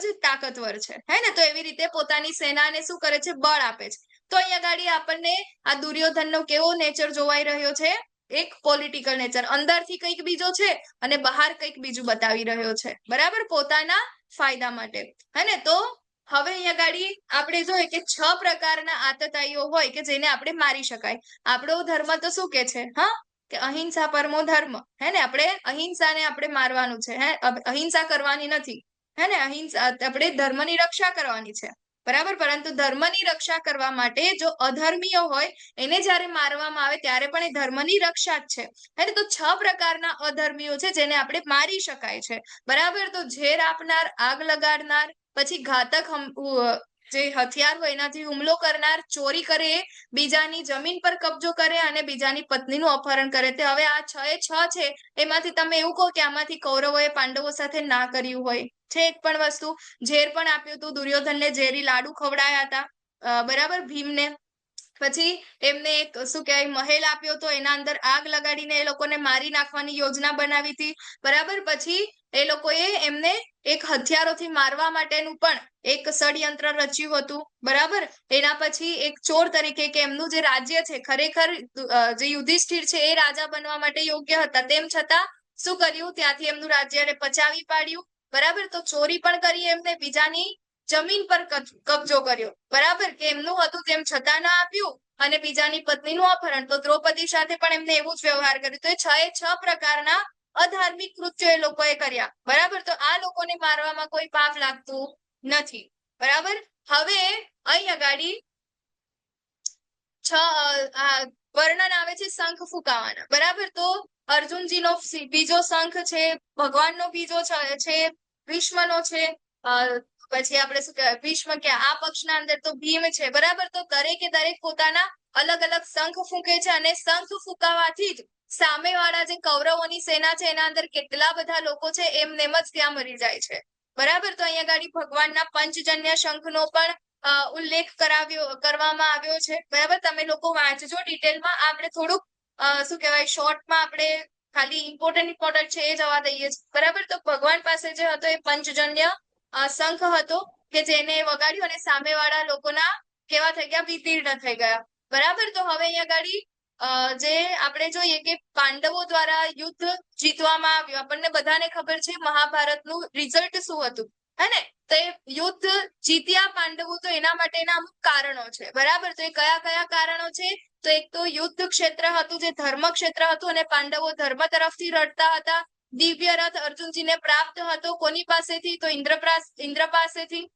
જ તાકતવર છે, હે ને. તો એવી રીતે પોતાની સેનાને શું કરે છે, બળ આપે છે. તો અહીંયા ગાડી આપણને આ દુર્યોધનનો કેવો નેચર જોવાઈ રહ્યો છે, એક પોલિટિકલ નેચર, અંદરથી કંઈક બીજો છે અને બહાર કંઈક બીજું બતાવી રહ્યો છે, બરાબર, પોતાના ફાયદા માટે, હે ને. તો હવે અહીંયા ગાડી આપણે જોઈએ કે 6 પ્રકારના આતતાઈઓ હોય કે જેને આપણે મારી શકાય. આપણો ધર્મ તો શું કે છે, હા, કે અહિંસા પરમો ધર્મ, હે ને. આપણે અહિંસાને આપણે મારવાનું છે, હે, અહિંસા કરવાની નથી, હે ને. અહિંસા આપણે ધર્મની રક્ષા કરવાની છે, બરાબર. પરંતુ ધર્મની રક્ષા કરવા માટે જો અધર્મીઓ હોય એને જ્યારે મારવામાં આવે ત્યારે પણ એ ધર્મની રક્ષા જ છે, હે ને. તો 6 પ્રકારના અધર્મીઓ છે જેને આપણે મારી શકાય છે, બરાબર. તો ઝેર આપનાર, આગ લગાડનાર, પછી ઘાતક જે હથિયાર હોય એનાથી હુમલો કરનાર ચોરી કરે, બીજાની જમીન પર કબજો કરે અને બીજાની પત્નીનું અપહરણ કરે. તે હવે આ 6 એ 6 છે એમાંથી તમે એવું કહો કે આમાંથી કૌરવોએ પાંડવો સાથે ના કર્યું હોય છે એક પણ વસ્તુ. ઝેર પણ આપ્યું હતું, દુર્યોધનને ઝેરી લાડુ ખવડાયા હતા, બરાબર, ભીમને. પછી એમને એક શું કહેવાય મહેલ આપ્યો હતો, એના અંદર આગ લગાડીને એ લોકોને મારી નાખવાની યોજના બનાવી હતી, બરાબર. પછી એ લોકોએ એમને એક હથિયારોથી મારવા માટેનું પણ એક ષડયંત્ર રચ્યું હતું, બરાબર. એના પછી એક ચોર તરીકે કે એમનું જે રાજ્ય છે ખરેખર જે યુધિષ્ઠિર છે એ રાજા બનવા માટે યોગ્ય હતા, તેમ છતાં શું કર્યું, ત્યાંથી એમનું રાજ્યને પચાવી પાડ્યું, બરાબર. તો ચોરી પણ કરી, એમને બીજાની જમીન પર કબજો કર્યો, બરાબર, કે એમનું હતું તેમ છતાં ના આપ્યું, અને બીજાની પત્નીનું અપહરણ. તો દ્રૌપદી સાથે પણ એમને એવું જ વ્યવહાર કર્યો. તો એ 6 પ્રકારના અધાર્મિક કૃત્યો એ લોકોએ કર્યા, બરાબર. તો આ લોકોને મારવામાં કોઈ પાપ લાગતું નથી, બરાબર. હવે અહીં અગાડી વર્ણન આવે છે શંખ ફૂંકાવાના, બરાબર. તો અર્જુનજીનો બીજો શંખ છે, ભગવાનનો બીજો છે, ભીષ્મનો છે, પછી આપણે શું કહેવાય ભીષ્મ કે આ પક્ષના અંદર તો ભીમ છે, બરાબર. તો દરેકે દરેક પોતાના અલગ અલગ શંખ ફૂંકે છે, અને શંખ ફૂંકાવાથી જ સામેવાળા જે કૌરવોની સેના છે એના અંદર કેટલા બધા લોકો છે એમનેમ જ ત્યાં મરી જાય છે, બરાબર. તો અહીંયા આગળ ભગવાનના પંચજન્ય શંખનો પણ ઉલ્લેખ કરવામાં આવ્યો છે, બરાબર. તમે લોકો વાંચજો ડિટેલમાં. આપણે થોડુંક શું કહેવાય શોર્ટમાં આપણે ખાલી ઇમ્પોર્ટન્ટ છે એ જવા દઈએ છીએ, બરાબર. તો ભગવાન પાસે જે હતો એ પંચજન્ય શંખ હતો કે જેને વગાડ્યું અને સામેવાળા લોકોના કેવા થઈ ગયા, વિતીર્ણ થઈ ગયા, બરાબર. તો હવે અહીંયા આગળ જે આપણે જોઈએ કે પાંડવો દ્વારા યુદ્ધ જીતવામાં આવ્યું. આપણને બધાને ખબર છે મહાભારતનું રિઝલ્ટ શું હતું, હે ને. તો એ યુદ્ધ જીત્યા પાંડવો, તો એના માટેના અમુક કારણો છે, બરાબર. તો એ કયા કયા કારણો છે, તો એક તો યુદ્ધ ક્ષેત્ર હતું જે ધર્મ ક્ષેત્ર હતું, અને પાંડવો ધર્મ તરફથી રડતા હતા. દિવ્ય રથ અર્જુનજીને પ્રાપ્ત હતો, કોની પાસેથી, તો ઇન્દ્ર પાસેથી.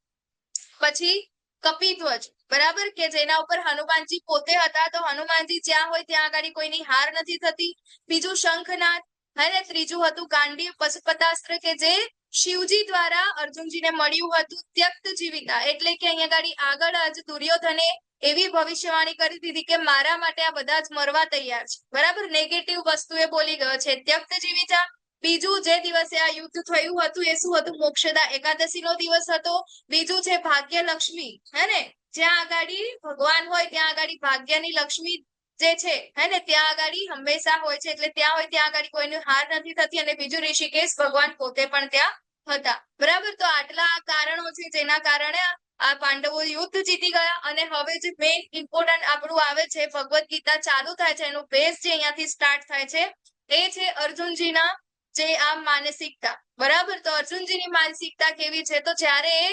પછી કપિધ્વજ, બરાબર, કે જેના ઉપર હનુમાનજી પોતે હતા. તો હનુમાનજી જ્યાં હોય ત્યાં આગળ કોઈની હાર નથી થતી. બીજું શંખનાદ, હે ને. ત્રીજું હતું ગાંડીવ પશુપતાસ્ત્ર કે જે શિવજી દ્વારા અર્જુનજીને મળ્યું હતું. ત્યક્ત જીવિકા એટલે કે અહીંયા આગળ જ દુર્યોધને એવી ભવિષ્યવાણી કરી દીધી કે મારા માટે આ બધા જ મરવા તૈયાર છે, બરાબર. નેગેટિવ વસ્તુ એ બોલી ગયો છે, ત્યક્ત જીવિકા. બીજું જે દિવસે આ યુદ્ધ થયું હતું એ શું હતું, મોક્ષદા એકાદશીનો દિવસ હતો. બીજું છે ભાગ્યલક્ષ્મી, હે ને. જ્યાં આગાડી ભગવાન હોય ત્યાં આગાડી ભાગ્યની લક્ષ્મી જે છે, હે ને, ત્યાં આગાડી હંમેશા હોય છે, એટલે ત્યાં હોય ત્યાં આગાડી કોઈની હાર નથી થતી. અને બીજું ઋષિકેશ, ભગવાન પોતે પણ ત્યાં હતા, બરાબર. તો આટલા કારણો છે જેના કારણે આ પાંડવો યુદ્ધ જીતી ગયા. અને હવે જે મેઇન ઇમ્પોર્ટન્ટ આપણું આવે છે, ભગવદ ગીતા ચાલુ થાય છે, એનું બેઝ જે અહીંયાથી સ્ટાર્ટ થાય છે એ છે અર્જુનજીના જે આ માનસિકતા, બરાબર. તો અર્જુનજીની માનસિકતા કેવી છે, તો જ્યારે એ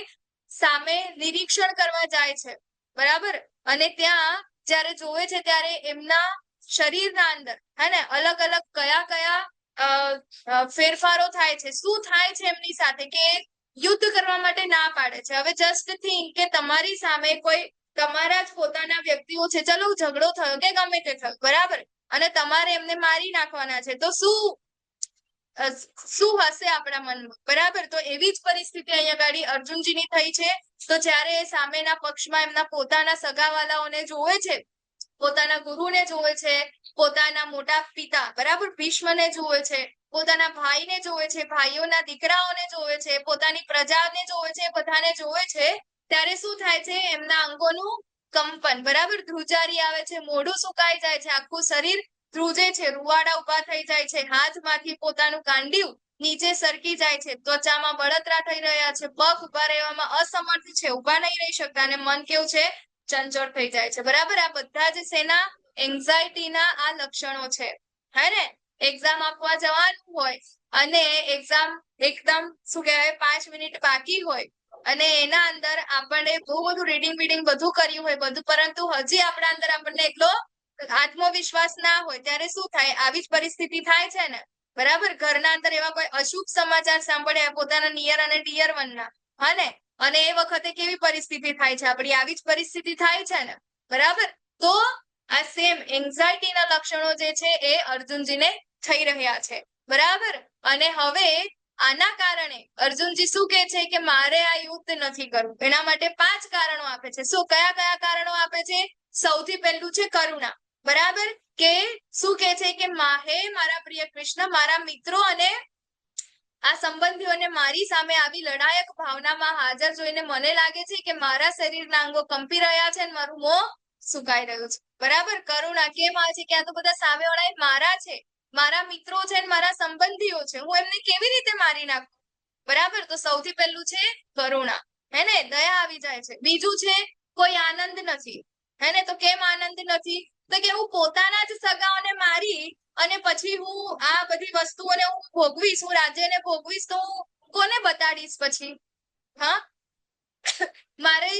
સામે નિરીક્ષણ કરવા જાય છે, બરાબર, અને ત્યાં જ્યારે જોવે છે ત્યારે એમના શરીરના અંદર, હે ને, અલગ અલગ કયા કયા ફેરફારો થાય છે, શું થાય છે એમની સાથે, કે યુદ્ધ કરવા માટે ના પાડે છે. હવે જસ્ટ થિંક કે તમારી સામે કોઈ તમારા જ પોતાના વ્યક્તિઓ છે, ચલો ઝઘડો થયો કે ગમે તે થયો, બરાબર, અને તમારે એમને મારી નાખવાના છે, તો શું હશે આપણા મનમાં, બરાબર. તો એવી જ પરિસ્થિતિ અહીંયા ગાડી અર્જુનજીની થઈ છે. તો જ્યારે સામેના પક્ષમાં એમના પોતાના સગાવાલાઓને જોવે છે, પોતાના ગુરુને જોવે છે, પોતાના મોટા પિતા બરાબર ભીષ્મને જોવે છે, પોતાના ભાઈને જોવે છે, ભાઈઓના દીકરાઓને જોવે છે, પોતાની પ્રજાને જોવે છે, બધાને જોવે છે, ત્યારે શું થાય છે, એમના અંગોનું કંપન, બરાબર, ધ્રુજારી આવે છે, મોઢું સુકાઈ જાય છે, આખું શરીર ધ્રુજે છે, રૂવાડા ઉભા થઈ જાય છે, હાથમાંથી પોતાનું ગાંડિયું નીચે સરકી જાય છે, ત્વચામાં બળતરા થઈ રહ્યા છે, પગ ઉભા રહેવામાં અસમર્થ છે, ઉભા નહીં રહી શકતા, અને મન કેવું છે, ચંચળ થઈ જાય છે, બરાબર. આ બધા જ શેના એન્ઝાયટીના આ લક્ષણો છે, હે ને. એક્ઝામ આપવા જવાનું હોય અને એક્ઝામ એકદમ શું કહેવાય 5 મિનિટ બાકી હોય અને એના અંદર આપણને બહુ બધું રીડિંગ બધું કર્યું હોય બધું, પરંતુ હજી આપણા અંદર આપણને એટલો આત્મવિશ્વાસ ના હોય, ત્યારે શું થાય, આવી જ પરિસ્થિતિ થાય છે ને, બરાબર. ઘરના અંદર એવા કોઈ અશુભ સમાચાર સાંભળ્યા પોતાના નિયર અને ડિયર વનના, હા, અને એ વખતે કેવી પરિસ્થિતિ થાય છે આપણી, આવી જ પરિસ્થિતિ થાય છે ને, બરાબર. તો આ સેમ એન્ઝાયટીના લક્ષણો જે છે એ અર્જુનજીને થઈ રહ્યા છે, બરાબર. અને હવે આના કારણે અર્જુનજી શું કહે છે કે મારે આ યુદ્ધ નથી કરવું. એના માટે 5 કારણો આપે છે. શું કયા કયા કારણો આપે છે? સૌથી પહેલું છે કરુણા. બરાબર, કે શું કહે છે કે હે મારા પ્રિય કૃષ્ણ, મારા મિત્રો અને આ સંબંધીઓને મારી સામે આવી લડાયક ભાવનામાં હાજર જોઈને મને લાગે છે કે મારા શરીરના અંગો કંપી રહ્યા છે અને મારું મોં સુકાઈ રહ્યું છે. બરાબર, કરુણા કેમ આવે છે કે આ તો બધા સામેવાળા મારા છે, મારા મિત્રો છે અને મારા સંબંધીઓ છે, હું એમને કેવી રીતે મારી નાખું. બરાબર, તો સૌથી પહેલું છે કરુણા, હે ને, દયા આવી જાય છે. બીજું છે કોઈ આનંદ નથી, હે ને, તો કેમ આનંદ નથી? તો કે હું પોતાના જ સગાઓને મારી અને પછી હું આ બધી વસ્તુઓને હું ભોગવીશ, હું રાજ્યને ભોગવીશ, તો હું કોને બતાડીશ પછી? હા, મારે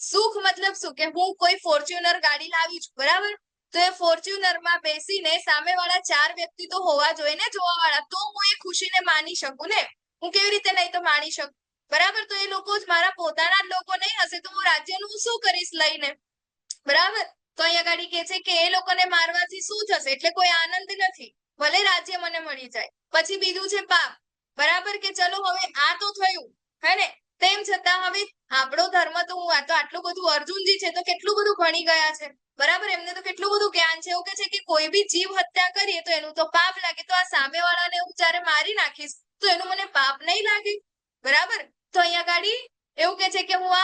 સુખ મતલબ શું કે હું કોઈ ફોર્ચ્યુનર ગાડી લાવી છું, બરાબર, તો એ ફોર્ચ્યુનર માં બેસીને સામેવાળા 4 વ્યક્તિ તો હોવા જોઈએ ને જોવા વાળા, તો હું એ ખુશીને માણી શકું ને. હું કેવી રીતે નહીં તો માણી શકું? બરાબર, તો એ લોકો જ મારા પોતાના જ લોકો નહીં હશે તો હું રાજ્યનું હું શું કરીશ લઈને? બરાબર, તો અહીંયા ગાડી કે છે કે એ લોકોને મારવાથી શું થશે? એટલે કોઈ આનંદ નથી, ભલે રાજ્ય મને મળી જાય. પછી બીજું છે પાપ. બરાબર, કે ચલો હવે આ તો થયું, હે ને, તેમ છતાં હવે આપણો ધર્મ તો હું આ તો આટલું બધું, અર્જુનજી છે તો કેટલું બધું ભણી ગયા છે, બરાબર, એમને તો કેટલું બધું જ્ઞાન છે. એવું કે છે કે કોઈ બી જીવ હત્યા કરીએ તો એનું તો પાપ લાગે, તો આ સામેવાળાને હું જ્યારે મારી નાખીશ તો એનું મને પાપ નહીં લાગે. બરાબર, તો અહીંયા ગાડી એવું કે છે કે હું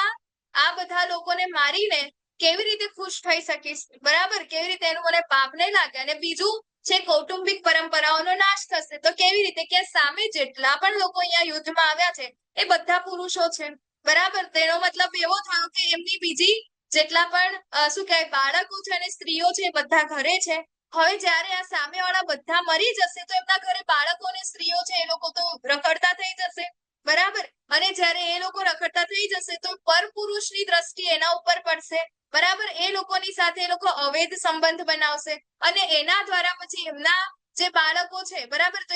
આ બધા લોકોને મારીને કેવી રીતે ખુશ થઈ શકીશ? બરાબર, કેવી રીતે એનું મને પાપ નહીં લાગે. અને બીજું છે કૌટુંબિક પરંપરાઓનો નાશ થશે. તો કેવી રીતે? કે સામે જેટલા પણ લોકો અહીંયા યુદ્ધમાં આવ્યા છે એ બધા પુરુષો છે. બરાબર, તેનો મતલબ એવો થયો કે એમની બીજી જેટલા પણ શું કહેવાય બાળકો છે અને સ્ત્રીઓ છે એ બધા ઘરે છે. હવે જ્યારે આ સામેવાળા બધા મરી જશે તો એમના ઘરે બાળકો અને સ્ત્રીઓ છે એ લોકો તો રખડતા થઈ જશે. બરાબર, અને જ્યારે એ લોકો રખડતા થઈ જશે તો પરપુરુષની દ્રષ્ટિ એના ઉપર પડશે. બરાબર, એ લોકોની સાથે એ લોકો અવૈધ સંબંધ બનાવશે અને એના દ્વારા પછી એમના જે બાળકો છે, બરાબર, તો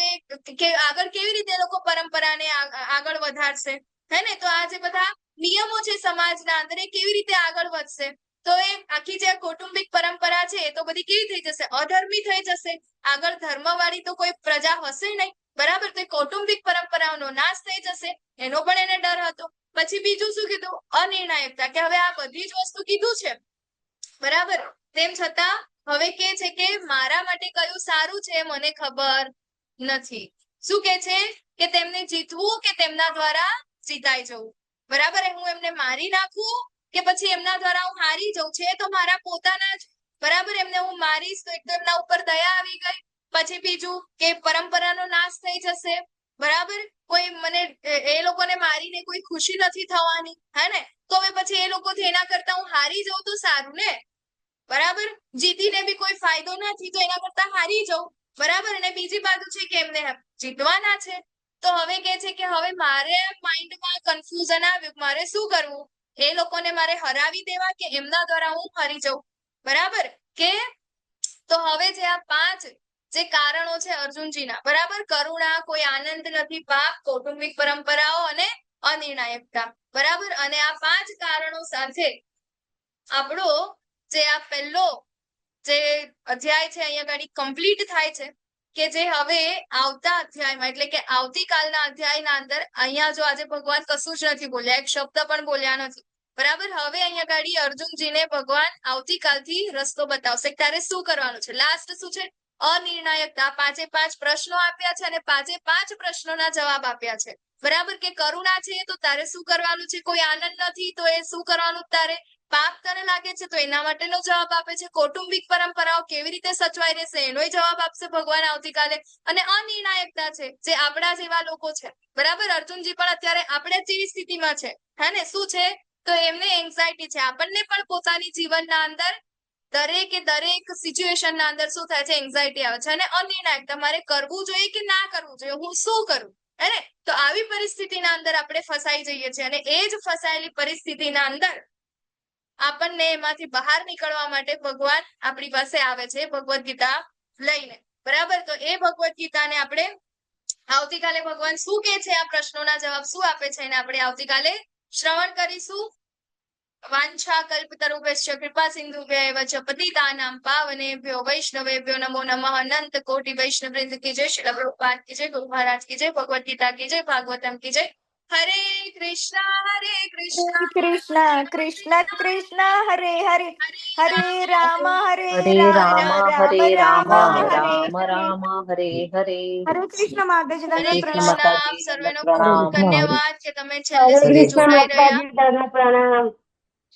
એ આગળ કેવી રીતે એ લોકો પરંપરાને આગળ વધારશે, હે ને? તો આ જે બધા નિયમો છે સમાજના અંદર એ કેવી રીતે આગળ વધશે? તો એ આખી જે કૌટુંબિક પરંપરા છે એ તો બધી કેવી થઈ જશે? અધર્મી થઈ જશે. આગળ ધર્મવાળી તો કોઈ પ્રજા હશે નહીં. બરાબર, તો કૌટુંબિક પરંપરાઓનો નાશ થઈ જશે, એનો પણ એને ડર હતો. પછી બીજું શું કીધું? અનિર્ણાયકતા, કે હવે આ બધી જ વસ્તુ કીધું છે, બરાબર, તેમ છતાં હવે કે છે કે મારા માટે કયું સારું છે મને ખબર નથી. શું કે છે? કે તેમને જીતવું કે તેમના દ્વારા જીતાઈ જવું. બરાબર, હું એમને મારી નાખું કે પછી એમના દ્વારા હું હારી જઉં, છે તો મારા પોતાના જ. બરાબર, એમને હું મારીશ તો એક તો એમના ઉપર દયા આવી ગઈ. પછી બીજું કે પરંપરાનો નાશ થઈ જશે. બરાબર, કોઈ મને એ લોકોને મારીને કોઈ ખુશી નથી થવાની, હે ને? તો હવે પછી એ લોકોથી એના કરતા હું હારી જાઉં તો સારું ને. બરાબર, જીતીને બી કોઈ ફાયદો નથી તો એના કરતા હારી જાઉં. બરાબર, અને બીજી બાજુ છે કે એમને જીતવાના છે. તો હવે કે છે કે હવે મારે માઇન્ડમાં કન્ફ્યુઝન આવ્યું, મારે શું કરવું? એ લોકોને મારે હરાવી દેવા કે એમના દ્વારા હું હારી જાઉં? બરાબર, કે તો હવે જે આ 5 જે કારણો છે અર્જુનજીના, બરાબર, કરુણા, કોઈ આનંદ નથી, પાપ, કૌટુંબિક પરંપરાઓ અને અનિર્ણાયકતા. બરાબર, અને આ 5 કારણો સાથે આપણો જે આ પહેલો જે અધ્યાય છે અહીંયા ગાડી કમ્પ્લીટ થાય છે. કે જે હવે આવતા અધ્યાયમાં એટલે કે આવતીકાલના અધ્યાયના અંદર અહીંયા જો આજે ભગવાન કશું જ નથી બોલ્યા, એક શબ્દ પણ બોલ્યા નથી. બરાબર, હવે અહીંયા ગાડી અર્જુનજીને ભગવાન આવતીકાલથી રસ્તો બતાવશે તારે શું કરવાનું છે. લાસ્ટ શું છે? અનિર્ણાયકતા. 5 પ્રશ્નો આપ્યા છે અને 5 પ્રશ્નોના જવાબ આપ્યા છે. બરાબર, કે કરુણા છે તો તારે શું કરવાનું છે? કોઈ આનંદ નથી તો એ શું કરવાનું તારે? પાપ તને લાગે છે તો એના માટેનો જવાબ આપે છે. કૌટુંબિક પરંપરાઓ કેવી રીતે સચવાઈ રહેશે એનોય જવાબ આપશે ભગવાન આવતીકાલે. અને અનિર્ણાયકતા છે જે આપણા જેવા લોકો છે. બરાબર, અર્જુનજી પણ અત્યારે આપણે જેવી સ્થિતિમાં છે, હે ને? શું છે? તો એમને એન્ઝાયટી છે. આપણને પણ પોતાની જીવનના અંદર દરેક સિચ્યુએશન ના અંદર શું થાય છે? એન્ઝાયટી આવે છે. અને અનિર્ણાયકતા, મારે કરવું જોઈએ કે ના કરવું જોઈએ, હું શું કરું, હે ને? તો આવી પરિસ્થિતિના અંદર આપણે ફસાઈ જઈએ છીએ અને એ જ ફસાયેલી પરિસ્થિતિના અંદર આપણને એમાંથી બહાર નીકળવા માટે ભગવાન આપણી પાસે આવે છે ભગવદ ગીતા લઈને. બરાબર, તો એ ભગવદ ગીતાને આપણે આવતીકાલે ભગવાન શું કે છે, આ પ્રશ્નોના જવાબ શું આપે છે એને આપણે આવતીકાલે શ્રવણ કરીશું. वाञ्छा कल्पतरुभ्यश्च कृपा सिन्धुभ्यः च पतितानां पावनेभ्यो वैष्णवेभ्यो नमो नमः। अनंत कोटि वैष्णव वृंद की जय, श्रील प्रभुपाद की जय, गुरु महाराज की जय, भगवत गीता की जय, भागवतम की जय। हरे कृष्णा कृष्ण कृष्ण कृष्ण हरे हरे हरे राम हरे राम राम राम हरे राम राम हरे राम हरे। राम हरे हरे। हरे कृष्ण माताजी हरे दंडवत कृष्ण कृष्णा। प्रणाम। आप माताजी સર્વેનો ખૂબ ખૂબ પ્રણામ। ધન્યવાદ કે તમે છેલ્લે હરે સુધી કૃષ્ણ જોડાઈ રહ્યા। માતાજી, દાદા પ્રણામ.